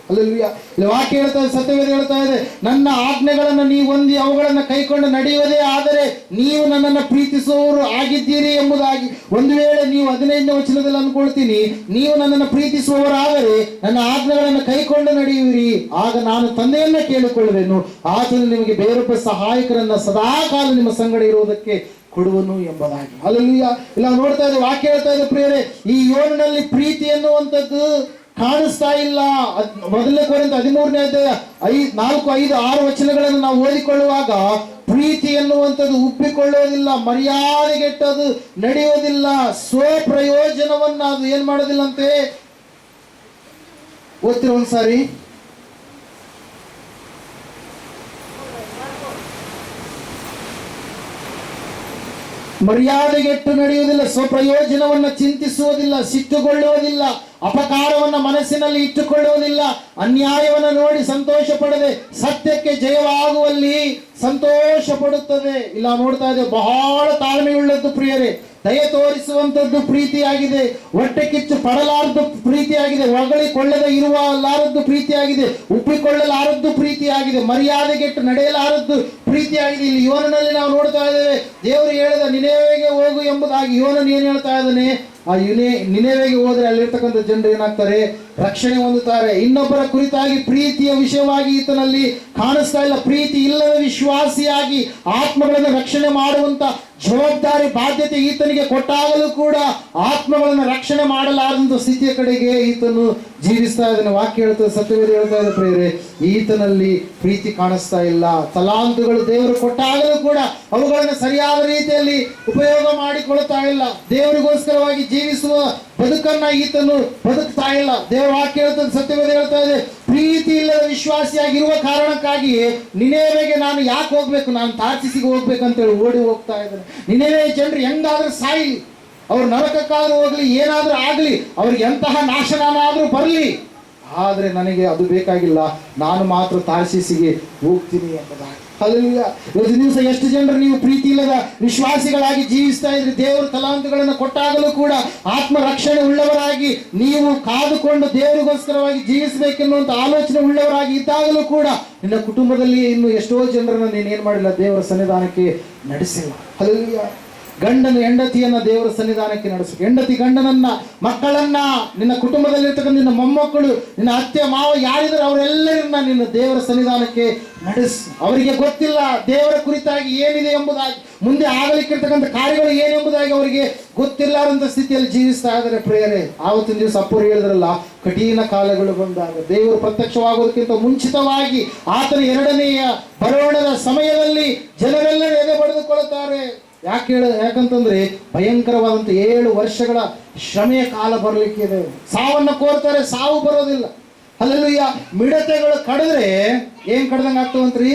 ಹಲ್ಲೆಲೂಯಾ. ಇಲ್ಲಿ ವಾಕ್ಯ ಹೇಳ್ತಾ ಇದೆ, ಸತ್ಯವೇದ ಹೇಳ್ತಾ ಇದೆ, ನನ್ನ ಆಜ್ಞೆಗಳನ್ನು ನೀವು ಹೊಂದಿ ಅವುಗಳನ್ನು ಕೈಕೊಂಡು ನಡೆಯುವುದೇ ಆದರೆ ನೀವು ನನ್ನನ್ನು ಪ್ರೀತಿಸುವವರು ಆಗಿದ್ದೀರಿ ಎಂಬುದಾಗಿ. ಒಂದು ವೇಳೆ ನೀವು 15ನೇ ವಚನದಲ್ಲಿ ಅಂದ್ಕೊಳ್ತೀನಿ, ನೀವು ನನ್ನನ್ನು ಪ್ರೀತಿಸುವವರಾದರೆ ನನ್ನ ಆಜ್ಞೆಗಳನ್ನು ಕೈಕೊಂಡು ನಡೆಯುವಿರಿ, ಆಗ ನಾನು ತಂದೆಯನ್ನ ಕೇಳಿಕೊಳ್ಳುವೆನು, ಆತನು ನಿಮಗೆ ಬೇರೊಬ್ಬ ಸಹಾಯಕರನ್ನ ಸದಾಕಾಲ ನಿಮ್ಮ ಸಂಗಡ ಇರುವುದಕ್ಕೆ ಕೊಡುವನು ಎಂಬುದಾಗಿ. ಹಲ್ಲೆಲೂಯಾ. ಇಲ್ಲ ನೋಡ್ತಾ ಇದೆ, ವಾಕ್ಯ ಹೇಳ್ತಾ ಇದೆ ಪ್ರಿಯರೇ, ಈ ಯೋನನಲ್ಲಿ ಪ್ರೀತಿ ಎನ್ನುವಂಥದ್ದು ಕಾಣಿಸ್ತಾ ಇಲ್ಲ. 1 ಕೊರಿಂಥ 13ನೇ ಅಧ್ಯಾಯ 4, 5, 6 ವಚನಗಳನ್ನು ನಾವು ಓದಿಕೊಳ್ಳುವಾಗ ಪ್ರೀತಿ ಎನ್ನುವಂಥದ್ದು ಉಬ್ಬಿಕೊಳ್ಳೋದಿಲ್ಲ, ಮರ್ಯಾದೆಗೆಟ್ಟದು ನಡೆಯೋದಿಲ್ಲ, ಸ್ವಪ್ರಯೋಜನವನ್ನ ಅದು ಏನ್ ಮಾಡೋದಿಲ್ಲ ಅಂತೆ. ಓದ್ತಿರೋ ಒಂದ್ಸಾರಿ. ಮರ್ಯಾದೆಗೆಟ್ಟು ನಡೆಯುವುದಿಲ್ಲ, ಸ್ವಪ್ರಯೋಜನವನ್ನ ಚಿಂತಿಸುವುದಿಲ್ಲ, ಸಿಟ್ಟುಗೊಳ್ಳುವುದಿಲ್ಲ, ಅಪಕಾರವನ್ನ ಮನಸ್ಸಿನಲ್ಲಿ ಇಟ್ಟುಕೊಳ್ಳುವುದಿಲ್ಲ, ಅನ್ಯಾಯವನ್ನು ನೋಡಿ ಸಂತೋಷ ಪಡದೆ ಸತ್ಯಕ್ಕೆ ಜಯವಾಗುವಲ್ಲಿ ಸಂತೋಷ ಪಡುತ್ತದೆ. ಇಲ್ಲ ನೋಡ್ತಾ ಇದೆ, ಬಹಳ ತಾಳ್ಮೆಯುಳ್ಳದ್ದು ಪ್ರಿಯರೇ, ದಯ ತೋರಿಸುವಂತದ್ದು ಪ್ರೀತಿಯಾಗಿದೆ, ಹೊಟ್ಟೆ ಕಿಚ್ಚು ಪಡಲಾರದ್ದು ಪ್ರೀತಿಯಾಗಿದೆ, ಹೊಗಳಿಕೊಳ್ಳದೆ ಇರುವಲಾರದ್ದು ಪ್ರೀತಿಯಾಗಿದೆ, ಉಪ್ಪಿಕೊಳ್ಳಲಾರದ್ದು ಪ್ರಿಯಾಗಿದೆ, ಮರ್ಯಾದೆಗೆಟ್ಟು ನಡೆಯಲಾರದ್ದು ಪ್ರೀತಿಯಾಗಿದೆ. ಇಲ್ಲಿ ಯೋನನಲ್ಲಿ ನಾವು ನೋಡ್ತಾ ಇದ್ದೇವೆ, ದೇವರು ಹೇಳಿದ ನಿನೆವೆಗೆ ಹೋಗು ಎಂಬುದಾಗಿ. ಯೋನನ್ ಏನ್ ಹೇಳ್ತಾ ಇದ್ದಾನೆ? ಆ ನಿನೆವೆಗೆ ಹೋದ್ರೆ ಅಲ್ಲಿರ್ತಕ್ಕಂಥ ಜನರು ಏನಾಗ್ತಾರೆ? ರಕ್ಷಣೆ ಹೊಂದುತ್ತಾರೆ. ಇನ್ನೊಬ್ಬರ ಕುರಿತಾಗಿ ಪ್ರೀತಿಯ ವಿಷಯವಾಗಿ ಈತನಲ್ಲಿ ಕಾಣಿಸ್ತಾ ಇಲ್ಲ. ಪ್ರೀತಿ ಇಲ್ಲದ ವಿಶ್ವಾಸಿಯಾಗಿ ಆತ್ಮಗಳನ್ನು ರಕ್ಷಣೆ ಮಾಡುವಂತ ಜವಾಬ್ದಾರಿ ಬಾಧ್ಯತೆ ಈತನಿಗೆ ಕೊಟ್ಟಾಗಲೂ ಕೂಡ ಆತ್ಮಗಳನ್ನು ರಕ್ಷಣೆ ಮಾಡಲಾರದಂತ ಸ್ಥಿತಿಯ ಕಡೆಗೆ ಈತನು ಜೀವಿಸ್ತಾ ಇದ್ದಾನೆ. ವಾಕ್ಯ ಹೇಳ್ತದೆ, ಸತ್ಯವೇದ ಹೇಳ್ತಾ ಇದೆ ಪ್ರಿಯರೇ, ಈತನಲ್ಲಿ ಪ್ರೀತಿ ಕಾಣಿಸ್ತಾ ಇಲ್ಲ. ತಲಾಂತುಗಳು ದೇವರು ಕೊಟ್ಟಾಗಲೂ ಕೂಡ ಅವುಗಳನ್ನು ಸರಿಯಾದ ರೀತಿಯಲ್ಲಿ ಉಪಯೋಗ ಮಾಡಿಕೊಳ್ತಾ ಇಲ್ಲ. ದೇವರಿಗೋಸ್ಕರವಾಗಿ ಜೀವಿಸುವ ಬದುಕನ್ನ ಈತನು ಬದುಕ್ತಾ ಇಲ್ಲ. ದೇವರ ವಾಕ್ಯ ಹೇಳ್ತದೆ, ಸತ್ಯವೇದ ಹೇಳ್ತಾ ಇದೆ, ಪ್ರೀತಿ ಇಲ್ಲದ ವಿಶ್ವಾಸಿಯಾಗಿರುವ ಕಾರಣಕ್ಕಾಗಿ ನಿನೆವೆಗೆ ನಾನು ಯಾಕೆ ಹೋಗ್ಬೇಕು, ನಾನು ತಾರ್ಸಿಸಿಗೆ ಹೋಗ್ಬೇಕಂತೇಳಿ ಓಡಿ ಹೋಗ್ತಾ ಇದ್ದಾನೆ. ನಿನೆವೆ ಜನರು ಹೆಂಗಾದ್ರೂ ಸಾಯಿ, ಅವ್ರು ನರಕಕ್ಕಾದ್ರೂ ಹೋಗ್ಲಿ, ಏನಾದ್ರೂ ಆಗ್ಲಿ, ಅವ್ರಿಗೆ ಎಂತಹ ನಾಶನಾದ್ರೂ ಬರಲಿ, ಆದ್ರೆ ನನಗೆ ಅದು ಬೇಕಾಗಿಲ್ಲ, ನಾನು ಮಾತ್ರ ತಾರ್ಸಿಸಿಗೆ ಹೋಗ್ತೀನಿ ಎಂಬುದಾಗಿ. ಹಲ್ಲೆಲೂಯಾ. ಇವತ್ತು ದಿವಸ ಎಷ್ಟು ಜನರು ನೀವು ಪ್ರೀತಿ ಇಲ್ಲದ ವಿಶ್ವಾಸಿಗಳಾಗಿ ಜೀವಿಸ್ತಾ ಇದ್ರಿ. ದೇವರು ತಲಾಂತುಗಳನ್ನು ಕೊಟ್ಟಾಗಲೂ ಕೂಡ ಆತ್ಮ ರಕ್ಷಣೆ ಉಳ್ಳವರಾಗಿ ನೀವು ಕಾದುಕೊಂಡು ದೇವರಿಗೋಸ್ಕರವಾಗಿ ಜೀವಿಸಬೇಕೆನ್ನುವಂತ ಆಲೋಚನೆ ಉಳ್ಳವರಾಗಿ ಇದ್ದಾಗಲೂ ಕೂಡ ನಿನ್ನ ಕುಟುಂಬದಲ್ಲಿ ಇನ್ನು ಎಷ್ಟೋ ಜನರನ್ನ ನೀನೇನ್ ಮಾಡಿಲ್ಲ, ದೇವರ ಸನ್ನಿಧಾನಕ್ಕೆ ನಡೆಸಿಲ್ಲ. ಹಲ್ಲೆಲೂಯಾ. ಗಂಡನು ಹೆಂಡತಿಯನ್ನ ದೇವರ ಸನ್ನಿಧಾನಕ್ಕೆ ನಡೆಸಬೇಕು, ಹೆಂಡತಿ ಗಂಡನನ್ನ, ಮಕ್ಕಳನ್ನ, ನಿನ್ನ ಕುಟುಂಬದಲ್ಲಿರ್ತಕ್ಕಂಥ ನಿನ್ನ ಮೊಮ್ಮಕ್ಕಳು, ನಿನ್ನ ಅತ್ತೆ ಮಾವ ಯಾರಿದ್ರೆ ಅವರೆಲ್ಲರನ್ನ ನಿನ್ನ ದೇವರ ಸನ್ನಿಧಾನಕ್ಕೆ ನಡೆಸು. ಅವರಿಗೆ ಗೊತ್ತಿಲ್ಲ ದೇವರ ಕುರಿತಾಗಿ ಏನಿದೆ ಎಂಬುದಾಗಿ, ಮುಂದೆ ಆಗಲಿಕ್ಕಿರ್ತಕ್ಕಂಥ ಕಾರ್ಯಗಳು ಏನೆಂಬುದಾಗಿ ಅವರಿಗೆ ಗೊತ್ತಿಲ್ಲಾರಂತ ಸ್ಥಿತಿಯಲ್ಲಿ ಜೀವಿಸ್ತಾ ಇದ್ದಾರೆ ಪ್ರಿಯರೇ. ಆವತ್ತಿನ ದಿವಸ ಅಪ್ಪರು ಹೇಳಿದ್ರಲ್ಲ, ಕಠಿಣ ಕಾಲಗಳು ಬಂದಾಗ ದೇವರು ಪ್ರತ್ಯಕ್ಷವಾಗೋದಕ್ಕಿಂತ ಮುಂಚಿತವಾಗಿ ಆತನ 2ನೆಯ ಬರೋಣದ ಸಮಯದಲ್ಲಿ ಜನರೆಲ್ಲರೂ ಎದೆ ಬಡಿದುಕೊಳ್ಳುತ್ತಾರೆ. ಯಾಕಂತಂದ್ರೆ ಭಯಂಕರವಾದಂತ 7 ವರ್ಷಗಳ ಶ್ರಮೆಯ ಕಾಲ ಬರಲಿಕ್ಕಿದೆ. ಸಾವನ್ನ ಕೋರ್ತಾರೆ, ಸಾವು ಬರೋದಿಲ್ಲ. ಹಲ್ಲೆಲೂಯಾ. ಮಿಡತೆಗಳು ಕಡಿದ್ರೆ ಏನ್ ಕಡ್ದಂಗ ಆಗ್ತವಂತ್ರಿ?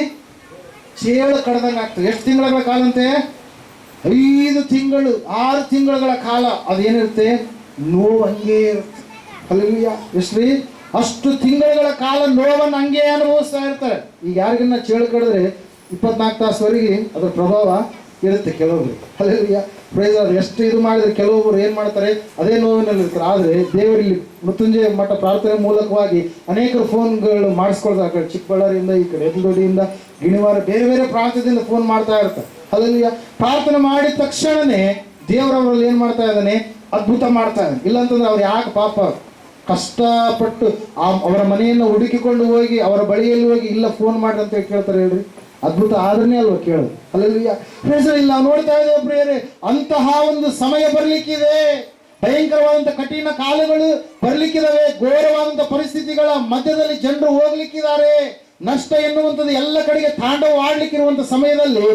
ಚೇಳು ಕಡ್ದಂಗ ಆಗ್ತದೆ. ಎಷ್ಟು ತಿಂಗಳ ಕಾಲ ಅಂತೆ? 5 ತಿಂಗಳು 6 ತಿಂಗಳ ಕಾಲ ಅದೇನಿರುತ್ತೆ, ನೋವು ಹಂಗೆ ಇರುತ್ತೆ. ಹಲ್ಲೆಲೂಯಾ. ಎಷ್ಟ್ರಿ? ಅಷ್ಟು ತಿಂಗಳ ಕಾಲ ನೋವನ್ನು ಹಂಗೆ ಅನುಭವಿಸ್ತಾ ಇರ್ತಾರೆ. ಈಗ ಯಾರಿಗನ್ನ ಚೇಳು ಕಡಿದ್ರೆ 24 ತಾಸುವರೆಗೆ ಅದರ ಪ್ರಭಾವ ಇರುತ್ತೆ ಕೆಲವೊಬ್ರು. ಹಲ್ಲೆಲೂಯಾ. Praise Lord. ಎಷ್ಟು ಇದು ಮಾಡಿದ್ರೆ ಕೆಲವೊಬ್ಬರು ಏನ್ ಮಾಡ್ತಾರೆ, ಅದೇ ನೋವಿನಲ್ಲಿ ಇರ್ತಾರೆ. ಆದ್ರೆ ದೇವರಲ್ಲಿ ಮೃತ್ಯುಂಜಯ ಮಠ ಪ್ರಾರ್ಥನೆ ಮೂಲಕವಾಗಿ ಅನೇಕರು ಫೋನ್ಗಳು ಮಾಡಿಸ್ಕೊಳ್ತಾರೆ. ಆ ಕಡೆ ಚಿಕ್ಕಬಳ್ಳಾರಿಯಿಂದ, ಈ ಕಡೆ ಎಲ್ದೊಡ್ಡಿಯಿಂದ, ಗಿಣಿವಾರ, ಬೇರೆ ಬೇರೆ ಪ್ರಾಂತ್ಯದಿಂದ ಫೋನ್ ಮಾಡ್ತಾ ಇರ್ತಾರೆ. ಹಲ್ಲೆಲೂಯಾ. ಪ್ರಾರ್ಥನೆ ಮಾಡಿದ ತಕ್ಷಣನೇ ದೇವರವರಲ್ಲಿ ಏನ್ ಮಾಡ್ತಾ ಇದ್ದಾನೆ, ಅದ್ಭುತ ಮಾಡ್ತಾ ಇದ್ದಾನೆ. ಇಲ್ಲಾಂತಂದ್ರೆ ಅವ್ರು ಯಾಕೆ ಪಾಪ ಕಷ್ಟಪಟ್ಟು ಅವರ ಮನೆಯನ್ನು ಹುಡುಕಿಕೊಂಡು ಹೋಗಿ ಅವರ ಬಳಿಯಲ್ಲಿ ಹೋಗಿ ಇಲ್ಲ ಫೋನ್ ಮಾಡಿ ಅಂತ ಕೇಳ್ತಾರೆ ಹೇಳ್ರಿ? ಅದ್ಭುತ ಆದ್ರನೇ ಅಲ್ವಾ ಕೇಳೋದು. ಹಲ್ಲೆಲೂಯಾ. ಇಲ್ಲ ನೋಡ್ತಾ ಇದ್ದೇವೆ ಪ್ರಿಯರೇ, ಅಂತಹ ಒಂದು ಸಮಯ ಬರ್ಲಿಕ್ಕಿದೆ. ಭಯಂಕರವಾದಂತ ಕಠಿಣ ಕಾಲಗಳು ಬರ್ಲಿಕ್ಕಿದಾವೆ. ಘೋರವಾದಂತ ಪರಿಸ್ಥಿತಿಗಳ ಮಧ್ಯದಲ್ಲಿ ಜನರು ಹೋಗ್ಲಿಕ್ಕಿದ್ದಾರೆ. ನಷ್ಟ ಎನ್ನುವಂಥದ್ದು ಎಲ್ಲ ಕಡೆಗೆ ತಾಂಡವ ಆಡ್ಲಿಕ್ಕಿರುವಂತ ಸಮಯದಲ್ಲಿ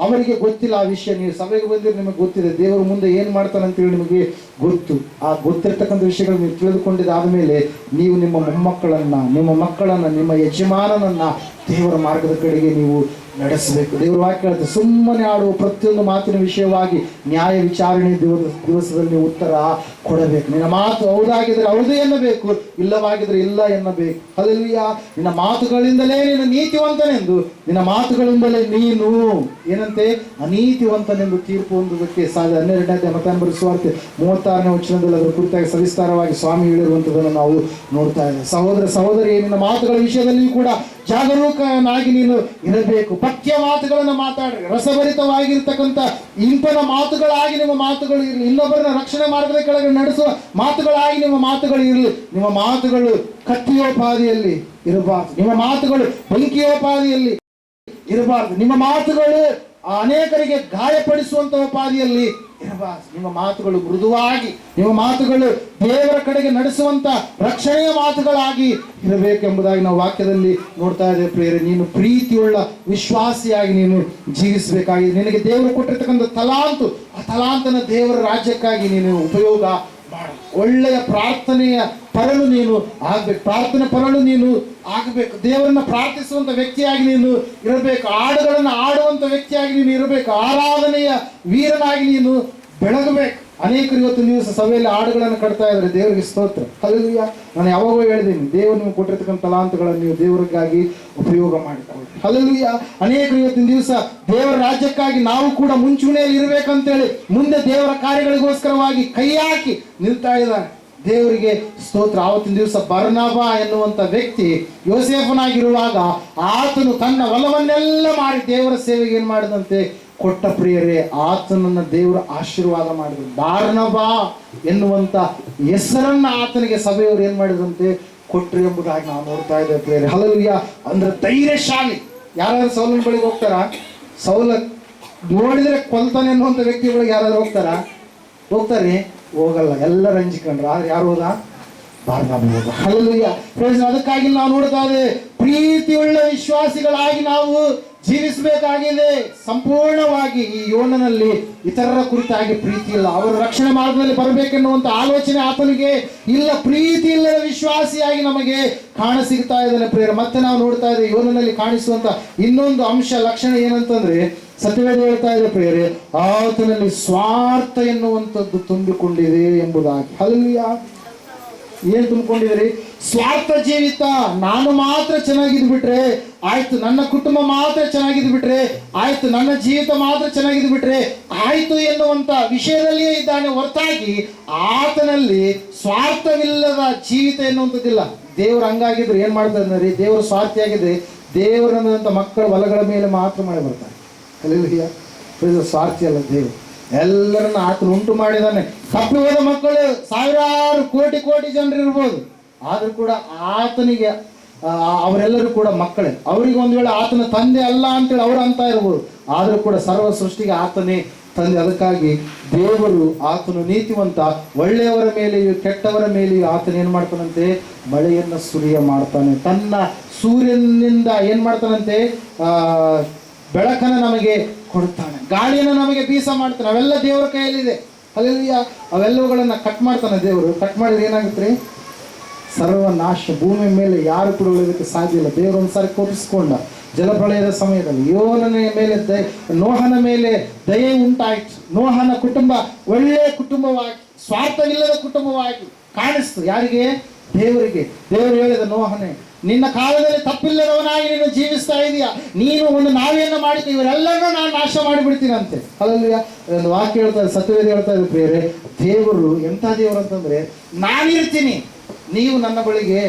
ಅವರಿಗೆ ಗೊತ್ತಿಲ್ಲ ಆ ವಿಷಯ. ನೀವು ಸಭೆಗೆ ಬಂದಿರೋ ನಿಮಗೆ ಗೊತ್ತಿದೆ, ದೇವರು ಮುಂದೆ ಏನು ಮಾಡ್ತಾನೆ ಅಂತೇಳಿ ನಿಮಗೆ ಗೊತ್ತು. ಆ ಗೊತ್ತಿರ್ತಕ್ಕಂಥ ವಿಷಯಗಳು ನೀವು ತಿಳಿದುಕೊಂಡಿದ್ದಾದ ಮೇಲೆ ನೀವು ನಿಮ್ಮ ಮೊಮ್ಮಕ್ಕಳನ್ನ, ನಿಮ್ಮ ಮಕ್ಕಳನ್ನ, ನಿಮ್ಮ ಯಜಮಾನನನ್ನ ದೇವರ ಮಾರ್ಗದ ಕಡೆಗೆ ನೀವು ನಡೆಸಬೇಕು. ದೇವರು ವಾಕ್ಯ ಹೇಳುತ್ತೆ, ಸುಮ್ಮನೆ ಆಡುವ ಪ್ರತಿಯೊಂದು ಮಾತಿನ ವಿಷಯವಾಗಿ ನ್ಯಾಯ ವಿಚಾರಣೆ ದಿವಸದಲ್ಲಿ ನೀವು ಉತ್ತರ ಕೊಡಬೇಕು. ನಿನ್ನ ಮಾತು ಹೌದಾಗಿದ್ರೆ ಹೌದು ಎನ್ನಬೇಕು, ಇಲ್ಲವಾಗಿದ್ರೆ ಇಲ್ಲ ಎನ್ನಬೇಕು. ಹಲ್ಲೆಲೂಯಾ. ನಿನ್ನ ಮಾತುಗಳಿಂದಲೇ ನೀನು ನೀತಿವಂತನೆಂದು, ನಿನ್ನ ಮಾತುಗಳಿಂದಲೇ ನೀನು ಏನಂತೆ ಅನೀತಿವಂತನೆಂದು ತೀರ್ಪು ಹೊಂದುವುದಕ್ಕೆ ಸಾಧ್ಯ. 12ನೇ ಮತ್ತಾಯನ ಸುವಾರ್ತೆ 36ನೇ ವಚನದಲ್ಲಿ ಅದರ ಕುರಿತಾಗಿ ಸವಿಸ್ತಾರವಾಗಿ ಸ್ವಾಮಿ ಹೇಳಿರುವಂಥದ್ದನ್ನು ನಾವು ನೋಡ್ತಾ ಇದ್ದೇವೆ. ಸಹೋದರ ಸಹೋದರಿ, ನಿನ್ನ ಮಾತುಗಳ ವಿಷಯದಲ್ಲಿಯೂ ಕೂಡ ಜಾಗರೂಕನಾಗಿ ನೀನು ಇರಬೇಕು. ಪಥ್ಯ ಮಾತುಗಳನ್ನು ಮಾತಾಡ್ರಿ, ರಸಭರಿತವಾಗಿರ್ತಕ್ಕಂಥ ಇಂಪನ ಮಾತುಗಳಾಗಿ ನಿಮ್ಮ ಮಾತುಗಳು ಇರಲಿ. ಇನ್ನೊಬ್ಬರನ್ನ ರಕ್ಷಣೆ ಮಾರ್ಗದ ಕೆಳಗೆ ನಡೆಸುವ ಮಾತುಗಳಾಗಿ ನಿಮ್ಮ ಮಾತುಗಳು ಇರಲಿ. ನಿಮ್ಮ ಮಾತುಗಳು ಕತ್ತಿಯೋಪಾದಿಯಲ್ಲಿ ಇರಬಾರ್ದು. ನಿಮ್ಮ ಮಾತುಗಳು ಬೆಂಕಿಯೋಪಾದಿಯಲ್ಲಿ ಇರಬಾರ್ದು. ನಿಮ್ಮ ಮಾತುಗಳು ಅನೇಕರಿಗೆ ಗಾಯಪಡಿಸುವಂತ ಉಪಾದಿಯಲ್ಲಿ ಇರಬಾರ್ದು. ನಿಮ್ಮ ಮಾತುಗಳು ಮೃದುವಾಗಿ, ನಿಮ್ಮ ಮಾತುಗಳು ದೇವರ ಕಡೆಗೆ ನಡೆಸುವಂತ ರಕ್ಷಣೆಯ ಮಾತುಗಳಾಗಿ ಇರಬೇಕೆಂಬುದಾಗಿ ನಾವು ವಾಕ್ಯದಲ್ಲಿ ನೋಡ್ತಾ ಇದ್ದೇವೆ. ಪ್ರಿಯರೇ, ನೀನು ಪ್ರೀತಿಯುಳ್ಳ ವಿಶ್ವಾಸಿಯಾಗಿ ನೀನು ಜೀವಿಸಬೇಕಾಗಿದೆ. ನಿನಗೆ ದೇವರು ಕೊಟ್ಟಿರ್ತಕ್ಕಂಥ ತಲಾಂತು, ಆ ತಲಾಂತನ ದೇವರ ರಾಜ್ಯಕ್ಕಾಗಿ ನೀನು ಉಪಯೋಗ ಮಾಡ. ಒಳ್ಳೆಯ ಪ್ರಾರ್ಥನೆಯ ಪರಲು ನೀನು ಆಗ್ಬೇಕು. ಪ್ರಾರ್ಥನೆ ಪರಲು ನೀನು ಆಗಬೇಕು. ದೇವರನ್ನ ಪ್ರಾರ್ಥಿಸುವಂತ ವ್ಯಕ್ತಿಯಾಗಿ ನೀನು ಇರಬೇಕು. ಹಾಡುಗಳನ್ನು ಆಡುವಂತ ವ್ಯಕ್ತಿಯಾಗಿ ನೀನು ಇರಬೇಕು. ಆರಾಧನೆಯ ವೀರನಾಗಿ ನೀನು ಬೆಳಗಬೇಕು. ಅನೇಕರು ಇವತ್ತಿನ ದಿವಸ ಸಭೆಯಲ್ಲಿ ಹಾಡುಗಳನ್ನು ಕಟ್ತಾ ಇದ್ದಾರೆ. ದೇವರಿಗೆ ಸ್ತೋತ್ರ. ಹಲ್ಲೆಲೂಯಾ. ನಾನು ಯಾವಾಗೋ ಹೇಳಿದ್ದೀನಿ, ದೇವರು ನಿಮ್ಗೆ ಕೊಟ್ಟಿರ್ತಕ್ಕಂಥ ತಲಾಂತುಗಳನ್ನು ನೀವು ದೇವರಿಗಾಗಿ ಉಪಯೋಗ ಮಾಡಿಕೊಳ್ಳಿ. ಹಲ್ಲೆಲೂಯಾ. ಅನೇಕರು ಇವತ್ತಿನ ದಿವಸ ದೇವರ ರಾಜ್ಯಕ್ಕಾಗಿ ನಾವು ಕೂಡ ಮುಂಚೂಣಿಯಲ್ಲಿ ಇರಬೇಕಂತೇಳಿ ಮುಂದೆ ದೇವರ ಕಾರ್ಯಗಳಿಗೋಸ್ಕರವಾಗಿ ಕೈ ಹಾಕಿ ನಿಲ್ತಾ ಇದ್ದಾರೆ. ದೇವರಿಗೆ ಸ್ತೋತ್ರ. ಆವತ್ತಿನ ದಿವಸ ಬರ್ನಬ ಎನ್ನುವಂತ ವ್ಯಕ್ತಿ ಯೋಸೇಫನಾಗಿರುವಾಗ ಆತನು ತನ್ನ ಹೊಲವನ್ನೆಲ್ಲ ಮಾರಿ ದೇವರ ಸೇವೆಗೆ ಏನ್ ಮಾಡಿದಂತೆ ಕೊಟ್ಟ. ಪ್ರಿಯರೇ, ಆತನನ್ನ ದೇವರ ಆಶೀರ್ವಾದ ಮಾಡಿದ್ರು. ಬಾರ್ನಬ ಎನ್ನುವಂತ ಹೆಸರನ್ನ ಆತನಿಗೆ ಸಭೆಯವರು ಏನ್ ಮಾಡಿದಂತೆ ಕೊಟ್ರು ಎಂಬುದಾಗಿ ನಾವು ನೋಡ್ತಾ ಇದ್ದೇವೆ. ಪ್ರಿಯರೇ, ಹಲ್ಲೆಲೂಯಾ. ಅಂದ್ರೆ ಧೈರ್ಯಶಾಲಿ. ಯಾರಾದ್ರೂ ಸೌಲನ ಬಳಿಗೆ ಹೋಗ್ತಾರ? ಸೌಲ ನೋಡಿದ್ರೆ ಕೊಲ್ತಾನೆ ಅನ್ನುವಂಥ ವ್ಯಕ್ತಿಗಳಿಗೆ ಯಾರಾದ್ರೂ ಹೋಗ್ತಾರೆ? ಹೋಗಲ್ಲ. ಎಲ್ಲರೂ ಹಂಚಿಕೊಂಡ್ರು. ಆದ್ರೆ ಯಾರು ಹೋದ? ಬಾರ್ನಬ ಹೋದ. ಹಲ್ಲೆಲೂಯಾ. ಅದಕ್ಕಾಗಿ ನಾವು ನೋಡ್ತಾ ಇದ್ದೇವೆ, ಪ್ರೀತಿಯುಳ್ಳ ವಿಶ್ವಾಸಿಗಳಾಗಿ ನಾವು ಜೀವಿಸಬೇಕಾಗಿದೆ. ಸಂಪೂರ್ಣವಾಗಿ ಈ ಯೋನನಲ್ಲಿ ಇತರರ ಕುರಿತಾಗಿ ಪ್ರೀತಿ ಇಲ್ಲ. ಅವರು ರಕ್ಷಣೆ ಮಾರ್ಗದಲ್ಲಿ ಬರಬೇಕೆನ್ನುವಂತ ಆಲೋಚನೆ ಆತನಿಗೆ ಇಲ್ಲ. ಪ್ರೀತಿ ಇಲ್ಲದ ವಿಶ್ವಾಸಿಯಾಗಿ ನಮಗೆ ಕಾಣ ಸಿಗ್ತಾ ಇದ್ದಾನೆ. ಪ್ರಿಯರೇ, ಮತ್ತೆ ನಾವು ನೋಡ್ತಾ ಇದ್ದೇವೆ ಯೋನನಲ್ಲಿ ಕಾಣಿಸುವಂತ ಇನ್ನೊಂದು ಅಂಶ, ಲಕ್ಷಣ ಏನಂತಂದ್ರೆ, ಸತ್ಯವೇದ ಹೇಳ್ತಾ ಇದೆ ಪ್ರಿಯರೇ, ಆತನಲ್ಲಿ ಸ್ವಾರ್ಥ ಎನ್ನುವಂಥದ್ದು ತುಂಬಿಕೊಂಡಿದೆ ಎಂಬುದಾಗಿ. ಹಲ್ಲೆಲೂಯಾ. ಏನ್ ತುಂಬಿಕೊಂಡಿದ್ರಿ? ಸ್ವಾರ್ಥ ಜೀವಿತ. ನಾನು ಮಾತ್ರ ಚೆನ್ನಾಗಿದ್ ಬಿಟ್ರೆ ಆಯ್ತು, ನನ್ನ ಕುಟುಂಬ ಮಾತ್ರ ಚೆನ್ನಾಗಿದ್ ಬಿಟ್ರೆ ಆಯ್ತು, ನನ್ನ ಜೀವಿತ ಮಾತ್ರ ಚೆನ್ನಾಗಿದ್ ಬಿಟ್ರೆ ಆಯ್ತು ಎನ್ನುವಂತ ವಿಷಯದಲ್ಲಿಯೇ ಇದ್ದಾನೆ ಹೊರತಾಗಿ ಆತನಲ್ಲಿ ಸ್ವಾರ್ಥವಿಲ್ಲದ ಜೀವಿತ ಎನ್ನುವಂಥದ್ದಿಲ್ಲ. ದೇವರು ಹಂಗಾಗಿದ್ರೆ ಏನ್ ಮಾಡ್ತಾರೆ? ದೇವರು ಸ್ವಾರ್ಥಿಯಾಗಿದ್ರೆ ದೇವರನ್ನಂತ ಮಕ್ಕಳ ಹೊಲಗಳ ಮೇಲೆ ಮಾತ್ರ ಮಳೆ ಬರ್ತಾರೆ. ಹಲ್ಲೆಲೂಯಾ. ಸ್ವಾರ್ಥಿ ಅಲ್ಲ ದೇವರು. ಎಲ್ಲರನ್ನ ಆತನು ಉಂಟು ಮಾಡಿದಾನೆ. ತಪ್ಪಿ ಹೋದ ಮಕ್ಕಳು ಸಾವಿರಾರು ಕೋಟಿ ಜನರು ಇರ್ಬೋದು. ಆದ್ರೂ ಕೂಡ ಆತನಿಗೆ ಅವರೆಲ್ಲರೂ ಕೂಡ ಮಕ್ಕಳೇ. ಅವರಿಗೆ ಒಂದು ವೇಳೆ ಆತನ ತಂದೆ ಅಲ್ಲ ಅಂತೇಳಿ ಅವರು ಅಂತ ಇರ್ಬೋದು. ಆದ್ರೂ ಕೂಡ ಸರ್ವ ಸೃಷ್ಟಿಗೆ ಆತನೇ ತಂದೆ. ಅದಕ್ಕಾಗಿ ದೇವರು ಆತನು ನೀತಿವಂತ. ಒಳ್ಳೆಯವರ ಮೇಲೆಯೂ ಕೆಟ್ಟವರ ಮೇಲೆಯೂ ಆತನ ಏನ್ ಮಾಡ್ತಾನಂತೆ? ಮಳೆಯನ್ನ ಸುರಿಯ ಮಾಡ್ತಾನೆ. ತನ್ನ ಸೂರ್ಯನಿಂದ ಏನ್ ಮಾಡ್ತಾನಂತೆ? ಬೆಳಕನ್ನು ನಮಗೆ ಕೊಡ್ತಾನೆ. ಗಾಳಿಯನ್ನು ನಮಗೆ ಬೀಸ ಮಾಡ್ತಾನೆ. ಅವೆಲ್ಲ ದೇವರ ಕೈಯಲ್ಲಿದೆ. ಹಲ್ಲೆಲೂಯಾ. ಅವೆಲ್ಲವುಗಳನ್ನ ಕಟ್ ಮಾಡ್ತಾನೆ ದೇವರು. ಕಟ್ ಮಾಡಿದ್ರೆ ಏನಾಗುತ್ತೆ? ಸರ್ವನಾಶ. ಭೂಮಿ ಮೇಲೆ ಯಾರು ಕೂಡ ಉಳಿಯೋದಕ್ಕೆ ಸಾಧ್ಯ ಇಲ್ಲ. ದೇವರು ಒಂದ್ಸಾರಿ ಕೋಪಿಸಿಕೊಂಡ ಜಲಪ್ರಳಯದ ಸಮಯದಲ್ಲಿ ಯೋನನ ಮೇಲೆ ನೋಹನ ಮೇಲೆ ದಯೆ ಉಂಟಾಯ್ತು. ನೋಹನ ಕುಟುಂಬ ಒಳ್ಳೆಯ ಕುಟುಂಬವಾಗಿ, ಸ್ವಾರ್ಥವಿಲ್ಲದ ಕುಟುಂಬವಾಗಿ ಕಾಣಿಸ್ತು. ಯಾರಿಗೆ? ದೇವರಿಗೆ. ದೇವರು ಹೇಳಿದ, ನೋಹನೇ, ನಿನ್ನ ಕಾಲದಲ್ಲಿ ತಪ್ಪಿಲ್ಲದವನಾಗಿ ನೀನು ಜೀವಿಸ್ತಾ ಇದೀಯಾ, ನೀನು ಒಂದು ನಾವೆಯನ್ನು ಮಾಡಿದ್ದು ಇವರೆಲ್ಲರನ್ನೂ ನಾನು ನಾಶ ಮಾಡಿಬಿಡ್ತೀನಂತೆ. ಅಲ್ಲಲ್ಯ ಒಂದು ವಾಕ್ಯ ಹೇಳ್ತಾ ಇದೆ, ಸತ್ಯವೇದ ಹೇಳ್ತಾ ಇದೆ ಪ್ರಿಯರೇ, ದೇವರು ಎಂಥ ದೇವರು ಅಂತಂದ್ರೆ, ನಾನಿರ್ತೀನಿ, ನೀವು ನನ್ನ ಬಳಿಗೆ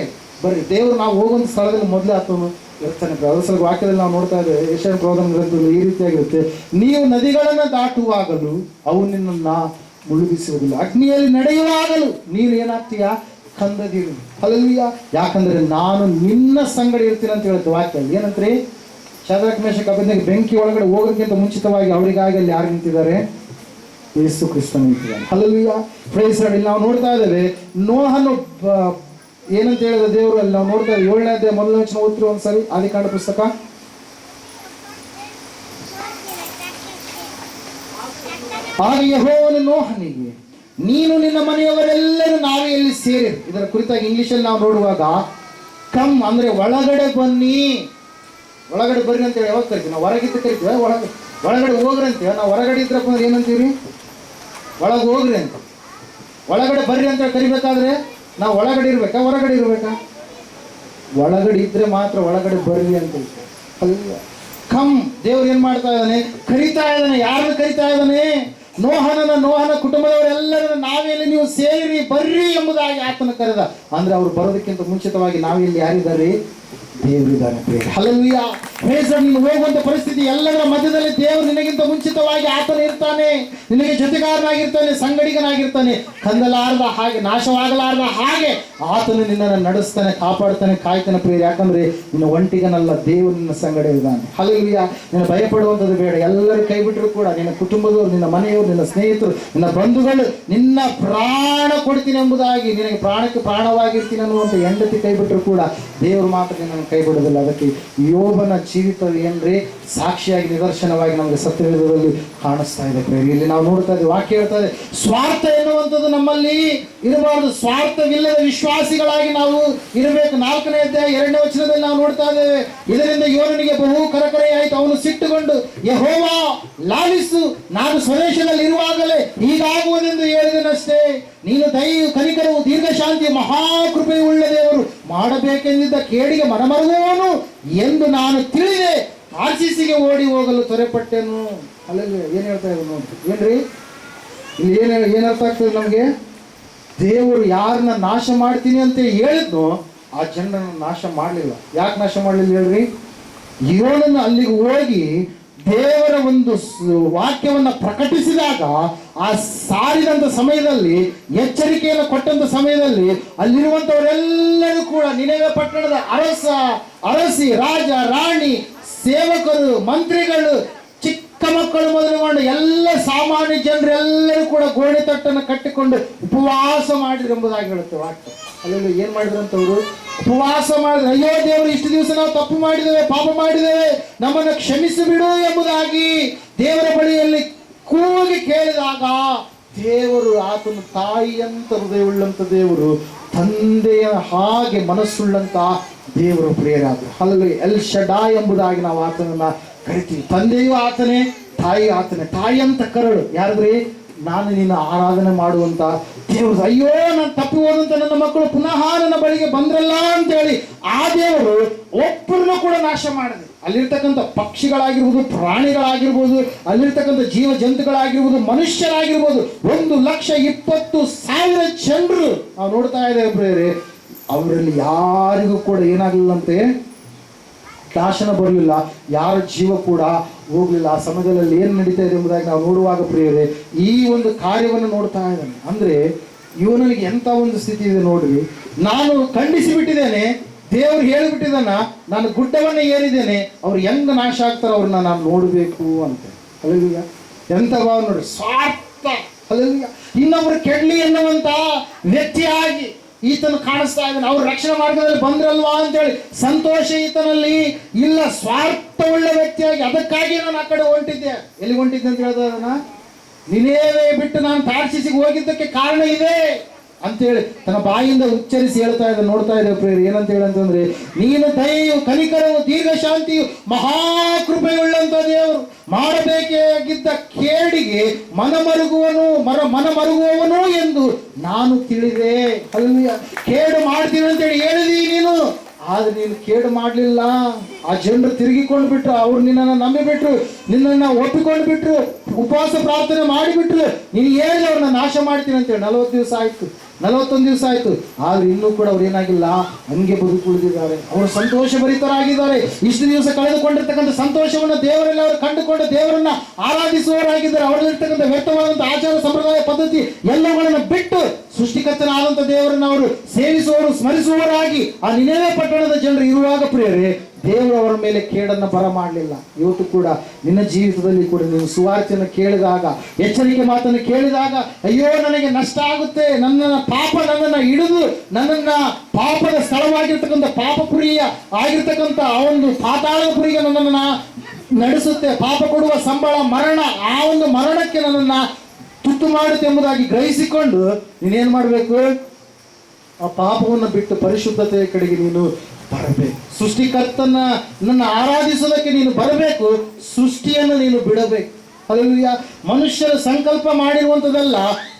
ಬರ್ರಿ. ದೇವರು ನಾವು ಹೋಗುವಂಥ ಸ್ಥಳದಲ್ಲಿ ಮೊದಲೇ ಆತನು ಇರ್ತಾನೆ. ಅದರ ಸಲ ವಾಕ್ಯದಲ್ಲಿ ನಾವು ನೋಡ್ತಾ ಇದ್ದೇವೆ, ಯೆಶಾಯ ಪ್ರವಾದನ ಗ್ರಂಥದಲ್ಲಿ ಈ ರೀತಿಯಾಗಿರುತ್ತೆ, ನೀವು ನದಿಗಳನ್ನು ದಾಟುವಾಗಲೂ ಅವು ನಿನ್ನನ್ನ ಮುಳುಗಿಸುವುದಿಲ್ಲ, ಅಗ್ನಿಯಲ್ಲಿ ನಡೆಯುವಾಗಲೂ ನೀನು ಏನಾಗ್ತೀಯಾ? ಕಂದದಿರು. ಹಲ್ಲೆಲೂಯಾ. ಯಾಕಂದ್ರೆ ನಾನು ನಿನ್ನ ಸಂಗಡ ಇರ್ತೀನಿ ಅಂತ ಹೇಳುತ್ತೆ ವಾಕ್ಯ. ಏನಂತ್ರಿ? ಶದ್ರಕ್ ಮೇಷಕ್ ಅಬೇದ್ನೆಗೋ ಬೆಂಕಿ ಒಳಗಡೆ ಹೋಗೋದಕ್ಕಿಂತ ಮುಂಚಿತವಾಗಿ ಅವರಿಗಾಗಿ ಅಲ್ಲಿ ಯಾರು ನಿಂತಿದ್ದಾರೆ? ಯೇಸು ಕ್ರಿಸ್ತ ನಿಂತಿದ್ದಾನೆ. ಹಲ್ಲೆಲೂಯಾ. Praise Lord. ಇಲ್ಲಿ ನಾವು ನೋಡ್ತಾ ಇದ್ದೇವೆ, ನೋಹನು ಏನಂತ ಹೇಳಿದ ದೇವರು ಅಲ್ಲಿ ನಾವು ನೋಡ್ತಾ ಇದ್ದೇವೆ. 7ನೇ ಅಧ್ಯಾಯ 1ನೇ ವಚನ ಓದ್ತಿರೋ ಒಂದ್ಸರಿ, ಆದಿಕಾಂಡ ಪುಸ್ತಕ. ಆಗ ಯೆಹೋವನು ನೋಹನಿಗೆ, ನೀನು ನಿನ್ನ ಮನೆಯವರೆಲ್ಲರೂ ನಾವೆಯಲ್ಲಿ ಸೇರಿ. ಇದರ ಕುರಿತಾಗಿ ಇಂಗ್ಲಿಷಲ್ಲಿ ನಾವು ನೋಡುವಾಗ, ಕಮ್ ಅಂದ್ರೆ ಒಳಗಡೆ ಬನ್ನಿ, ಒಳಗಡೆ ಬರ್ರಿ ಅಂತೇಳಿ ಯಾವಾಗ ಕರಿತೀವಿ? ನಾವು ಹೊರಗಿದ್ದು ಕರಿತೀವಿ, ಒಳಗಡೆ ಹೋಗ್ರಿ ಅಂತೀವಿ. ನಾವು ಹೊರಗಡೆ ಇದ್ರಪ್ಪ ಅಂದ್ರೆ ಏನಂತೀವಿ? ಒಳಗೆ ಹೋಗ್ರಿ ಅಂತ. ಒಳಗಡೆ ಬರ್ರಿ ಅಂತ ಕರಿಬೇಕಾದ್ರೆ ನಾವು ಒಳಗಡೆ ಇರ್ಬೇಕಾ ಹೊರಗಡೆ ಇರ್ಬೇಕಾ? ಒಳಗಡೆ ಇದ್ರೆ ಮಾತ್ರ ಒಳಗಡೆ ಬರ್ರಿ ಅಂತ ಅಲ್ಲ. ಕಮ್, ದೇವ್ರು ಏನ್ ಮಾಡ್ತಾ ಇದ್ದಾನೆ? ಕರಿತಾ ಇದ್ದಾನೆ. ಯಾರನ್ನು ಕರಿತಾ ಇದ್ದಾನೆ? ನೋಹನ ಕುಟುಂಬದವರೆಲ್ಲರನ್ನು ನಾವೆಲ್ಲಿ ನೀವು ಸೇರಿ ಬರ್ರಿ ಎಂಬುದಾಗಿ ಆತನ ಕರೆದ. ಅಂದ್ರೆ ಅವ್ರು ಬರೋದಕ್ಕಿಂತ ಮುಂಚಿತವಾಗಿ ನಾವಿಲ್ಲಿ ಯಾರಿದ್ದಾರೆ? ದೇವರಿದ್ದಾನೆ. ಹಲ್ಲೆಲೂಯಾ. ನೀನು ಹೋಗುವಂತ ಪರಿಸ್ಥಿತಿ ಎಲ್ಲದರ ಮಧ್ಯದಲ್ಲಿ ದೇವರು ನಿನಗಿಂತ ಮುಂಚಿತವಾಗಿ ಆತನ ಇರ್ತಾನೆ. ನಿನಗೆ ಜೊತೆಗಾರನಾಗಿರ್ತಾನೆ, ಸಂಗಡಿಗನಾಗಿರ್ತಾನೆ. ಕಂದಲಾರದ ಹಾಗೆ, ನಾಶವಾಗಲಾರದ ಹಾಗೆ ಆತನು ನಿನ್ನನ್ನು ನಡೆಸ್ತಾನೆ, ಕಾಪಾಡ್ತಾನೆ, ಕಾಯ್ತಾನೆ ಪ್ರಿಯ. ಯಾಕಂದ್ರೆ ನಿನ್ನ ಒಂಟಿಗನಲ್ಲ, ದೇವರು ನಿನ್ನ ಸಂಗಡ ಇದ್ದಾನೆ. ಹಲ್ಲೆಲೂಯಾ. ನೀನು ಭಯಪಡುವಂಥದ್ದು ಬೇಡ. ಎಲ್ಲರೂ ಕೈ ಬಿಟ್ಟರು ಕೂಡ ನಿನ್ನ ಕುಟುಂಬದವರು, ನಿನ್ನ ಮನೆಯವರು, ನಿನ್ನ ಸ್ನೇಹಿತರು, ನಿನ್ನ ಬಂಧುಗಳು ನಿನ್ನ ಪ್ರಾಣ ಕೊಡ್ತೀನಿ ಎಂಬುದಾಗಿ, ನಿನಗೆ ಪ್ರಾಣಕ್ಕೆ ಪ್ರಾಣವಾಗಿರ್ತೀನಿ ಅನ್ನುವಂಥ ಹೆಂಡತಿ ಕೈ ಬಿಟ್ಟರು ಕೂಡ ದೇವರು ಮಾತ್ರ ನಿನ್ನನ್ನು ಕೈ ಬಿಡೋದಿಲ್ಲ. ಅದಕ್ಕೆ ಯೋಬನ ಜೀವಿತ ಏನ್ರಿ ಸಾಕ್ಷಿಯಾಗಿ, ನಿದರ್ಶನವಾಗಿ ನಮಗೆ ಸತ್ಯವೇದದಲ್ಲಿ ಕಾಣಿಸ್ತಾ ಇದೆ ಪ್ರೇರಿ. ಇಲ್ಲಿ ನಾವು ನೋಡ್ತಾ ಇದ್ದೀವಿ, ವಾಕ್ಯ ಹೇಳ್ತಾ ಇದೆ, ಸ್ವಾರ್ಥ ಎನ್ನುವಂಥದ್ದು ನಮ್ಮಲ್ಲಿ ಇರಬಾರದು. ಸ್ವಾರ್ಥವಿಲ್ಲದ ವಿಶ್ವಾಸಿಗಳಾಗಿ ನಾವು ಇರಬೇಕು. 4ನೇ ಅಧ್ಯಾಯ 2ನೇ ವಚನದಲ್ಲಿ ನಾವು ನೋಡ್ತಾ ಇದ್ದೇವೆ, ಇದರಿಂದ ಯೋನನಿಗೆ ಬಹು ಕರಕರೆಯಾಯಿತು. ಅವನು ಸಿಟ್ಟುಕೊಂಡು, ಯೆಹೋವಾ ಲಾಲಿಸು, ನಾನು ಸ್ವದೇಶದಲ್ಲಿ ಇರುವಾಗಲೇ ಹೀಗಾಗುವುದೆಂದು ಹೇಳಿದನಷ್ಟೇ. ನೀನು ದಯೆಯು, ಕನಿಕರವು, ದೀರ್ಘಶಾಂತಿ, ಮಹಾಕೃಪೆಯು ಉಳ್ಳ ದೇವರು, ಮಾಡಬೇಕೆಂದಿದ್ದ ಕೇಡಿಗೆ ಮನಮರುಗುವನು ಎಂದು ನಾನು ತಿಳಿದೆ. ಆರ್ಸಿಸಿಗೆ ಓಡಿ ಹೋಗಲು ತ್ವರೆಪಟ್ಟೆನು. ಅಲ್ಲಲ್ಲಿ ಏನ್ ಹೇಳ್ತಾ ಇದ್ರು ನೋಡಿ, ಏನ್ರಿ ಇಲ್ಲಿ ಏನ್ ಅರ್ಥ ಆಗ್ತದೆ ನಮ್ಗೆ? ದೇವರು ಯಾರನ್ನ ನಾಶ ಮಾಡ್ತೀನಿ ಅಂತ ಹೇಳಿದ್ನೋ ಆ ಜನರನ್ನು ನಾಶ ಮಾಡಲಿಲ್ಲ. ಯಾಕೆ ನಾಶ ಮಾಡಲಿಲ್ಲ ಹೇಳ್ರಿ? ಯೋನನ್ನು ಅಲ್ಲಿಗೆ ಹೋಗಿ ದೇವರ ಒಂದು ವಾಕ್ಯವನ್ನ ಪ್ರಕಟಿಸಿದಾಗ, ಆ ಸಾರಿದಂತ ಸಮಯದಲ್ಲಿ, ಎಚ್ಚರಿಕೆಯನ್ನು ಕೊಟ್ಟಂತ ಸಮಯದಲ್ಲಿ ಅಲ್ಲಿರುವಂತವರೆಲ್ಲರೂ ಕೂಡ, ನಿನೆವೆ ಪಟ್ಟಣದ ಅರಸಿ, ರಾಜ, ರಾಣಿ, ಸೇವಕರು, ಮಂತ್ರಿಗಳು, ಚಿಕ್ಕ ಮಕ್ಕಳು ಮೊದಲುಗೊಂಡು ಎಲ್ಲ ಸಾಮಾನ್ಯ ಜನರೆಲ್ಲರೂ ಕೂಡ ಗೋಣಿ ತಟ್ಟನ್ನು ಕಟ್ಟಿಕೊಂಡು ಉಪವಾಸ ಮಾಡಿದ್ರು ಎಂಬುದಾಗಿ ಹೇಳುತ್ತೆ ವಾಕ್ಯ. ಅಲ್ಲಿ ಏನ್ ಮಾಡಿದ್ರಂತವ್ರು? ಉಪವಾಸ ಮಾಡಿದ್ರು. ಅಯ್ಯೋ ದೇವರು, ಇಷ್ಟು ದಿವಸ ನಾವು ತಪ್ಪು ಮಾಡಿದ್ದೇವೆ, ಪಾಪ ಮಾಡಿದ್ದೇವೆ, ನಮ್ಮನ್ನು ಕ್ಷಮಿಸಿಬಿಡು ಎಂಬುದಾಗಿ ದೇವರ ಬಳಿಯಲ್ಲಿ ಕೂಗಿ ಕೇಳಿದಾಗ ದೇವರು, ಆತನು ತಾಯಿಯಂತ ಹೃದಯವುಳ್ಳಂತ ದೇವರು, ತಂದೆಯ ಹಾಗೆ ಮನಸ್ಸುಳ್ಳಂತ ದೇವರು ಪ್ರಿಯರಾದರು. ಅಲ್ಲಿ ಎಲ್ ಶಡಾಯ್ ಎಂಬುದಾಗಿ ನಾವು ಆತನನ್ನ ಕರಿತೀವಿ. ತಂದೆಯೂ ಆತನೇ, ತಾಯಿ ಆತನೇ. ತಾಯಿ ಅಂತ ಕರಳು ಯಾರದ್ರಿ? ನಾನು ನಿನ್ನ ಆರಾಧನೆ ಮಾಡುವಂತ ದೇವರು. ಅಯ್ಯೋ, ನಾನು ತಪ್ಪಿ ಹೋದಂತ ನನ್ನ ಮಕ್ಕಳು ಪುನಃ ನನ್ನ ಬಳಿಗೆ ಬಂದ್ರಲ್ಲ ಅಂತೇಳಿ ಆ ದೇವರು ಒಬ್ಬರನ್ನು ಕೂಡ ನಾಶ ಮಾಡಿದೆ. ಅಲ್ಲಿರ್ತಕ್ಕಂಥ ಪಕ್ಷಿಗಳಾಗಿರ್ಬೋದು, ಪ್ರಾಣಿಗಳಾಗಿರ್ಬೋದು, ಅಲ್ಲಿರ್ತಕ್ಕಂಥ ಜೀವ ಜಂತುಗಳಾಗಿರ್ಬೋದು, ಮನುಷ್ಯರಾಗಿರ್ಬೋದು, 1,20,000 ಜನರು ನಾವು ನೋಡ್ತಾ ಇದ್ದೇವೆ ಪ್ರಿಯರೇ. ಅವರಲ್ಲಿ ಯಾರಿಗೂ ಕೂಡ ಏನಾಗಲಿಲ್ಲಂತೆ, ನಾಶನ ಬರಲಿಲ್ಲ, ಯಾರ ಜೀವ ಕೂಡ ಹೋಗ್ಲಿಲ್ಲ. ಆ ಸಮಯದಲ್ಲಿ ಏನು ನಡೀತಾ ಇದೆ ಎಂಬುದಾಗಿ ನಾವು ನೋಡುವಾಗ ಪ್ರಿಯರೇ, ಈ ಒಂದು ಕಾರ್ಯವನ್ನು ನೋಡ್ತಾ ಇದ್ದಾನೆ. ಅಂದ್ರೆ ಇವನಿಗೆ ಎಂತ ಒಂದು ಸ್ಥಿತಿ ಇದೆ ನೋಡ್ರಿ. ನಾನು ಖಂಡಿಸಿ ಬಿಟ್ಟಿದ್ದೇನೆ, ದೇವ್ರು ಹೇಳಿಬಿಟ್ಟಿದ್ದಾನ, ನಾನು ಗುಡ್ಡವನ್ನ ಏರಿದ್ದೇನೆ, ಅವ್ರು ಹೆಂಗ ನಾಶ ಆಗ್ತಾರೋ ಅವ್ರನ್ನ ನಾನು ನೋಡಬೇಕು ಅಂತ. ಅಲ್ಲೂಯ್ಯ, ಎಂತ ಭಾವ ನೋಡ್ರಿ, ಸ್ವಾರ್ಥ. ಅಲ್ಲೂಯ್ಯ, ಇನ್ನೊಬ್ರು ಕೆಡ್ಲಿ ಎನ್ನುವಂತ ವ್ಯಕ್ತಿಯಾಗಿ ಈತನು ಕಾಣಿಸ್ತಾ ಇದ್ದಾನೆ. ಅವ್ರು ರಕ್ಷಣಾ ಮಾರ್ಗದಲ್ಲಿ ಬಂದ್ರಲ್ವಾ ಅಂತೇಳಿ ಸಂತೋಷ ಈತನಲ್ಲಿ ಇಲ್ಲ. ಸ್ವಾರ್ಥವುಳ್ಳ ವ್ಯಕ್ತಿಯಾಗಿ, ಅದಕ್ಕಾಗಿ ನಾನು ಆ ಕಡೆ ಹೊಂಟಿದ್ದೆ. ಎಲ್ಲಿ ಹೊಂಟಿದ್ದೆ ಅಂತ ಹೇಳ್ತಾ ಇದ್ದಾನ? ನಿನೇವೆ ಬಿಟ್ಟು ನಾನು ತಾರ್ಷೀಸಿಗೆ ಹೋಗಿದ್ದಕ್ಕೆ ಕಾರಣ ಇದೆ ಅಂತೇಳಿ ತನ್ನ ಬಾಯಿಂದ ಉಚ್ಚರಿಸಿ ಹೇಳ್ತಾ ಇದ್ದ. ನೋಡ್ತಾ ಇದ್ದೇವೆ ಪ್ರೇರಿ, ಏನಂತ ಹೇಳಂತಂದ್ರೆ, ನೀನು ದಯೆಯು, ಕನಿಕರವು, ದೀರ್ಘಶಾಂತಿಯು, ಮಹಾಕೃಪೆಯುಳ್ಳಂತ ದೇವರು, ಮಾಡಬೇಕಾಗಿದ್ದ ಕೇಡಿಗೆ ಮನಮರುಗುವವನು ಎಂದು ನಾನು ತಿಳಿದೆ. ಅಲ್ಲಿ ಕೇಡು ಮಾಡ್ತೀನಿ ಅಂತೇಳಿ ಹೇಳಿದಿ ನೀನು, ಆದ್ರೆ ನೀನು ಕೇಡು ಮಾಡಲಿಲ್ಲ. ಆ ಜನರು ತಿರುಗಿಕೊಂಡು ಬಿಟ್ರು, ಅವ್ರು ನಿನ್ನನ್ನು ನಂಬಿಬಿಟ್ರು, ನಿನ್ನನ್ನು ಒಪ್ಪಿಕೊಂಡು ಬಿಟ್ರು, ಉಪವಾಸ ಪ್ರಾರ್ಥನೆ ಮಾಡಿಬಿಟ್ರು. ನೀನು ಹೇಳಿ ಅವ್ರನ್ನ ನಾಶ ಮಾಡ್ತೀನಿ ಅಂತೇಳಿ 40 ದಿವಸ ಆಯ್ತು, 41 ದಿವಸ ಆಯ್ತು. ಆದ್ರೆ ಇನ್ನೂ ಕೂಡ ಅವ್ರು ಏನಾಗಿಲ್ಲ, ಹಂಗೆ ಬದುಕುಳಿದಿದ್ದಾರೆ. ಅವರು ಸಂತೋಷ ಭರಿತರಾಗಿದ್ದಾರೆ. ಇಷ್ಟು ದಿವಸ ಕಳೆದುಕೊಂಡಿರ್ತಕ್ಕಂಥ ಸಂತೋಷವನ್ನು ದೇವರೆಲ್ಲ ಅವರು ಕಂಡುಕೊಂಡು ದೇವರನ್ನ ಆರಾಧಿಸುವವರಾಗಿದ್ದಾರೆ. ಅವರಲ್ಲಿರ್ತಕ್ಕಂಥ ವ್ಯಕ್ತವಾದಂಥ ಆಚಾರ, ಸಂಪ್ರದಾಯ, ಪದ್ಧತಿ ಎಲ್ಲಗಳನ್ನು ಬಿಟ್ಟು ಸೃಷ್ಟಿಕರ್ತನಾದಂಥ ದೇವರನ್ನ ಅವರು ಸೇವಿಸುವವರು, ಸ್ಮರಿಸುವವರಾಗಿ ಆ ನಿನೆವೆ ಪಟ್ಟಣದ ಜನರು ಇರುವಾಗ ಪ್ರಿಯರೇ, ದೇವರು ಅವರ ಮೇಲೆ ಕೇಡನ್ನು ಬರ ಮಾಡಲಿಲ್ಲ. ಇವತ್ತು ಕೂಡ ನಿನ್ನ ಜೀವಿತದಲ್ಲಿ ಕೂಡ ನೀವು ಸುವಾರ್ತೆಯನ್ನು ಕೇಳಿದಾಗ, ಎಚ್ಚರಿಕೆ ಮಾತನ್ನು ಕೇಳಿದಾಗ, ಅಯ್ಯೋ ನನಗೆ ನಷ್ಟ ಆಗುತ್ತೆ, ನನ್ನ ಪಾಪ ನನ್ನನ್ನು ಹಿಡಿದು ನನ್ನನ್ನ ಪಾಪದ ಸ್ಥಳವಾಗಿರ್ತಕ್ಕಂಥ ಪಾಪಪುರಿಯ ಆಗಿರ್ತಕ್ಕಂಥ ಆ ಒಂದು ಪಾತಾಳದ ಪುರಿಗೆ ನನ್ನನ್ನು ನಡೆಸುತ್ತೆ, ಪಾಪ ಕೊಡುವ ಸಂಬಳ ಮರಣ, ಆ ಒಂದು ಮರಣಕ್ಕೆ ನನ್ನನ್ನು ತುತ್ತು ಮಾಡುತ್ತೆ ಎಂಬುದಾಗಿ ಗ್ರಹಿಸಿಕೊಂಡು ನೀನೇನು ಮಾಡಬೇಕು? ಆ ಪಾಪವನ್ನು ಬಿಟ್ಟು ಪರಿಶುದ್ಧತೆಯ ಕಡೆಗೆ ನೀನು ಬರಬೇಕು. ಸೃಷ್ಟಿಕರ್ತನ ನನ್ನ ಆರಾಧಿಸೋದಕ್ಕೆ ನೀನು ಬರಬೇಕು, ಸೃಷ್ಟಿಯನ್ನು ನೀನು ಬಿಡಬೇಕು. ಹಲ್ಲೆಲೂಯಾ. ಮನುಷ್ಯರ ಸಂಕಲ್ಪ ಮಾಡಿರುವಂಥದ್ದಲ್ಲ,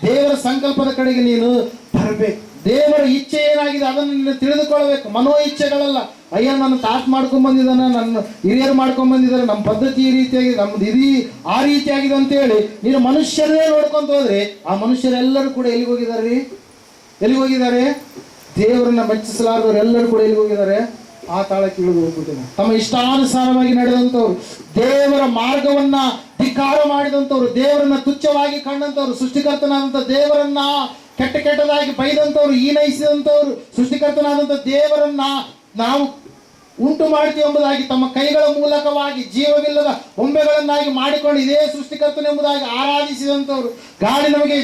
ದೇವರ ಸಂಕಲ್ಪದ ಕಡೆಗೆ ನೀನು ಬರಬೇಕು. ದೇವರ ಇಚ್ಛೆ ಏನಾಗಿದೆ ಅದನ್ನು ನೀನು ತಿಳಿದುಕೊಳ್ಬೇಕು. ಮನೋ ಇಚ್ಛೆಗಳಲ್ಲ. ಅಯ್ಯ ನನ್ನ ತಾಟ್ ಮಾಡ್ಕೊಂಡ್ ಬಂದಿದ್ದಾನೆ, ನನ್ನ ಹಿರಿಯರು ಮಾಡ್ಕೊಂಡ್ ಬಂದಿದ್ದಾರೆ, ನಮ್ಮ ಪದ್ಧತಿ ಈ ರೀತಿಯಾಗಿದೆ, ನಮ್ದು ಇದೀ ಆ ರೀತಿಯಾಗಿದೆ ಅಂತೇಳಿ ನೀನು ಮನುಷ್ಯರನ್ನೇ ನೋಡ್ಕೊಂತ ಹೋದ್ರೆ ಆ ಮನುಷ್ಯರೆಲ್ಲರೂ ಕೂಡ ಎಲ್ಲಿಗೆ ಹೋಗಿದ್ದಾರೆ? ಎಲ್ಲಿಗೆ ಹೋಗಿದ್ದಾರೆ? ದೇವರನ್ನ ಮೆಚ್ಚಿಸಲಾರದವ್ರು ಎಲ್ಲರೂ ಕೂಡ ಎಲ್ಲಿಗೆ ಹೋಗಿದ್ದಾರೆ? ಆ ತಾಳಕ್ಕೆ ಇಳಿದು ಹೋಗ್ಬಿಟ್ಟಿದ್ದಾರೆ. ತಮ್ಮ ಇಷ್ಟಾನುಸಾರವಾಗಿ ನಡೆದಂಥವ್ರು, ದೇವರ ಮಾರ್ಗವನ್ನ ಧಿಕ್ಕಾರ ಮಾಡಿದಂಥವ್ರು, ದೇವರನ್ನ ತುಚ್ಛವಾಗಿ ಕಂಡಂಥವ್ರು, ಸೃಷ್ಟಿಕರ್ತನಾದಂಥ ದೇವರನ್ನ ಕೆಟ್ಟದಾಗಿ ಬೈದಂಥವ್ರು, ಹೀನೈಸಿದಂಥವ್ರು, ಸೃಷ್ಟಿಕರ್ತನಾದಂಥ ದೇವರನ್ನ ನಾವು ಉಂಟು ಮಾಡ್ತೀವಿ ಎಂಬುದಾಗಿ ತಮ್ಮ ಕೈಗಳ ಮೂಲಕವಾಗಿ ಜೀವವಿಲ್ಲದ ಬೊಂಬೆಗಳನ್ನಾಗಿ ಮಾಡಿಕೊಂಡು ಇದೇ ಸೃಷ್ಟಿಕರ್ತನೆಂಬುದಾಗಿ ಆರಾಧಿಸಿದಂಥವ್ರು, ಗಾಳಿ ನಮಗೆ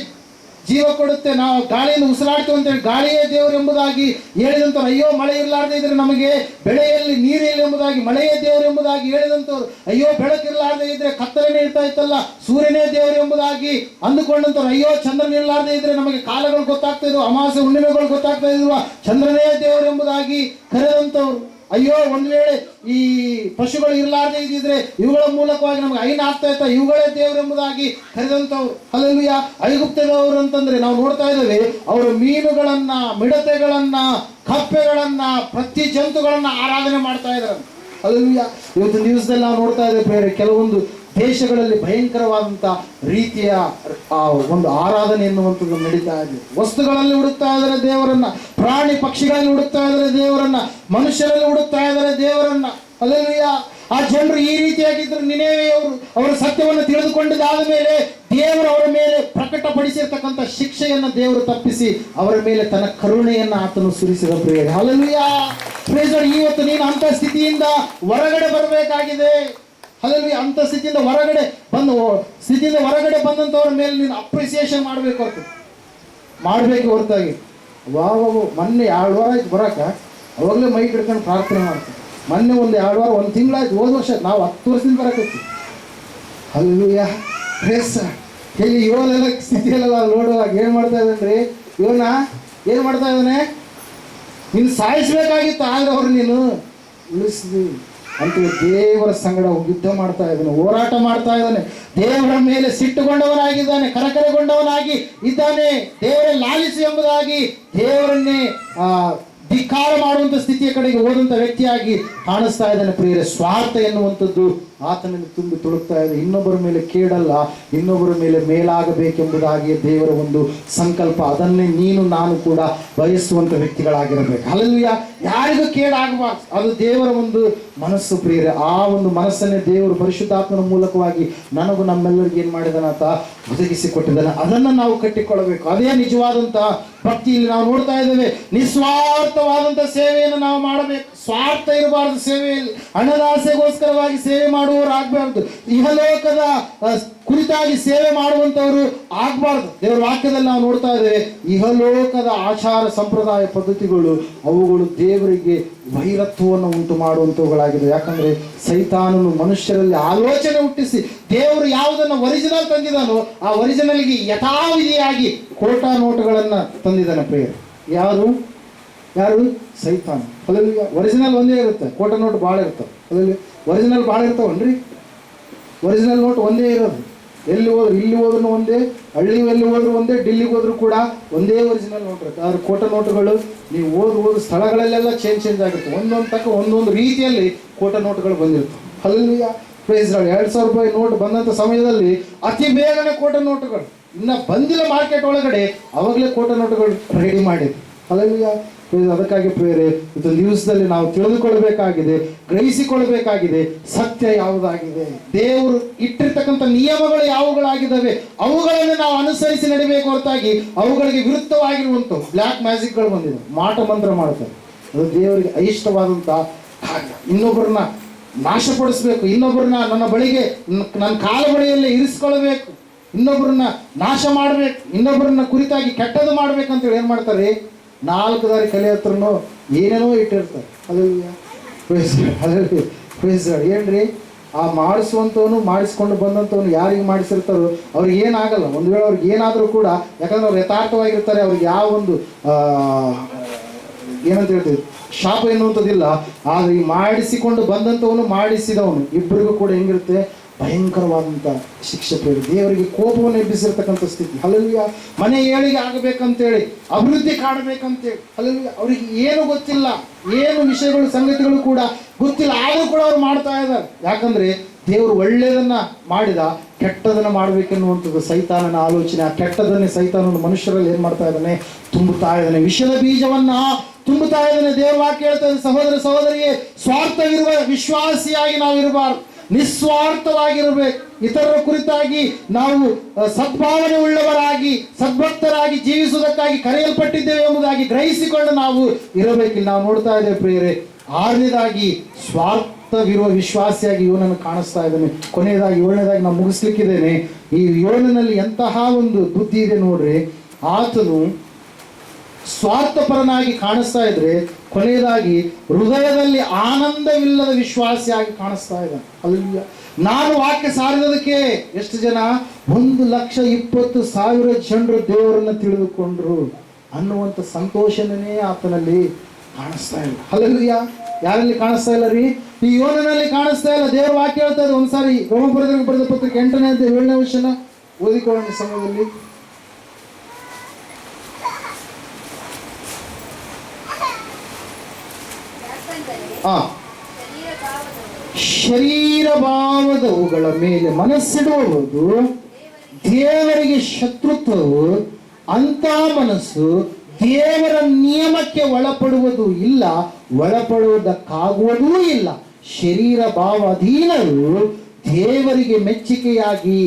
ಜೀವ ಕೊಡುತ್ತೆ, ನಾವು ಗಾಳಿಯನ್ನು ಉಸಿರಾಡ್ತೀವಿ ಅಂತೇಳಿ ಗಾಳಿಯೇ ದೇವರು ಎಂಬುದಾಗಿ ಹೇಳಿದಂಥವ್ರು, ಅಯ್ಯೋ ಮಳೆ ಇರಲಾರ್ದೆ ಇದ್ರೆ ನಮಗೆ ಬೆಳೆಯಲ್ಲಿ ನೀರಿಲ್ಲ ಎಂಬುದಾಗಿ ಮಳೆಯೇ ದೇವರು ಎಂಬುದಾಗಿ ಹೇಳಿದಂಥವ್ರು, ಅಯ್ಯೋ ಬೆಳಕಿರಲಾರ್ದೆ ಇದ್ರೆ ಕತ್ತಲನೇ ಇರ್ತಾ ಇತ್ತಲ್ಲ ಸೂರ್ಯನೇ ದೇವರು ಎಂಬುದಾಗಿ ಅಂದುಕೊಂಡಂಥವ್ರು, ಅಯ್ಯೋ ಚಂದ್ರನ ಇರಲಾರ್ದೆ ಇದ್ರೆ ನಮಗೆ ಕಾಲಗಳು ಗೊತ್ತಾಗ್ತಾ ಇದ್ವು, ಅಮಾವಾಸ್ಯೆ ಹುಣ್ಣಿಮೆಗಳು ಗೊತ್ತಾಗ್ತಾ ಇದ್ವ, ಚಂದ್ರನೇ ದೇವರು ಎಂಬುದಾಗಿ ಕರೆದಂಥವ್ರು, ಅಯ್ಯೋ ಒಂದು ವೇಳೆ ಈ ಪಶುಗಳು ಇರಲಾರ್ದೆ ಇದ್ದಿದ್ರೆ ಇವುಗಳ ಮೂಲಕವಾಗಿ ನಮಗೆ ಹೈನ ಆಗ್ತಾ ಇತ್ತ, ಇವುಗಳೇ ದೇವರು ಎಂಬುದಾಗಿ ಕರೆದಂಥವ್ರು. ಹಲ್ಲೆಲೂಯಾ. ಐಗುಪ್ತದವರು ಅಂತಂದ್ರೆ ನಾವು ನೋಡ್ತಾ ಇದ್ದೇವೆ, ಅವರು ಮೀನುಗಳನ್ನ, ಮಿಡತೆಗಳನ್ನ, ಕಪ್ಪೆಗಳನ್ನ, ಪ್ರತಿ ಜಂತುಗಳನ್ನ ಆರಾಧನೆ ಮಾಡ್ತಾ ಇದ್ದಾರೆ. ಹಲ್ಲೆಲೂಯಾ. ಇವತ್ತಿನ ದಿವಸದಲ್ಲಿ ನಾವು ನೋಡ್ತಾ ಇದ್ದೇವೆ ಕೆಲವೊಂದು ದೇಶಗಳಲ್ಲಿ ಭಯಂಕರವಾದಂಥ ರೀತಿಯ ಒಂದು ಆರಾಧನೆ ಎನ್ನುವಂಥದ್ದು ನಡೀತಾ ಇದೆ. ವಸ್ತುಗಳಲ್ಲಿ ಹುಡುಕ್ತಾ ಇದ್ದಾರೆ ದೇವರನ್ನ, ಪ್ರಾಣಿ ಪಕ್ಷಿಗಳಲ್ಲಿ ಹುಡುಕ್ತಾ ಇದ್ದಾರೆ ದೇವರನ್ನ, ಮನುಷ್ಯರಲ್ಲಿ ಹುಡುಕ್ತಾ ಇದ್ದಾರೆ ದೇವರನ್ನ. ಹಲ್ಲೆಲೂಯಾ. ಆ ಜನರು ಈ ರೀತಿಯಾಗಿದ್ದರು. ನಿನೆವೆಯವರು ಅವರ ಸತ್ಯವನ್ನು ತಿಳಿದುಕೊಂಡಿದ್ದಾದ ಮೇಲೆ ದೇವರು ಅವರ ಮೇಲೆ ಪ್ರಕಟಪಡಿಸಿರ್ತಕ್ಕಂಥ ಶಿಕ್ಷೆಯನ್ನು ದೇವರು ತಪ್ಪಿಸಿ ಅವರ ಮೇಲೆ ತನ್ನ ಕರುಣೆಯನ್ನು ಆತನು ಸುರಿಸಿದ ಪ್ರಿಯ. ಹಲ್ಲೆಲೂಯಾ. Praise Lord. ಇವತ್ತು ನೀನು ಅಂತ ಸ್ಥಿತಿಯಿಂದ ಹೊರಗಡೆ ಬರಬೇಕಾಗಿದೆ. ಹಲ್ಲೆಲೂಯಾ. ಅಂತ ಸ್ಥಿತಿಯಿಂದ ಹೊರಗಡೆ ಬಂದಂಥವ್ರ ಮೇಲೆ ನೀನು ಅಪ್ರಿಸಿಯೇಷನ್ ಮಾಡಬೇಕು ಹೊರತಾಗಿ ಮೊನ್ನೆ 2 ವಾರ ಆಯ್ತು ಬರೋಕ, ಅವಾಗಲೇ ಮೈ ಹಿಡ್ಕೊಂಡು ಪ್ರಾರ್ಥನೆ ಮಾಡ್ತೀವಿ. ಮೊನ್ನೆ ಒಂದು 2 ವಾರ, 1 ತಿಂಗಳಾಯ್ತು, ಹೋದ ವರ್ಷ ನಾವು 10 ವರ್ಷದಿಂದ ಬರಕತ್ತೀವಿ. ಹಲ್ಲೆಲೂಯಾ. ಪ್ರೇಸ್ ಹೇಳಿ ಇವಳೆಲ್ಲ ಸ್ಥಿತಿಯಲ್ಲೆಲ್ಲ ನೋಡುವಾಗ ಏನು ಮಾಡ್ತಾ ಇದ್ದಾನೆ? ಇವನ ಏನು ಮಾಡ್ತಾ ಇದ್ದಾನೆ? ನೀನು ಸಾಯಿಸ್ಬೇಕಾಗಿತ್ತು, ಆದ್ರೆ ಅವ್ರು ನೀನು ಉಳಿಸಿದ್ವಿ ಅಂತ ದೇವರ ಸಂಗಡ ಯುದ್ಧ ಮಾಡ್ತಾ ಇದ್ದಾನೆ, ಹೋರಾಟ ಮಾಡ್ತಾ ಇದ್ದಾನೆ, ದೇವರ ಮೇಲೆ ಸಿಟ್ಟುಗೊಂಡವನಾಗಿದ್ದಾನೆ, ಕರಕರಗೊಂಡವನಾಗಿ ಇದ್ದಾನೆ. ದೇವರೇ ಲಾಲಿಸಿ ಎಂಬುದಾಗಿ ದೇವರನ್ನೇ ಧಿಕ್ಕಾರ ಮಾಡುವಂಥ ಸ್ಥಿತಿಯ ಕಡೆಗೆ ಹೋದಂಥ ವ್ಯಕ್ತಿಯಾಗಿ ಕಾಣಿಸ್ತಾ ಇದ್ದಾನೆ ಪ್ರಿಯರೇ. ಸ್ವಾರ್ಥ ಎನ್ನುವಂಥದ್ದು ಆತನನ್ನು ತುಂಬಿ ತುಳುಕ್ತಾ ಇದೆ. ಇನ್ನೊಬ್ಬರ ಮೇಲೆ ಕೇಳಲ್ಲ, ಇನ್ನೊಬ್ಬರ ಮೇಲೆ ಮೇಲಾಗಬೇಕೆಂಬುದಾಗಿ ದೇವರ ಒಂದು ಸಂಕಲ್ಪ. ಅದನ್ನೇ ನೀನು ನಾನು ಕೂಡ ಬಯಸುವಂಥ ವ್ಯಕ್ತಿಗಳಾಗಿರಬೇಕು. ಹಲ್ಲೆಲೂಯಾ. ಯಾರಿಗೂ ಕೇಡಾಗಬಾರ್ದು, ಅದು ದೇವರ ಒಂದು ಮನಸ್ಸು ಪ್ರಿಯರೇ. ಆ ಒಂದು ಮನಸ್ಸನ್ನೇ ದೇವರು ಪರಿಶುದ್ಧಾತ್ಮನ ಮೂಲಕವಾಗಿ ನನಗೂ ನಮ್ಮೆಲ್ಲರಿಗೂ ಏನು ಮಾಡಿದಾನಾತ ಒದಗಿಸಿಕೊಟ್ಟಿದ್ದಾನೆ. ಅದನ್ನು ನಾವು ಕಟ್ಟಿಕೊಳ್ಳಬೇಕು. ಅದೇ ನಿಜವಾದಂಥ ಭಕ್ತಿ. ಇಲ್ಲಿ ನಾವು ನೋಡ್ತಾ ಇದ್ದೇವೆ, ನಿಸ್ವಾರ್ಥವಾದಂಥ ಸೇವೆಯನ್ನು ನಾವು ಮಾಡಬೇಕು. ಸ್ವಾರ್ಥ ಇರಬಾರ್ದು ಸೇವೆಯಲ್ಲಿ. ಹಣದ ಆಸೆಗೋಸ್ಕರವಾಗಿ ಸೇವೆ ಮಾಡುವವರಾಗಬಾರ್ದು. ಇಹಲೋಕದ ಕುರಿತಾಗಿ ಸೇವೆ ಮಾಡುವಂಥವರು ಆಗಬಾರ್ದು. ದೇವರ ವಾಕ್ಯದಲ್ಲಿ ನಾವು ನೋಡ್ತಾ ಇದ್ದೇವೆ, ಇಹಲೋಕದ ಆಚಾರ ಸಂಪ್ರದಾಯ ಪದ್ಧತಿಗಳು ಅವುಗಳು ದೇವರಿಗೆ ವೈರತ್ವವನ್ನು ಉಂಟು ಮಾಡುವಂಥವುಗಳಾಗಿದೆ. ಯಾಕಂದ್ರೆ ಸೈತಾನನು ಮನುಷ್ಯರಲ್ಲಿ ಆಲೋಚನೆ ಹುಟ್ಟಿಸಿ ದೇವರು ಯಾವುದನ್ನು ಒರಿಜಿನಲ್ ತಂದಿದ್ದಾನೋ ಆ ಒರಿಜಿನಲ್ಗೆ ಯಥಾವಿಧಿಯಾಗಿ ಕೋಟಾ ನೋಟುಗಳನ್ನು ತಂದಿದ್ದಾನೆ ಪ್ರಿಯರು. ಯಾರು ಸೈತಾನ. ಹಲ್ಲೆಲೂಯಾ. ಒರಿಜಿನಲ್ ಒಂದೇ ಇರುತ್ತೆ, ಕೋಟಾ ನೋಟ್ ಭಾಳ ಇರ್ತವೆ. ಹಲ್ಲೆಲೂಯಾ. ಒರಿಜಿನಲ್ ಭಾಳ ಇರ್ತಾವನ್ರಿ. ಒರಿಜಿನಲ್ ನೋಟ್ ಒಂದೇ ಇರೋದು. ಎಲ್ಲಿ ಹೋದ್ರು, ಇಲ್ಲಿ ಹೋದ್ರೂ ಒಂದೇ, ಹಳ್ಳಿಯಲ್ಲಿ ಹೋದ್ರು ಒಂದೇ, ಡಿಲ್ಲಿಗೆ ಹೋದ್ರು ಕೂಡ ಒಂದೇ ಒರಿಜಿನಲ್ ನೋಟ್ ಇರುತ್ತೆ. ಆದ್ರೆ ಕೋಟಾ ನೋಟುಗಳು ನೀವು ಹೋದ ಸ್ಥಳಗಳಲ್ಲೆಲ್ಲ ಚೇಂಜ್ ಆಗಿರ್ತವೆ. ಒಂದೊಂದು ತಕ್ಕ ಒಂದೊಂದು ರೀತಿಯಲ್ಲಿ ಕೋಟಾ ನೋಟುಗಳು ಬಂದಿರ್ತವೆ. ಹಲ್ಲೆಲೂಯಾ. Praise lord. 2000 ರೂಪಾಯಿ ನೋಟ್ ಬಂದಂಥ ಸಮಯದಲ್ಲಿ ಅತಿ ಬೇಗನೆ ಕೋಟಾ ನೋಟುಗಳು ಇನ್ನು ಬಂದಿಲ್ಲ ಮಾರ್ಕೆಟ್ ಒಳಗಡೆ, ಅವಾಗಲೇ ಕೋಟಾ ನೋಟುಗಳು ರೆಡಿ ಮಾಡಿದ್ರು. ಹಲ್ಲೆಲೂಯಾ. ಅದಕ್ಕಾಗಿ ಪ್ರಿಯರೇ, ಇದೊಂದು ದಿವಸದಲ್ಲಿ ನಾವು ತಿಳಿದುಕೊಳ್ಳಬೇಕಾಗಿದೆ, ಗ್ರಹಿಸಿಕೊಳ್ಳಬೇಕಾಗಿದೆ ಸತ್ಯ ಯಾವುದಾಗಿದೆ, ದೇವರು ಇಟ್ಟಿರ್ತಕ್ಕಂಥ ನಿಯಮಗಳು ಯಾವುಗಳಾಗಿದ್ದಾವೆ ಅವುಗಳನ್ನು ನಾವು ಅನುಸರಿಸಿ ನಡಿಬೇಕು ಹೊರತಾಗಿ ಅವುಗಳಿಗೆ ವಿರುದ್ಧವಾಗಿರುವಂಥವು ಬ್ಲ್ಯಾಕ್ ಮ್ಯಾಜಿಕ್ಗಳು ಬಂದಿದೆ. ಮಾಟ ಮಂತ್ರ ಮಾಡ್ತಾರೆ, ಅದು ದೇವರಿಗೆ అయిష్టವಾದಂಥ ಕಾರ್ಯ. ಇನ್ನೊಬ್ಬರನ್ನ ನಾಶಪಡಿಸ್ಬೇಕು, ಇನ್ನೊಬ್ಬರನ್ನ ನನ್ನ ಬಳಿಗೆ ನನ್ನ ಕಾಲ ಬಳಿಯಲ್ಲೇ ಇರಿಸ್ಕೊಳ್ಬೇಕು, ಇನ್ನೊಬ್ಬರನ್ನ ನಾಶ ಮಾಡಬೇಕು, ಇನ್ನೊಬ್ಬರನ್ನ ಕುರಿತಾಗಿ ಕೆಟ್ಟದ್ದು ಮಾಡ್ಬೇಕಂತೇಳಿ ಏನು ಮಾಡ್ತಾರೆ? 4 ದಾರಿ ಕಲೆ ಹತ್ರನೂ ಏನೇನೋ ಇಟ್ಟಿರ್ತಾರೆ. ಅದ್ರಲ್ಲಿ ಏನ್ರಿ ಆ ಮಾಡಿಸುವಂಥವನು ಮಾಡಿಸ್ಕೊಂಡು ಬಂದಂಥವನು ಯಾರಿಗೆ ಮಾಡಿಸಿರ್ತಾರೋ ಅವ್ರಿಗೆ ಏನಾಗಲ್ಲ. ಒಂದು ವೇಳೆ ಅವ್ರಿಗೆ ಏನಾದರೂ ಕೂಡ, ಯಾಕಂದ್ರೆ ಅವ್ರು ಯಥಾರ್ಥವಾಗಿರ್ತಾರೆ, ಅವ್ರಿಗೆ ಯಾವ ಒಂದು ಏನಂತ ಹೇಳ್ತೀವಿ, ಶಾಪ ಎನ್ನುವಂಥದ್ದಿಲ್ಲ. ಆದರೆ ಈ ಮಾಡಿಸಿಕೊಂಡು ಬಂದಂಥವನು ಮಾಡಿಸಿದವನು ಇಬ್ಬರಿಗೂ ಕೂಡ ಹೆಂಗಿರುತ್ತೆ, ಭಯಂಕರವಾದಂಥ ಶಿಕ್ಷೆ ಪ್ರೇರಿ, ದೇವರಿಗೆ ಕೋಪವನ್ನು ಎಬ್ಬಿಸಿರ್ತಕ್ಕಂಥ ಸ್ಥಿತಿ. ಹಲ್ಲೆಲೂಯಾ. ಮನೆ ಏಳಿಗೆ ಆಗಬೇಕಂತೇಳಿ, ಅಭಿವೃದ್ಧಿ ಕಾಣಬೇಕಂತೇಳಿ, ಹಲ್ಲೆಲೂಯಾ, ಅವ್ರಿಗೆ ಏನು ಗೊತ್ತಿಲ್ಲ, ಏನು ವಿಷಯಗಳು ಸಂಗತಿಗಳು ಕೂಡ ಗೊತ್ತಿಲ್ಲ, ಆದರೂ ಕೂಡ ಅವ್ರು ಮಾಡ್ತಾ ಇದ್ದಾರೆ. ಯಾಕಂದ್ರೆ ದೇವರು ಒಳ್ಳೆಯದನ್ನ ಮಾಡಿದ, ಕೆಟ್ಟದನ್ನ ಮಾಡಬೇಕೆನ್ನುವಂಥದ್ದು ಸೈತಾನನ ಆಲೋಚನೆ. ಆ ಕೆಟ್ಟದನ್ನೇ ಸೈತಾನನ ಮನುಷ್ಯರಲ್ಲಿ ಏನ್ ಮಾಡ್ತಾ ಇದ್ದಾನೆ, ತುಂಬುತ್ತಾ ಇದ್ದಾನೆ, ವಿಷದ ಬೀಜವನ್ನ ತುಂಬುತ್ತಾ ಇದ್ದಾನೆ. ದೇವರ ವಾಕ್ಯ ಹೇಳ್ತಾ ಇದೆ, ಸಹೋದರ ಸಹೋದರಿಗೆ, ಸ್ವಾರ್ಥವಿರುವ ವಿಶ್ವಾಸಿಯಾಗಿ ನಾವು ಇರಬಾರ್ದು, ನಿಸ್ವಾರ್ಥವಾಗಿರಬೇಕು. ಇತರರ ಕುರಿತಾಗಿ ನಾವು ಸದ್ಭಾವನೆ ಉಳ್ಳವರಾಗಿ, ಸದ್ಭಕ್ತರಾಗಿ ಜೀವಿಸುವುದಕ್ಕಾಗಿ ಕರೆಯಲ್ಪಟ್ಟಿದ್ದೇವೆ ಎಂಬುದಾಗಿ ಗ್ರಹಿಸಿಕೊಂಡು ನಾವು ಇರಬೇಕಿಲ್ಲ. ನಾವು ನೋಡ್ತಾ ಇದ್ದೇವೆ ಪ್ರಿಯರೇ, ಆರನೇದಾಗಿ ಸ್ವಾರ್ಥವಿರುವ ವಿಶ್ವಾಸಿಯಾಗಿ ಇವನನ್ನು ಕಾಣಿಸ್ತಾ ಇದ್ದಾನೆ. ಕೊನೆಯದಾಗಿ ಏಳನೇದಾಗಿ ನಾವು ಮುಗಿಸ್ಲಿಕ್ಕಿದ್ದೇನೆ. ಈ ಯೋನನಲ್ಲಿ ಎಂತಹ ಒಂದು ಬುದ್ಧಿ ಇದೆ ನೋಡ್ರಿ. ಆತನು ಸ್ವಾರ್ಥಪರನಾಗಿ ಕಾಣಿಸ್ತಾ ಇದ್ರೆ, ಕೊನೆಯದಾಗಿ ಹೃದಯದಲ್ಲಿ ಆನಂದವಿಲ್ಲದ ವಿಶ್ವಾಸಿಯಾಗಿ ಕಾಣಿಸ್ತಾ ಇದ್ದಾನೆ. ಅಲ್ಲಿ ನಾನು ವಾಕ್ಯ ಸಾರಿದಕ್ಕೆ ಎಷ್ಟು ಜನ, 1,20,000 ಜನರು ದೇವರನ್ನು ತಿಳಿದುಕೊಂಡ್ರು ಅನ್ನುವಂಥ ಸಂತೋಷನೇ ಆತನಲ್ಲಿ ಕಾಣಿಸ್ತಾ ಇಲ್ಲ. ಹಲ್ಲೆಲೂಯಾ. ಯಾರಲ್ಲಿ ಕಾಣಿಸ್ತಾ ಇಲ್ಲ ರೀ? ಈ ಯೋನನಲ್ಲಿ ಕಾಣಿಸ್ತಾ ಇಲ್ಲ. ದೇವರ ವಾಕ್ಯ ಹೇಳ್ತಾ ಇದೆ. ಒಂದ್ಸಾರಿ ರೋಮಪುರದವರಿಗೆ ಬರೆದ ಪತ್ರಿಕೆ 8ನೇ ಅಧ್ಯಾಯ 7ನೇ ವಚನ ಓದಿಕೊಳ್ಳೋಣ ಸಮಯದಲ್ಲಿ. ಶರೀರ ಭಾವದವುಗಳ ಮೇಲೆ ಮನಸ್ಸಿಡುವುದು ದೇವರಿಗೆ ಶತ್ರುತ್ವವು, ಅಂತ ಮನಸ್ಸು ದೇವರ ನಿಯಮಕ್ಕೆ ಒಳಪಡುವುದು ಇಲ್ಲ, ಒಳಪಡುವುದಕ್ಕಾಗುವುದೂ ಇಲ್ಲ. ಶರೀರ ಭಾವ ಅಧೀನರು ದೇವರಿಗೆ ಮೆಚ್ಚುಗೆಯಾಗಿ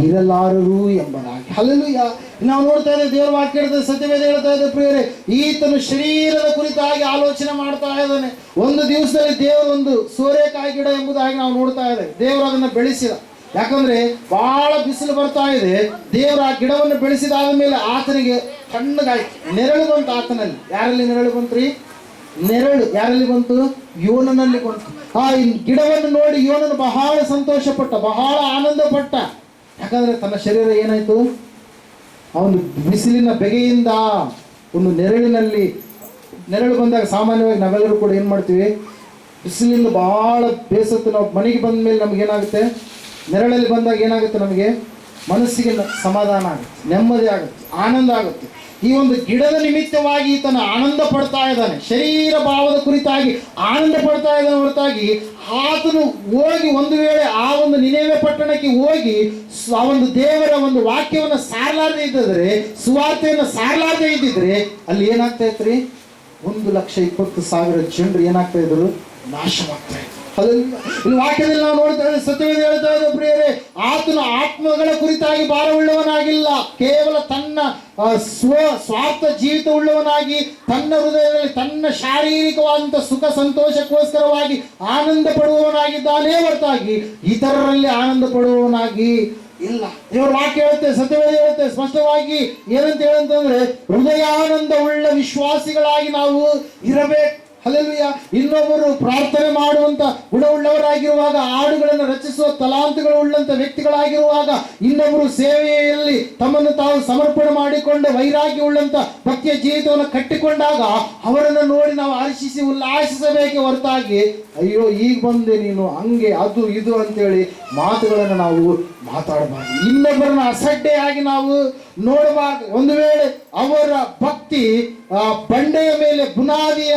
ಇರಲಾರರು ಎಂಬುದಾಗಿ. ಹಲ್ಲೆಲೂಯಾ. ನಾವು ನೋಡ್ತಾ ಇದ್ದೇವೆ, ದೇವರ ವಾಕ್ಯ ಹೇಳ್ತಾ ಇದೆ, ಸತ್ಯವೇದ ಹೇಳ್ತಾ ಇದೆ ಪ್ರಿಯರೇ, ಈತನು ಶರೀರದ ಕುರಿತಾಗಿ ಆಲೋಚನೆ ಮಾಡ್ತಾ ಇದ್ದಾನೆ. ಒಂದು ದಿವಸದಲ್ಲಿ ದೇವರು ಒಂದು ಸೋರೆಕಾಯಿ ಗಿಡ ಎಂಬುದಾಗಿ ನಾವು ನೋಡ್ತಾ ಇದ್ದೇವೆ. ದೇವರು ಅದನ್ನು ಬೆಳೆಸಿದ. ಯಾಕಂದ್ರೆ ಬಹಳ ಬಿಸಿಲು ಬರ್ತಾ ಇದೆ. ದೇವರು ಆ ಗಿಡವನ್ನು ಬೆಳೆಸಿದಾದ ಮೇಲೆ ಆತನಿಗೆ ತಣ್ಣಗಾಯ್ತು, ನೆರಳು ಬಂತು ಆತನಲ್ಲಿ. ಯಾರಲ್ಲಿ ನೆರಳು ಬಂತ್ರಿ? ನೆರಳು ಯಾರಲ್ಲಿ ಬಂತು? ಯೋನನಲ್ಲಿ ಬಂತು. ಆ ಗಿಡವನ್ನು ನೋಡಿ ಯೋನನು ಬಹಳ ಸಂತೋಷ ಪಟ್ಟ, ಬಹಳ ಆನಂದ ಪಟ್ಟ. ಯಾಕಂದ್ರೆ ತನ್ನ ಶರೀರ ಏನಾಯ್ತು, ಅವನು ಬಿಸಿಲಿನ ಬೆಗೆಯಿಂದ ಒಂದು ನೆರಳು ಬಂದಾಗ ಸಾಮಾನ್ಯವಾಗಿ ನಾವೆಲ್ಲರೂ ಕೂಡ ಏನು ಮಾಡ್ತೀವಿ, ಬಿಸಿಲಿಂದ ಬಹಳ ಬೇಸತ್ತು ನಾವು ಮನೆಗೆ ಬಂದ ಮೇಲೆ ನಮಗೇನಾಗುತ್ತೆ, ನೆರಳಲ್ಲಿ ಬಂದಾಗ ಏನಾಗುತ್ತೆ, ನಮಗೆ ಮನಸ್ಸಿಗೆ ಸಮಾಧಾನ ಆಗುತ್ತೆ, ನೆಮ್ಮದಿ ಆಗುತ್ತೆ, ಆನಂದ ಆಗುತ್ತೆ. ಈ ಒಂದು ಗಿಡದ ನಿಮಿತ್ತವಾಗಿ ಈತನ ಆನಂದ ಪಡ್ತಾ ಇದ್ದಾನೆ, ಶರೀರ ಭಾವದ ಕುರಿತಾಗಿ ಆನಂದ ಪಡ್ತಾ ಇದ್ದಾನೆ ಹೊರತಾಗಿ ಆತನು ಹೋಗಿ ಒಂದು ವೇಳೆ ಆ ಒಂದು ನಿನೆವೆ ಪಟ್ಟಣಕ್ಕೆ ಹೋಗಿ ಆ ಒಂದು ದೇವರ ಒಂದು ವಾಕ್ಯವನ್ನು ಸಾರಲಾರದೆ ಇದ್ದಿದ್ರೆ, ಸುವಾರ್ತೆಯನ್ನು ಸಾರಲಾರದೆ ಇದ್ದಿದ್ರೆ ಅಲ್ಲಿ ಏನಾಗ್ತಾ ಇತ್ರಿ, 1,20,000 ಜನರು ಏನಾಗ್ತಾ ಇದ್ರು, ನಾಶವಾಗ್ತಾ ಇದ್ರು. ಇಲ್ಲಿ ವಾಕ್ಯದಲ್ಲಿ ನಾವು ನೋಡ್ತಾ ಇದ್ದೇವೆ, ಸತ್ಯವೇದ ಹೇಳ್ತಾ ಇದ್ದೇವೆ ಪ್ರಿಯರೇ, ಆತನು ಆತ್ಮಗಳ ಕುರಿತಾಗಿ ಭಾರವುಳ್ಳವನಾಗಿಲ್ಲ, ಕೇವಲ ತನ್ನ ಸ್ವಾರ್ಥ ಜೀವಿತ ಉಳ್ಳವನಾಗಿ ತನ್ನ ಹೃದಯದಲ್ಲಿ ತನ್ನ ಶಾರೀರಿಕವಾದಂಥ ಸುಖ ಸಂತೋಷಕ್ಕೋಸ್ಕರವಾಗಿ ಆನಂದ ಪಡುವವನಾಗಿದ್ದಾನೇ ಹೊರತಾಗಿ ಇತರರಲ್ಲಿ ಆನಂದ ಪಡುವವನಾಗಿ ಇಲ್ಲ. ದೇವರ ವಾಕ್ಯ ಹೇಳುತ್ತೆ, ಸತ್ಯವೇದ ಹೇಳುತ್ತೆ ಸ್ಪಷ್ಟವಾಗಿ. ಏನಂತ ಹೇಳಂತಂದ್ರೆ, ಹೃದಯಾನಂದ ಉಳ್ಳ ವಿಶ್ವಾಸಿಗಳಾಗಿ ನಾವು ಇರಬೇಕು. ಹಲ್ಲೆಲೂಯಾ. ಇನ್ನೊಬ್ಬರು ಪ್ರಾರ್ಥನೆ ಮಾಡುವಂತ ಗುಣವುಳ್ಳವರಾಗಿರುವಾಗ, ಹಾಡುಗಳನ್ನು ರಚಿಸುವ ತಲಾಂತುಗಳು ಉಳ್ಳಂತ ವ್ಯಕ್ತಿಗಳಾಗಿರುವಾಗ, ಇನ್ನೊಬ್ಬರು ಸೇವೆಯಲ್ಲಿ ತಮ್ಮನ್ನು ತಾವು ಸಮರ್ಪಣೆ ಮಾಡಿಕೊಂಡು ವೈರಾಗ್ಯ ಉಳ್ಳಂತ ಭಕ್ತಿಯ ಜೀವಿತವನ್ನು ಕಟ್ಟಿಕೊಂಡಾಗ ಅವರನ್ನು ನೋಡಿ ನಾವು ಹರ್ಷಿಸಿ ಉಲ್ಲಾಸಿಸಬೇಕೆ ಹೊರತಾಗಿ, ಅಯ್ಯೋ ಈಗ ಬಂದೆ ನೀನು ಹಂಗೆ ಅದು ಇದು ಅಂತೇಳಿ ಮಾತುಗಳನ್ನು ನಾವು ಮಾತಾಡಬಾರ್ದು. ಇನ್ನೊಬ್ಬರನ್ನ ಅಸಡ್ಡೆಯಾಗಿ ನಾವು ನೋಡಬಾರ್ದು. ಒಂದು ವೇಳೆ ಅವರ ಭಕ್ತಿ ಬಂಡೆಯ ಮೇಲೆ ಬುನಾದಿಯ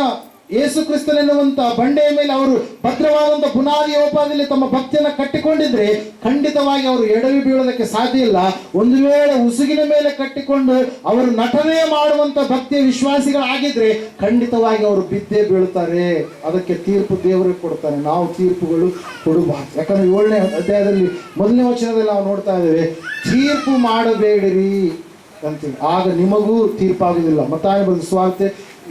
ಯೇಸು ಕ್ರಿಸ್ತನೆನ್ನುವಂತ ಬಂಡೆಯ ಮೇಲೆ ಅವರು ಭದ್ರವಾದಂಥ ಬುನಾದಿಯ ಉಪಾದಿಯಲ್ಲಿ ತಮ್ಮ ಭಕ್ತಿಯನ್ನು ಕಟ್ಟಿಕೊಂಡಿದ್ರೆ ಖಂಡಿತವಾಗಿ ಅವರು ಎಡವಿ ಬೀಳೋದಕ್ಕೆ ಸಾಧ್ಯ ಇಲ್ಲ. ಒಂದು ವೇಳೆ ಉಸುಗಿನ ಮೇಲೆ ಕಟ್ಟಿಕೊಂಡು ಅವರು ನಟನೆ ಮಾಡುವಂತ ಭಕ್ತಿಯ ವಿಶ್ವಾಸಿಗಳಾಗಿದ್ರೆ ಖಂಡಿತವಾಗಿ ಅವರು ಬಿದ್ದೇ ಬೀಳ್ತಾರೆ. ಅದಕ್ಕೆ ತೀರ್ಪು ದೇವರಿಗೆ ಕೊಡ್ತಾನೆ, ನಾವು ತೀರ್ಪುಗಳು ಕೊಡಬಾರ್ದು. ಯಾಕಂದ್ರೆ 7ನೇ ಅಧ್ಯಾಯದಲ್ಲಿ 1ನೇ ವಚನದಲ್ಲಿ ನಾವು ನೋಡ್ತಾ ಇದ್ದೇವೆ, ತೀರ್ಪು ಮಾಡಬೇಡಿರಿ ಅಂತೇಳಿ, ಆಗ ನಿಮಗೂ ತೀರ್ಪಾಗುವುದಿಲ್ಲ. ಮತ್ತಾಯ ಬರೆದ ಸುವಾರ್ತೆ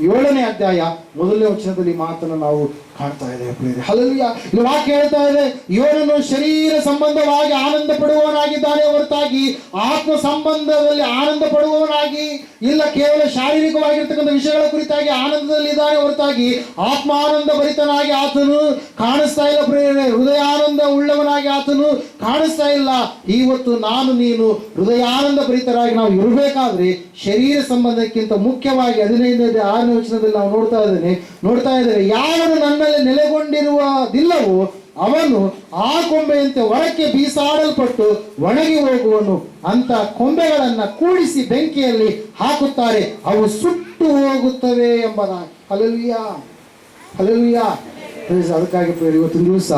7ನೇ ಅಧ್ಯಾಯ 1ನೇ ವಚನದಲ್ಲಿ ಮಾತನ್ನು ನಾವು ಕಾಣ್ತಾ ಇದ್ದೇವೆ ಪ್ರಿಯರೇ. ಹಲ್ಲೆಲೂಯಾ. ಇಲ್ಲಿ ವಾಕ್ಯ ಹೇಳ್ತಾ ಇದೆ, ಯೋನನು ಶರೀರ ಸಂಬಂಧವಾಗಿ ಆನಂದ ಪಡುವವನಾಗಿದ್ದಾನೆ ಹೊರತಾಗಿ ಆತ್ಮ ಸಂಬಂಧದಲ್ಲಿ ಆನಂದ ಪಡುವವನಾಗಿ ಇಲ್ಲ. ಕೇವಲ ಶಾರೀರಿಕವಾಗಿರ್ತಕ್ಕಂಥ ವಿಷಯಗಳ ಕುರಿತಾಗಿ ಆನಂದದಲ್ಲಿ ಇದ್ದಾನೆ ಹೊರತಾಗಿ ಆತ್ಮಾನಂದ ಭರಿತನಾಗಿ ಆತನು ಕಾಣಿಸ್ತಾ ಇಲ್ಲ ಪ್ರಿಯರೇ. ಹೃದಯಾನಂದ ಉಳ್ಳವನಾಗಿ ಆತನು ಕಾಣಿಸ್ತಾ ಇಲ್ಲ. ಇವತ್ತು ನಾನು ನೀನು ಹೃದಯಾನಂದ ಭರಿತರಾಗಿ ನಾವು ಇರಬೇಕಾದ್ರೆ ಶರೀರ ಸಂಬಂಧಕ್ಕಿಂತ ಮುಖ್ಯವಾಗಿ 15ನೇ 6ನೇ 6ನೇ ವಚನದಲ್ಲಿ ನಾವು ನೋಡ್ತಾ ಇದ್ದೇವೆ, ಯಾವನು ನನ್ನಲ್ಲಿ ನೆಲೆಗೊಂಡಿರುವುದಿಲ್ಲವೋ ಅವನು ಆ ಕೊಂಬೆಯಂತೆ ಹೊರಕ್ಕೆ ಬೀಸಾಡಲ್ಪಟ್ಟು ಒಣಗಿ ಹೋಗುವನು. ಅಂತ ಕೊಂಬೆಗಳನ್ನ ಕೂಡಿಸಿ ಬೆಂಕಿಯಲ್ಲಿ ಹಾಕುತ್ತಾರೆ, ಅವು ಸುಟ್ಟು ಹೋಗುತ್ತವೆ ಎಂಬುದಾಗಿ. Hallelujah, hallelujah. ಅದಕ್ಕಾಗಿ ಇವತ್ತಿನ ದಿವಸ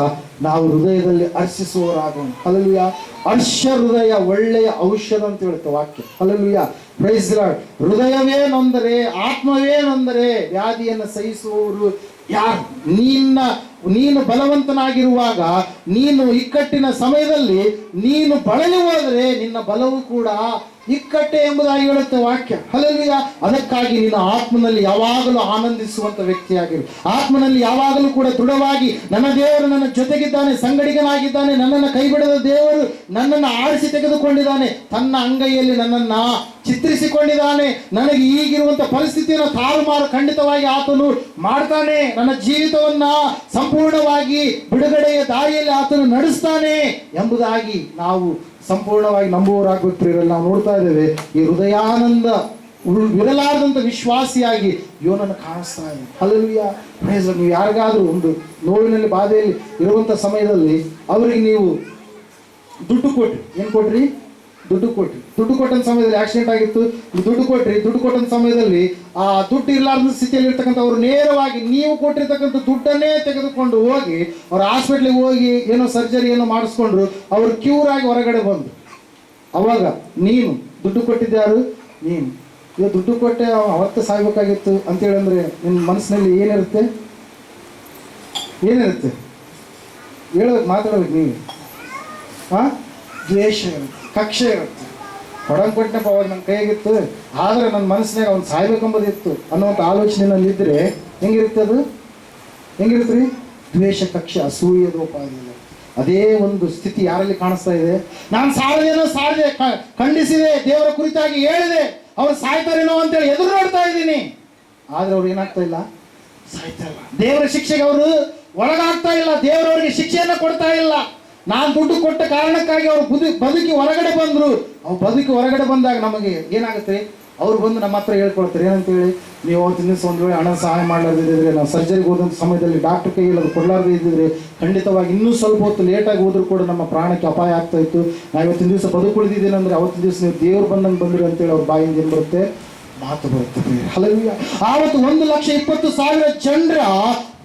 ನಾವು ಹೃದಯದಲ್ಲಿ ಹರ್ಷಿಸುವವರಾಗೋಣ. ಹಲ್ಲೆಲೂಯಾ. ಹರ್ಷ ಹೃದಯ ಒಳ್ಳೆಯ ಔಷಧ ಅಂತ ಹೇಳುತ್ತೆ ವಾಕ್ಯ. Hallelujah, praise the lord. ಹೃದಯವೇ ನೊಂದರೆ, ಆತ್ಮವೇ ನೊಂದರೆ ವ್ಯಾಧಿಯನ್ನು ಸಹಿಸುವವರು ಯಾರು? ನೀನು ಬಲವಂತನಾಗಿರುವಾಗ, ನೀನು ಇಕ್ಕಟ್ಟಿನ ಸಮಯದಲ್ಲಿ ನೀನು ಬಳಲಿ ಹೋದರೆ ನಿನ್ನ ಬಲವು ಕೂಡ ಇಕ್ಕಟ್ಟೆ ಎಂಬುದಾಗಿ ಹೇಳುತ್ತೆ ವಾಕ್ಯ. ಹಲ್ಲೆಲೂಯಾ. ಅದಕ್ಕಾಗಿ ನೀನು ಆತ್ಮನಲ್ಲಿ ಯಾವಾಗಲೂ ಆನಂದಿಸುವಂತ ವ್ಯಕ್ತಿಯಾಗಿರು. ಆತ್ಮನಲ್ಲಿ ಯಾವಾಗಲೂ ಕೂಡ ದೃಢವಾಗಿ, ನನ್ನ ದೇವರು ನನ್ನ ಜೊತೆಗಿದ್ದಾನೆ, ಸಂಗಡಿಗನಾಗಿದ್ದಾನೆ, ನನ್ನನ್ನು ಕೈಬಿಡದ ದೇವರು ನನ್ನನ್ನು ಆರಿಸಿ ತೆಗೆದುಕೊಂಡಿದ್ದಾನೆ, ತನ್ನ ಅಂಗೈಯಲ್ಲಿ ನನ್ನನ್ನ ಚಿತ್ರಿಸಿಕೊಂಡಿದ್ದಾನೆ, ನನಗೆ ಈಗಿರುವಂತ ಪರಿಸ್ಥಿತಿಯನ್ನು ತಾರುಮಾರು ಖಂಡಿತವಾಗಿ ಆತನು ಮಾಡ್ತಾನೆ, ನನ್ನ ಜೀವಿತವನ್ನ ಸಂಪೂರ್ಣವಾಗಿ ಬಿಡುಗಡೆಯ ದಾರಿಯಲ್ಲಿ ಆತನು ನಡೆಸ್ತಾನೆ ಎಂಬುದಾಗಿ ನಾವು ಸಂಪೂರ್ಣವಾಗಿ ನಂಬುವವರಾಗಬೇಕು ಪ್ರಿಯರಲ್ಲಿ. ನಾವು ನೋಡ್ತಾ ಇದ್ದೇವೆ, ಈ ಹೃದಯಾನಂದ ವಿರಲಾರದಂತ ವಿಶ್ವಾಸಿಯಾಗಿ ಯೋನನ್ನು ಕಾಣಿಸ್ತಾ ಇದೆ. ಹಲ್ಲೆಲೂಯಾ. Praise the Lord. ನೀವು ಯಾರಿಗಾದ್ರೂ ಒಂದು ನೋವಿನಲ್ಲಿ ಬಾಧೆಯಲ್ಲಿ ಇರುವಂತ ಸಮಯದಲ್ಲಿ ಅವರಿಗೆ ನೀವು ದುಡ್ಡು ಕೊಟ್ರಿ, ಏನು ಕೊಟ್ರಿ? ದುಡ್ಡು ಕೊಟ್ಟಂತ ಸಮಯದಲ್ಲಿ ಆಕ್ಸಿಡೆಂಟ್ ಆಗಿತ್ತು, ದುಡ್ಡು ಕೊಟ್ಟಂತ ಸಮಯದಲ್ಲಿ ಆ ದುಡ್ಡು ಇರಲಾರ್ದ ಸ್ಥಿತಿಯಲ್ಲಿ ಇರ್ತಕ್ಕಂಥ ಅವರು ನೇರವಾಗಿ ನೀವು ಕೊಟ್ಟಿರ್ತಕ್ಕಂಥ ದುಡ್ಡನ್ನೇ ತೆಗೆದುಕೊಂಡು ಹೋಗಿ ಅವ್ರ ಹಾಸ್ಪಿಟ್ಲಿಗೆ ಹೋಗಿ ಏನೋ ಸರ್ಜರಿ ಏನೋ ಮಾಡಿಸ್ಕೊಂಡ್ರು, ಅವರು ಕ್ಯೂರ್ ಆಗಿ ಹೊರಗಡೆ ಬಂದು, ಅವಾಗ ನೀನು ದುಡ್ಡು ಕೊಟ್ಟಿದ್ಯಾರು? ನೀನು. ಇವಾಗ ದುಡ್ಡು ಕೊಟ್ಟೆ ಅವತ್ತು ಸಾಯ್ಬೇಕಾಗಿತ್ತು ಅಂತೇಳಂದ್ರೆ ನಿಮ್ಮ ಮನಸ್ಸಿನಲ್ಲಿ ಏನಿರುತ್ತೆ? ಹೇಳ್ಬೇಕು, ಮಾತಾಡ್ಬೇಕು ನೀವು. ದ್ವೇಷ ಇರುತ್ತೆ, ಕಕ್ಷೆ ಇರುತ್ತೆ. ಹೊಡಂಗೆ ಕೊಟ್ಟನಪ್ಪ, ಅವಾಗ ನನ್ನ ಕೈಯಾಗಿತ್ತು, ಆದರೆ ನನ್ನ ಮನಸ್ಸಿನಾಗ ಅವ್ನು ಸಾಯ್ಬೇಕೆಂಬುದಿತ್ತು ಅನ್ನುವಂಥ ಆಲೋಚನೆ ನನ್ನಿದ್ರೆ ಹೆಂಗಿರುತ್ತೆ? ಅದು ಹೆಂಗಿರುತ್ತೆ ರೀ? ದ್ವೇಷ, ಕಕ್ಷೆ, ಅಸೂಯೆ ರೂಪಾಯಿಲ್ಲ. ಅದೇ ಒಂದು ಸ್ಥಿತಿ ಯಾರಲ್ಲಿ ಕಾಣಿಸ್ತಾ ಇದೆ? ನಾನು ಸಾರದೆ ಖಂಡಿಸಿದೆ, ದೇವರ ಕುರಿತಾಗಿ ಹೇಳಿದೆ, ಅವ್ರು ಸಾಯ್ತಾರೇನೋ ಅಂತೇಳಿ ಎದುರು ನೋಡ್ತಾ ಇದ್ದೀನಿ, ಆದ್ರೆ ಅವ್ರು ಏನಾಗ್ತಾ ಇಲ್ಲ, ಸಾಯ್ತಾ ಇಲ್ಲ. ದೇವರ ಶಿಕ್ಷೆಗೆ ಅವರು ಒಳಗಾಗ್ತಾ ಇಲ್ಲ, ದೇವರವರಿಗೆ ಶಿಕ್ಷೆಯನ್ನು ಕೊಡ್ತಾ ಇಲ್ಲ. ನಾನು ದುಡ್ಡು ಕೊಟ್ಟ ಕಾರಣಕ್ಕಾಗಿ ಅವರು ಬದುಕಿ ಹೊರಗಡೆ ಬಂದರು. ಅವ್ರು ಬದುಕಿ ಹೊರಗಡೆ ಬಂದಾಗ ನಮಗೆ ಏನಾಗುತ್ತೆ? ಅವ್ರು ಬಂದು ನಮ್ಮ ಹತ್ರ ಹೇಳ್ಕೊಳ್ತಾರೆ, ಏನಂತೇಳಿ, ನೀವು ಅವತ್ತಿನ ದಿವಸ ಒಂದು ವೇಳೆ ಹಣ ಸಹಾಯ ಮಾಡಲಾರ್ದಿದ್ರೆ, ನಾವು ಸರ್ಜರಿಗೆ ಹೋದಂಥ ಸಮಯದಲ್ಲಿ ಡಾಕ್ಟರ್ ಕೈಯಲ್ಲಿ ಅದು ಕೊಡಲಾರ್ದೇ ಇದ್ದಿದ್ರೆ ಖಂಡಿತವಾಗಿ ಇನ್ನೂ ಸ್ವಲ್ಪ ಹೊತ್ತು ಲೇಟಾಗಿ ಹೋದ್ರೂ ಕೂಡ ನಮ್ಮ ಪ್ರಾಣಕ್ಕೆ ಅಪಾಯ ಆಗ್ತಾ ಇತ್ತು. ನಾವು ಇವತ್ತಿನ ದಿವಸ ಬದುಕುಳಿದಿದ್ದೀನಿ ಅಂದರೆ ಅವತ್ತಿನ ದಿವಸ ನೀವು ದೇವ್ರು ಬಂದಂಗೆ ಬಂದಿರಿ ಅಂತೇಳಿ ಅವ್ರ ಬಾಯಿಂದ ಏನು ಬರುತ್ತೆ? ಮಾತು ಬರುತ್ತೆ. ಹಲ್ಲೆಲೂಯಾ. ಆವತ್ತು 1,20,000 ಜನರ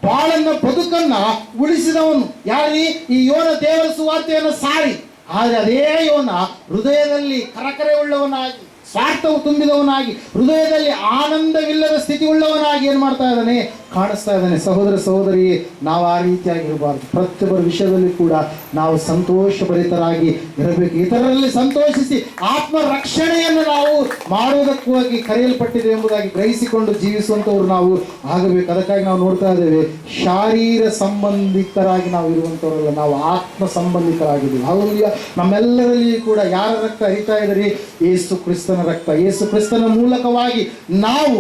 ಬಾಳನ್ನ, ಬದುಕನ್ನ ಉಳಿಸಿದವನು ಯಾರೀ? ಈ ಯೋನ ದೇವರ ಸುವಾರ್ತೆಯನ್ನು ಸಾರಿ. ಆದರೆ ಅದೇ ಯೋನ ಹೃದಯದಲ್ಲಿ ಕರಕರೆ ಉಳ್ಳವನಾಗಿ, ಸ್ವಾರ್ಥವು ತುಂಬಿದವನಾಗಿ, ಹೃದಯದಲ್ಲಿ ಆನಂದವಿಲ್ಲದ ಸ್ಥಿತಿ ಉಳ್ಳವನಾಗಿ ಏನು ಮಾಡ್ತಾ ಇದ್ದಾನೆ? ಕಾಣಿಸ್ತಾ ಇದ್ದಾನೆ. ಸಹೋದರ ಸಹೋದರಿ, ನಾವು ಆ ರೀತಿಯಾಗಿರಬಾರ್ದು. ಪ್ರತಿಯೊಬ್ಬರ ವಿಷಯದಲ್ಲಿ ಕೂಡ ನಾವು ಸಂತೋಷಭರಿತರಾಗಿ ಇರಬೇಕು. ಇತರರಲ್ಲಿ ಸಂತೋಷಿಸಿ ಆತ್ಮ ರಕ್ಷಣೆಯನ್ನು ನಾವು ಮಾಡುವುದಕ್ಕಾಗಿ ಕರೆಯಲ್ಪಟ್ಟಿದೆ ಎಂಬುದಾಗಿ ಗ್ರಹಿಸಿಕೊಂಡು ಜೀವಿಸುವಂಥವ್ರು ನಾವು ಆಗಬೇಕು. ಅದಕ್ಕಾಗಿ ನಾವು ನೋಡ್ತಾ ಇದ್ದೇವೆ, ಶಾರೀರ ಸಂಬಂಧಿಕರಾಗಿ ನಾವು ಇರುವಂಥವರಲ್ಲ, ನಾವು ಆತ್ಮ ಸಂಬಂಧಿಕರಾಗಿದ್ದೀವಿ. ಹಲ್ಲೆಲೂಯಾ. ನಮ್ಮೆಲ್ಲರಲ್ಲಿ ಕೂಡ ಯಾರ ರಕ್ತ ಹರಿತಾ ಇದ್ರಿ? ಯೇಸು ಕ್ರಿಸ್ತನ ರಕ್ತ. ಯೇಸು ಕ್ರಿಸ್ತನ ಮೂಲಕವಾಗಿ ನಾವು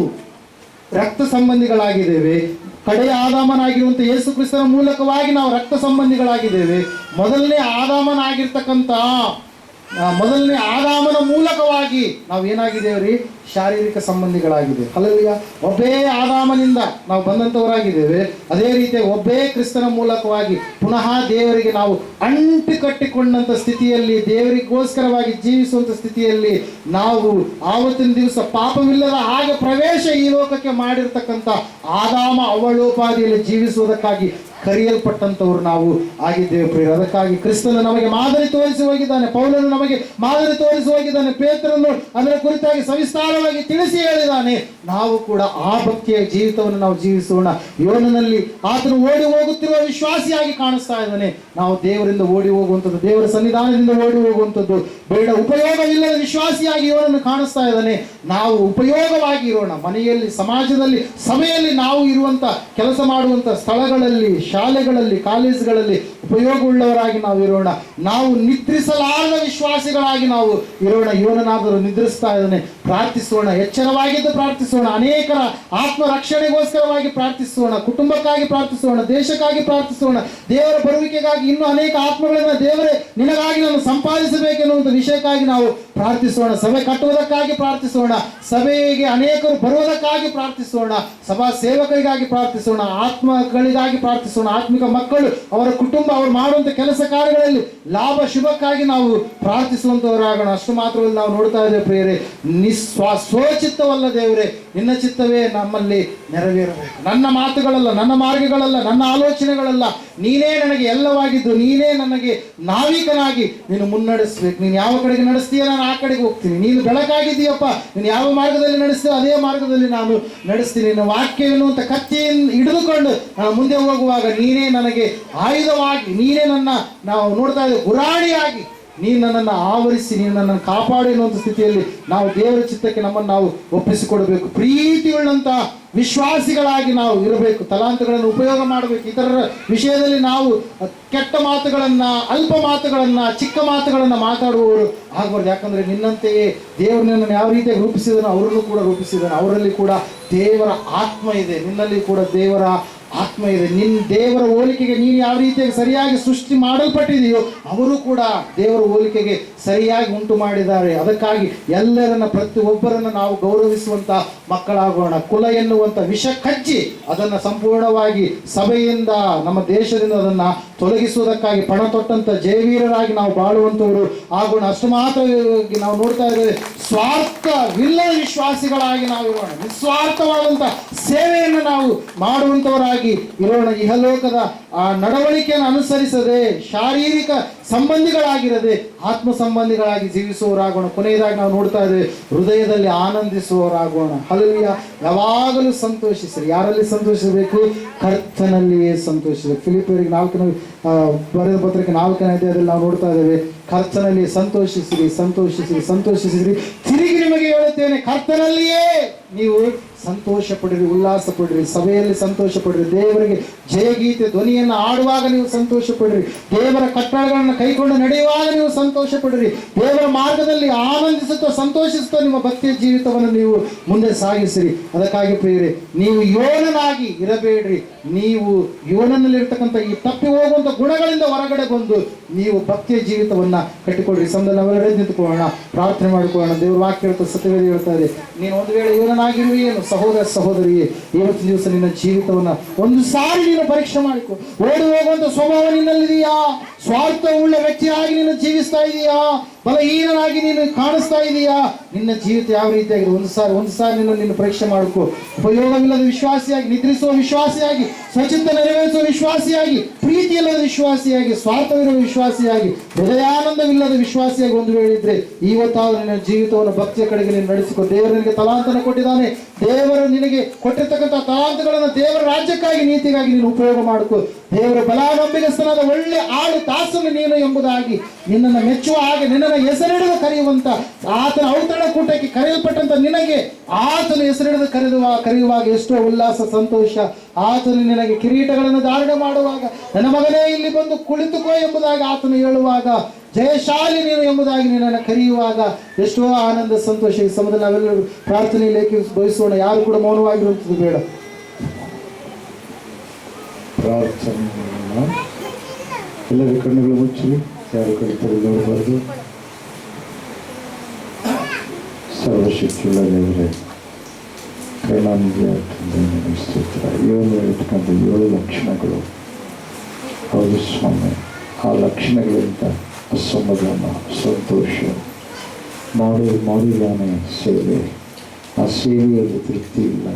ರಕ್ತ ಸಂಬಂಧಿಗಳಾಗಿದ್ದೇವೆ. ಕಡೆಯ ಆದಾಮನಾಗಿರುವಂಥ ಯೇಸು ಕ್ರಿಸ್ತನ ಮೂಲಕವಾಗಿ ನಾವು ರಕ್ತ ಸಂಬಂಧಿಗಳಾಗಿದ್ದೇವೆ. ಮೊದಲನೇ ಆದಾಮನ ಮೂಲಕವಾಗಿ ನಾವು ಏನಾಗಿದ್ದೇವೆ ರೀ? ಶಾರೀರಿಕ ಸಂಬಂಧಿಗಳಾಗಿದೆ. ಹಲ್ಲೆಲೂಯಾ. ಒಬ್ಬೇ ಆದಾಮನಿಂದ ನಾವು ಬಂದಂಥವರಾಗಿದ್ದೇವೆ. ಅದೇ ರೀತಿ ಒಬ್ಬೇ ಕ್ರಿಸ್ತನ ಮೂಲಕವಾಗಿ ಪುನಃ ದೇವರಿಗೆ ನಾವು ಅಂಟು ಕಟ್ಟಿಕೊಂಡಂಥ ಸ್ಥಿತಿಯಲ್ಲಿ, ದೇವರಿಗೋಸ್ಕರವಾಗಿ ಜೀವಿಸುವಂಥ ಸ್ಥಿತಿಯಲ್ಲಿ ನಾವು ಆವತ್ತಿನ ದಿವಸ ಪಾಪವಿಲ್ಲದ ಹಾಗೆ ಪ್ರವೇಶ ಈ ಲೋಕಕ್ಕೆ ಮಾಡಿರ್ತಕ್ಕಂಥ ಆದಾಮ ಅವಳೋಪಾದಿಯಲ್ಲಿ ಜೀವಿಸುವುದಕ್ಕಾಗಿ ಕರೆಯಲ್ಪಟ್ಟಂಥವ್ರು ನಾವು ಆಗಿದ್ದೇವೆ ಪ್ರಿಯರೇ. ಅದಕ್ಕಾಗಿ ಕ್ರಿಸ್ತನು ನಮಗೆ ಮಾದರಿ ತೋರಿಸಿ ಹೋಗಿದ್ದಾನೆ, ಪೌಲನು ನಮಗೆ ಮಾದರಿ ತೋರಿಸಿ ಹೋಗಿದ್ದಾನೆ, ಪೇತ್ರನು ಅದರ ಕುರಿತಾಗಿ ಸವಿಸ್ತಾರವಾಗಿ ತಿಳಿಸಿ ಹೇಳಿದ್ದಾನೆ. ನಾವು ಕೂಡ ಆ ಭಕ್ತಿಯ ಜೀವಿತವನ್ನು ನಾವು ಜೀವಿಸೋಣ. ಯೋನನಲ್ಲಿ ಆತನು ಓಡಿ ಹೋಗುತ್ತಿರುವ ವಿಶ್ವಾಸಿಯಾಗಿ ಕಾಣಿಸ್ತಾ ಇದ್ದಾನೆ. ನಾವು ದೇವರಿಂದ ಓಡಿ ಹೋಗುವಂಥದ್ದು, ದೇವರ ಸನ್ನಿಧಾನದಿಂದ ಓಡಿ ಹೋಗುವಂಥದ್ದು ಬೇಡ. ಉಪಯೋಗವಿಲ್ಲದ ವಿಶ್ವಾಸಿಯಾಗಿ ಯೋನನ್ನು ಕಾಣಿಸ್ತಾ ಇದ್ದಾನೆ. ನಾವು ಉಪಯೋಗವಾಗಿ ಇರೋಣ. ಮನೆಯಲ್ಲಿ, ಸಮಾಜದಲ್ಲಿ, ಸಭೆಯಲ್ಲಿ, ನಾವು ಇರುವಂಥ ಕೆಲಸ ಮಾಡುವಂಥ ಸ್ಥಳಗಳಲ್ಲಿ, ಶಾಲೆಗಳಲ್ಲಿ, ಕಾಲೇಜುಗಳಲ್ಲಿ ಉಪಯೋಗವುಳ್ಳವರಾಗಿ ನಾವು ಇರೋಣ. ನಾವು ನಿದ್ರಿಸಲಾರದ ವಿಶ್ವಾಸಿಗಳಾಗಿ ನಾವು ಇರೋಣ. ಯೋನನಾದರೂ ನಿದ್ರಿಸ್ತಾ ಇದ್ದಾನೆ. ಪ್ರಾರ್ಥಿಸೋಣ, ಎಚ್ಚರವಾಗಿದ್ದು ಪ್ರಾರ್ಥಿಸೋಣ, ಅನೇಕರ ಆತ್ಮ ರಕ್ಷಣೆಗೋಸ್ಕರವಾಗಿ ಪ್ರಾರ್ಥಿಸೋಣ, ಕುಟುಂಬಕ್ಕಾಗಿ ಪ್ರಾರ್ಥಿಸೋಣ, ದೇಶಕ್ಕಾಗಿ ಪ್ರಾರ್ಥಿಸೋಣ, ದೇವರ ಬರುವಿಕೆಗಾಗಿ ಇನ್ನೂ ಅನೇಕ ಆತ್ಮಗಳನ್ನು ದೇವರೇ ನಿನಗಾಗಿ ನಾನು ಸಂಪಾದಿಸಬೇಕೆನ್ನುವಂಥ ವಿಷಯಕ್ಕಾಗಿ ನಾವು ಪ್ರಾರ್ಥಿಸೋಣ. ಸಭೆ ಕಟ್ಟುವುದಕ್ಕಾಗಿ ಪ್ರಾರ್ಥಿಸೋಣ, ಸಭೆಗೆ ಅನೇಕರು ಬರುವುದಕ್ಕಾಗಿ ಪ್ರಾರ್ಥಿಸೋಣ, ಸಭಾ ಸೇವಕರಿಗಾಗಿ ಪ್ರಾರ್ಥಿಸೋಣ, ಆತ್ಮಗಳಿಗಾಗಿ ಪ್ರಾರ್ಥಿಸೋಣ, ಆತ್ಮಿಕ ಮಕ್ಕಳು ಅವರ ಕುಟುಂಬ ಅವರು ಮಾಡುವಂಥ ಕೆಲಸ ಕಾರ್ಯಗಳಲ್ಲಿ ಲಾಭ ಶುಭಕ್ಕಾಗಿ ನಾವು ಪ್ರಾರ್ಥಿಸುವಂಥವರಾಗೋಣ. ಅಷ್ಟು ಮಾತ್ರವಲ್ಲ, ನಾವು ನೋಡ್ತಾ ಇದ್ದೇವೆ ಪ್ರಿಯರೇ, ಸ್ವಚಿತ್ತವಲ್ಲ ದೇವರೇ, ನಿನ್ನ ಚಿತ್ತವೇ ನಮ್ಮಲ್ಲಿ ನೆರವೇರಬೇಕು. ನನ್ನ ಮಾತುಗಳಲ್ಲ, ನನ್ನ ಮಾರ್ಗಗಳಲ್ಲ, ನನ್ನ ಆಲೋಚನೆಗಳಲ್ಲ, ನೀನೇ ನನಗೆ ಎಲ್ಲವಾಗಿದ್ದು, ನೀನೇ ನನಗೆ ನಾವಿಕನಾಗಿ ನೀನು ಮುನ್ನಡೆಸಬೇಕು. ನೀನು ಯಾವ ಕಡೆಗೆ ನಡೆಸ್ತೀಯ ನಾನು ಆ ಕಡೆಗೆ ಹೋಗ್ತೀನಿ. ನೀನು ಬೆಳಕಾಗಿದ್ದೀಯಪ್ಪ, ನೀನು ಯಾವ ಮಾರ್ಗದಲ್ಲಿ ನಡೆಸ್ತೀಯೋ ಅದೇ ಮಾರ್ಗದಲ್ಲಿ ನಾನು ನಡೆಸ್ತೀನಿ. ನಿನ್ನ ವಾಕ್ಯ ಎನ್ನುವಂಥ ಕತ್ತಿಯನ್ನು ಹಿಡಿದುಕೊಂಡು ನಾನು ಮುಂದೆ ಹೋಗುವಾಗ ನೀನೇ ನನಗೆ ಆಯುಧವಾಗಿ, ನೀನೇ ನನ್ನ ನಾವು ನೋಡ್ತಾ ಇದ್ದೇವೆ ಗುರಾಣಿಯಾಗಿ ನೀನು ನನ್ನನ್ನು ಆವರಿಸಿ ನೀನು ನನ್ನನ್ನು ಕಾಪಾಡು ಎನ್ನುವಂಥ ಸ್ಥಿತಿಯಲ್ಲಿ ನಾವು ದೇವರ ಚಿತ್ತಕ್ಕೆ ನಮ್ಮನ್ನು ನಾವು ಒಪ್ಪಿಸಿಕೊಡಬೇಕು. ಪ್ರೀತಿಯುಳ್ಳಂಥ ವಿಶ್ವಾಸಿಗಳಾಗಿ ನಾವು ಇರಬೇಕು. ತಲಾಂತಗಳನ್ನು ಉಪಯೋಗ ಮಾಡಬೇಕು. ಇತರರ ವಿಷಯದಲ್ಲಿ ನಾವು ಕೆಟ್ಟ ಮಾತುಗಳನ್ನು, ಅಲ್ಪ ಮಾತುಗಳನ್ನು, ಚಿಕ್ಕ ಮಾತುಗಳನ್ನು ಮಾತಾಡುವವರು ಆಗಬಾರ್ದು. ಯಾಕಂದರೆ ನಿನ್ನಂತೆಯೇ ದೇವರು ನಿನ್ನನ್ನು ಯಾವ ರೀತಿಯಾಗಿ ರೂಪಿಸಿದನೋ ಅವರನ್ನು ಕೂಡ ರೂಪಿಸಿದನು. ಅವರಲ್ಲಿ ಕೂಡ ದೇವರ ಆತ್ಮ ಇದೆ, ನಿನ್ನಲ್ಲಿ ಕೂಡ ದೇವರ ಆತ್ಮ ಇದೆ. ನಿನ್ನ ದೇವರ ಹೋಲಿಕೆಗೆ ನೀನು ಯಾವ ರೀತಿಯಾಗಿ ಸರಿಯಾಗಿ ಸೃಷ್ಟಿ ಮಾಡಲ್ಪಟ್ಟಿದೆಯೋ ಅವರು ಕೂಡ ದೇವರ ಹೋಲಿಕೆಗೆ ಸರಿಯಾಗಿ ಉಂಟು ಮಾಡಿದ್ದಾರೆ. ಅದಕ್ಕಾಗಿ ಎಲ್ಲರನ್ನ, ಪ್ರತಿಯೊಬ್ಬರನ್ನು ನಾವು ಗೌರವಿಸುವಂಥ ಮಕ್ಕಳಾಗೋಣ. ಕುಲ ಎನ್ನುವಂಥ ವಿಷ ಕಚ್ಚಿ ಅದನ್ನು ಸಂಪೂರ್ಣವಾಗಿ ಸಭೆಯಿಂದ, ನಮ್ಮ ದೇಶದಿಂದ ಅದನ್ನು ತೊಲಗಿಸುವುದಕ್ಕಾಗಿ ಪಣ ತೊಟ್ಟಂಥ ಜಯವೀರರಾಗಿ ನಾವು ಬಾಳುವಂಥವರು ಆಗೋಣ. ಅಷ್ಟು ಮಾತ್ರ ನಾವು ನೋಡ್ತಾ ಇದ್ದೇವೆ, ಸ್ವಾರ್ಥವಿಲ್ಲದ ವಿಶ್ವಾಸಿಗಳಾಗಿ ನಾವು ಇರೋಣ. ನಿಸ್ವಾರ್ಥವಾದಂಥ ಸೇವೆಯನ್ನು ನಾವು ಮಾಡುವಂಥವರಾಗಿ ಇರೋಣ. ಇಹಲೋಕದ ಆ ನಡವಳಿಕೆಯನ್ನು ಅನುಸರಿಸದೆ, ಶಾರೀರಿಕ ಸಂಬಂಧಿಗಳಾಗಿರದೆ ಆತ್ಮ ಸಂಬಂಧಿಗಳಾಗಿ ಜೀವಿಸುವವರಾಗೋಣ. ಕೊನೆಯದಾಗಿ ನಾವು ನೋಡ್ತಾ ಇದ್ದೇವೆ, ಹೃದಯದಲ್ಲಿ ಆನಂದಿಸುವವರಾಗೋಣ. ಹಲ್ಲೆಲೂಯಾ. ಯಾವಾಗಲೂ ಸಂತೋಷಿಸಿರಿ. ಯಾರಲ್ಲಿ ಸಂತೋಷಿಸಬೇಕು? ಕರ್ತನಲ್ಲಿಯೇ ಸಂತೋಷಿಸಬೇಕು. ಫಿಲಿಪಿಯರಿಗೆ 4ನೇ ಬರೆದ ಪತ್ರಿಕೆ 4ನೇ ಅಧ್ಯಾಯದಲ್ಲಿ ನಾವು ನೋಡ್ತಾ ಇದ್ದೇವೆ, ಕರ್ತನಲ್ಲಿ ಸಂತೋಷಿಸಿರಿ, ಸಂತೋಷಿಸಿರಿ, ಸಂತೋಷಿಸಿರಿ. ತಿರುಗಿ ನಿಮಗೆ ಹೇಳುತ್ತೇನೆ, ಕರ್ತನಲ್ಲಿಯೇ ನೀವು ಸಂತೋಷ ಪಡಿರಿ, ಉಲ್ಲಾಸ ಪಡಿರಿ. ಸಭೆಯಲ್ಲಿ ಸಂತೋಷ ಪಡಿರಿ. ದೇವರಿಗೆ ಜಯಗೀತೆ ಧ್ವನಿಯನ್ನು ಆಡುವಾಗ ನೀವು ಸಂತೋಷ ಪಡಿರಿ. ದೇವರ ಕಟ್ಟಳೆಗಳನ್ನು ಕೈಕೊಂಡು ನಡೆಯುವಾಗ ನೀವು ಸಂತೋಷ ಪಡಿರಿ. ದೇವರ ಮಾರ್ಗದಲ್ಲಿ ಆನಂದಿಸುತ್ತಾ ಸಂತೋಷಿಸುತ್ತಾ ನಿಮ್ಮ ಭಕ್ತಿಯ ಜೀವಿತವನ್ನು ನೀವು ಮುಂದೆ ಸಾಗಿಸಿರಿ. ಅದಕ್ಕಾಗಿ ಪ್ರಿಯರೇ, ನೀವು ಯೋನನಾಗಿ ಇರಬೇಡ್ರಿ. ನೀವು ಯೋನನಲ್ಲಿರ್ತಕ್ಕಂಥ ಈ ತಪ್ಪಿ ಹೋಗುವಂಥ ಗುಣಗಳಿಂದ ಹೊರಗಡೆ ಬಂದು ನೀವು ಭಕ್ತಿಯ ಜೀವಿತವನ್ನು ಕಟ್ಟಿಕೊಳ್ಳ್ರಿ. ಸಮಯದಲ್ಲಿ ನಾವೆಲ್ಲರೂ ನಿಂತುಕೊಳ್ಳೋಣ, ಪ್ರಾರ್ಥನೆ ಮಾಡಿಕೊಳ್ಳೋಣ. ದೇವರ ವಾಕ್ಯ ಹೇಳ್ತಾ, ಸತ್ಯವೇದ ಹೇಳ್ತಾ ಇದೆ, ನೀನು ಒಂದು ವೇಳೆ ಯೋನನಾಗಿರುವೆಯೇನು ಸಹೋದರ ಸಹೋದರಿಯೇ, ಇವತ್ತಿನ ದಿವಸ ನಿನ್ನ ಜೀವಿತವನ್ನು ಒಂದು ಸಾರಿ ನೀನು ಪರೀಕ್ಷೆ ಮಾಡಿಕೊ. ಓಡಿ ಹೋಗುವಂಥ ಸ್ವಭಾವ ನಿನ್ನಲ್ಲಿದೆಯಾ? ಸ್ವಾರ್ಥ ಉಳ್ಳ ವ್ಯಕ್ತಿಯಾಗಿ ನೀನು ಜೀವಿಸ್ತಾ ಇದೆಯಾ? ಬಲಹೀನನಾಗಿ ನೀನು ಕಾಣಿಸ್ತಾ ಇದೆಯಾ? ನಿನ್ನ ಜೀವಿತ ಯಾವ ರೀತಿಯಾಗಿದೆ? ಒಂದು ಸಾರಿ ನೀನು ಪರೀಕ್ಷೆ ಮಾಡಿಕೊ. ಉಪಯೋಗವಿಲ್ಲದ ವಿಶ್ವಾಸಿಯಾಗಿ, ನಿದ್ರಿಸುವ ವಿಶ್ವಾಸಿಯಾಗಿ, ಸ್ವಚಿತ್ತ ನೆರವೇರಿಸುವ ವಿಶ್ವಾಸಿಯಾಗಿ, ಪ್ರೀತಿಯಿಲ್ಲದ ವಿಶ್ವಾಸಿಯಾಗಿ, ಸ್ವಾರ್ಥವಿರುವ ವಿಶ್ವಾಸಿಯಾಗಿ, ಹೃದಯಾನಂದವಿಲ್ಲದ ವಿಶ್ವಾಸಿಯಾಗಿ ಒಂದು ವೇಳೆ ಇದ್ರೆ ಇವತ್ತಾದರೂ ನಿನ್ನ ಜೀವಿತವನ್ನು ಭಕ್ತಿಯ ಕಡೆಗೆ ನೀನು ನಡೆಸಿಕೊ. ದೇವರು ನಿನಗೆ ತಲಾಂತನ ಕೊಟ್ಟಿದ್ದಾನೆ. ದೇವರು ನಿನಗೆ ಕೊಟ್ಟಿರ್ತಕ್ಕಂಥ ತಲಾಂತಗಳನ್ನು ದೇವರ ರಾಜ್ಯಕ್ಕಾಗಿ, ನೀತಿಗಾಗಿ ನೀನು ಉಪಯೋಗ ಮಾಡಿಕೊ. ದೇವರ ಬಲಾನಂಬಿಗಸ್ತನಾದ ಒಳ್ಳೆ ಆಳು ದಾಸನು ನೀನು ಎಂಬುದಾಗಿ ನಿನ್ನನ್ನು ಮೆಚ್ಚುವ ಹಾಗೆ, ನಿನ್ನನ್ನು ಹೆಸರಿಡಿದು ಕರೆಯುವಂತ, ಆತನ ಔತಣ ಕೂಟಕ್ಕೆ ಕರೆಯಲ್ಪಟ್ಟಂತ ನಿನಗೆ ಆತನು ಹೆಸರಿಡಿದು ಕರೆಯುವಾಗ ಎಷ್ಟೋ ಉಲ್ಲಾಸ, ಸಂತೋಷ. ಆತನು ನಿನಗೆ ಕಿರೀಟಗಳನ್ನು ಧಾರಣೆ ಮಾಡುವಾಗ, ನನ್ನ ಮಗನೇ ಇಲ್ಲಿ ಬಂದು ಕುಳಿತುಕೋ ಎಂಬುದಾಗಿ ಆತನು ಹೇಳುವಾಗ, ಜಯಶಾಲಿ ನೀನು ಎಂಬುದಾಗಿ ನಿನ್ನನ್ನು ಕರೆಯುವಾಗ ಎಷ್ಟೋ ಆನಂದ, ಸಂತೋಷ. ಈ ಸಮಯದಲ್ಲಿ ನಾವೆಲ್ಲರೂ ಪ್ರಾರ್ಥನೆಯಲ್ಲಿ ಏಕೀಭವಿಸೋಣ. ಯಾರು ಕೂಡ ಮೌನವಾಗಿರುವಂಥದ್ದು ಬೇಡ. ಪ್ರಾರ್ಥನೆ. ಎಲ್ಲರ ಕಣ್ಣುಗಳು ಮುಚ್ಚಿ, ಯಾರು ಕಡೆ ನೋಡಬಾರ್ದು. ಸರ್ವಶಕ್ತಿಯುಳ್ಳ ದೇವರೇ, ಕರುಣಾನಿಧಿಯ ತಂದೆಯ ಸ್ತೋತ್ರ. ಇವನು ಇರ್ತಕ್ಕಂಥ 7 ಲಕ್ಷಣಗಳು, ಹೌದು ಸ್ವಾಮಿ, ಆ ಲಕ್ಷಣಗಳಿಂದ ಅಸಮಾಧಾನ, ಸಂತೋಷ, ಮಾಡಿದಾನೆ ಸೇವೆ, ಆ ಸೇವೆಯಲ್ಲಿ ತೃಪ್ತಿ ಇಲ್ಲ,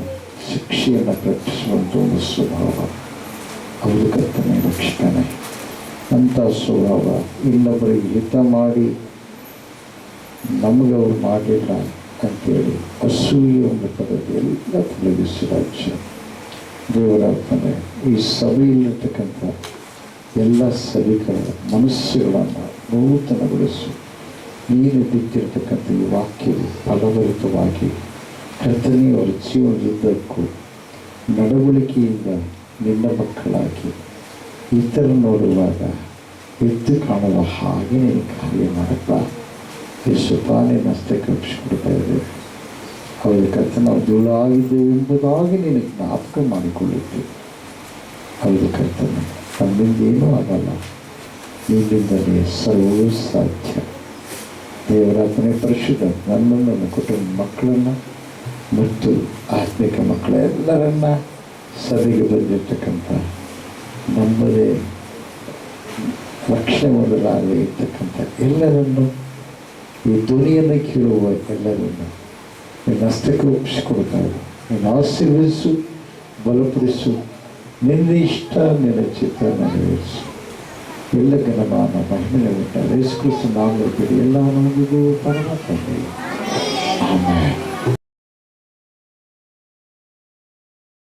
ಶಿಕ್ಷೆಯನ್ನು ಪ್ರಕಟಿಸುವಂಥ ಒಂದು ಸ್ವಭಾವ, ಅವರು ಕರ್ತನೆ ರಕ್ಷಕನೇ. ಅಂಥ ಸ್ವಭಾವ ಇನ್ನೊಬ್ಬರಿಗೆ ಹಿತ ಮಾಡಿ ನಮಗೆ ಅವರು ಮಾಡಿಲ್ಲ ಅಂತೇಳಿ ಅಸೂಯೆ ಒಂದು ಪದ್ಧತಿಯಲ್ಲಿ ತೊಲಗಿಸಿ ರಾಜ್ಯ ದೇವರಾಗ್ತಾನೆ. ಈ ಸಭೆಯಲ್ಲಿರ್ತಕ್ಕಂಥ ಎಲ್ಲ ಸಭಿಕರ ಮನಸ್ಸುಗಳನ್ನು ನೂತನಗೊಳಿಸು. ನೀನು ಬಿದ್ದಿರ್ತಕ್ಕಂಥ ಈ ವಾಕ್ಯವು ಫಲಭರಿತವಾಗಿ ಕರ್ತನೆಯವರ ಜೀವನದುದ್ದಕ್ಕೂ ನಡವಳಿಕೆಯಿಂದ ನಿನ್ನ ಮಕ್ಕಳಾಗಿ ಇತರ ನೋಡುವಾಗ ಎದ್ದು ಕಾಣುವ ಹಾಗೆ ನೀನು ಕಾರ್ಯ ಮಾಡಪ್ಪ. ಯೇಸು ತಾನೇ ನಷ್ಟಕ್ಕೆ ಕೊಡ್ತಾ ಇದ್ದೇವೆ. ಹೌದು ಕರ್ತನೆ, ನಾವು ಧೂಳಾಗಿದ್ದೇವೆ ಎಂಬುದಾಗಿ ನೀನು ಜ್ಞಾಪಕ ಮಾಡಿಕೊಳ್ಳುತ್ತೇವೆ. ಹೌದು ಕರ್ತನೆ, ನಮ್ಮಿಂದ ಏನೂ ಆಗಲ್ಲ, ನಿನ್ನಿಂದಲೇ ಸರ್ವೂ ಸಾಧ್ಯ. ದೇವರಾತ್ಮನೇ ಪರಿಶುದ್ಧ ನನ್ನನ್ನು, ನನ್ನ ಕುಟುಂಬ ಮಕ್ಕಳನ್ನು ಮತ್ತು ಆತ್ಮಿಕ ಮಕ್ಕಳ ಎಲ್ಲರನ್ನ, ಸಭೆಗೆ ಬಂದಿರತಕ್ಕಂಥ ನಮ್ಮದೇ ರಕ್ಷಣೆ ಹೊಂದಲಾಗದೆ ಇರ್ತಕ್ಕಂಥ ಎಲ್ಲರನ್ನು, ಈ ಧ್ವನಿಯನ್ನು ಕೇಳುವ ಎಲ್ಲರನ್ನು ನಿನ್ನ ಹಸ್ತಕ್ಕೆ ಒಪ್ಪಿಸಿಕೊಡ್ತಾರೆ. ನಿನ್ನ ಆಶೀರ್ವದಿಸು, ಬಲಪಡಿಸು, ನಿನ್ನ ಇಷ್ಟ, ನಿನ್ನ ಚಿತ್ರ ನೆರವೇರಿಸು. ಎಲ್ಲ ಘನಮಾನ ಮಹಿಮೆಯ ಉಂಟ ಯೇಸು ಕ್ರಿಸ್ತನ ನಾಮದಲ್ಲಿ ಎಲ್ಲ ನಮಗೂ ಪರಮ ತಂದೆ.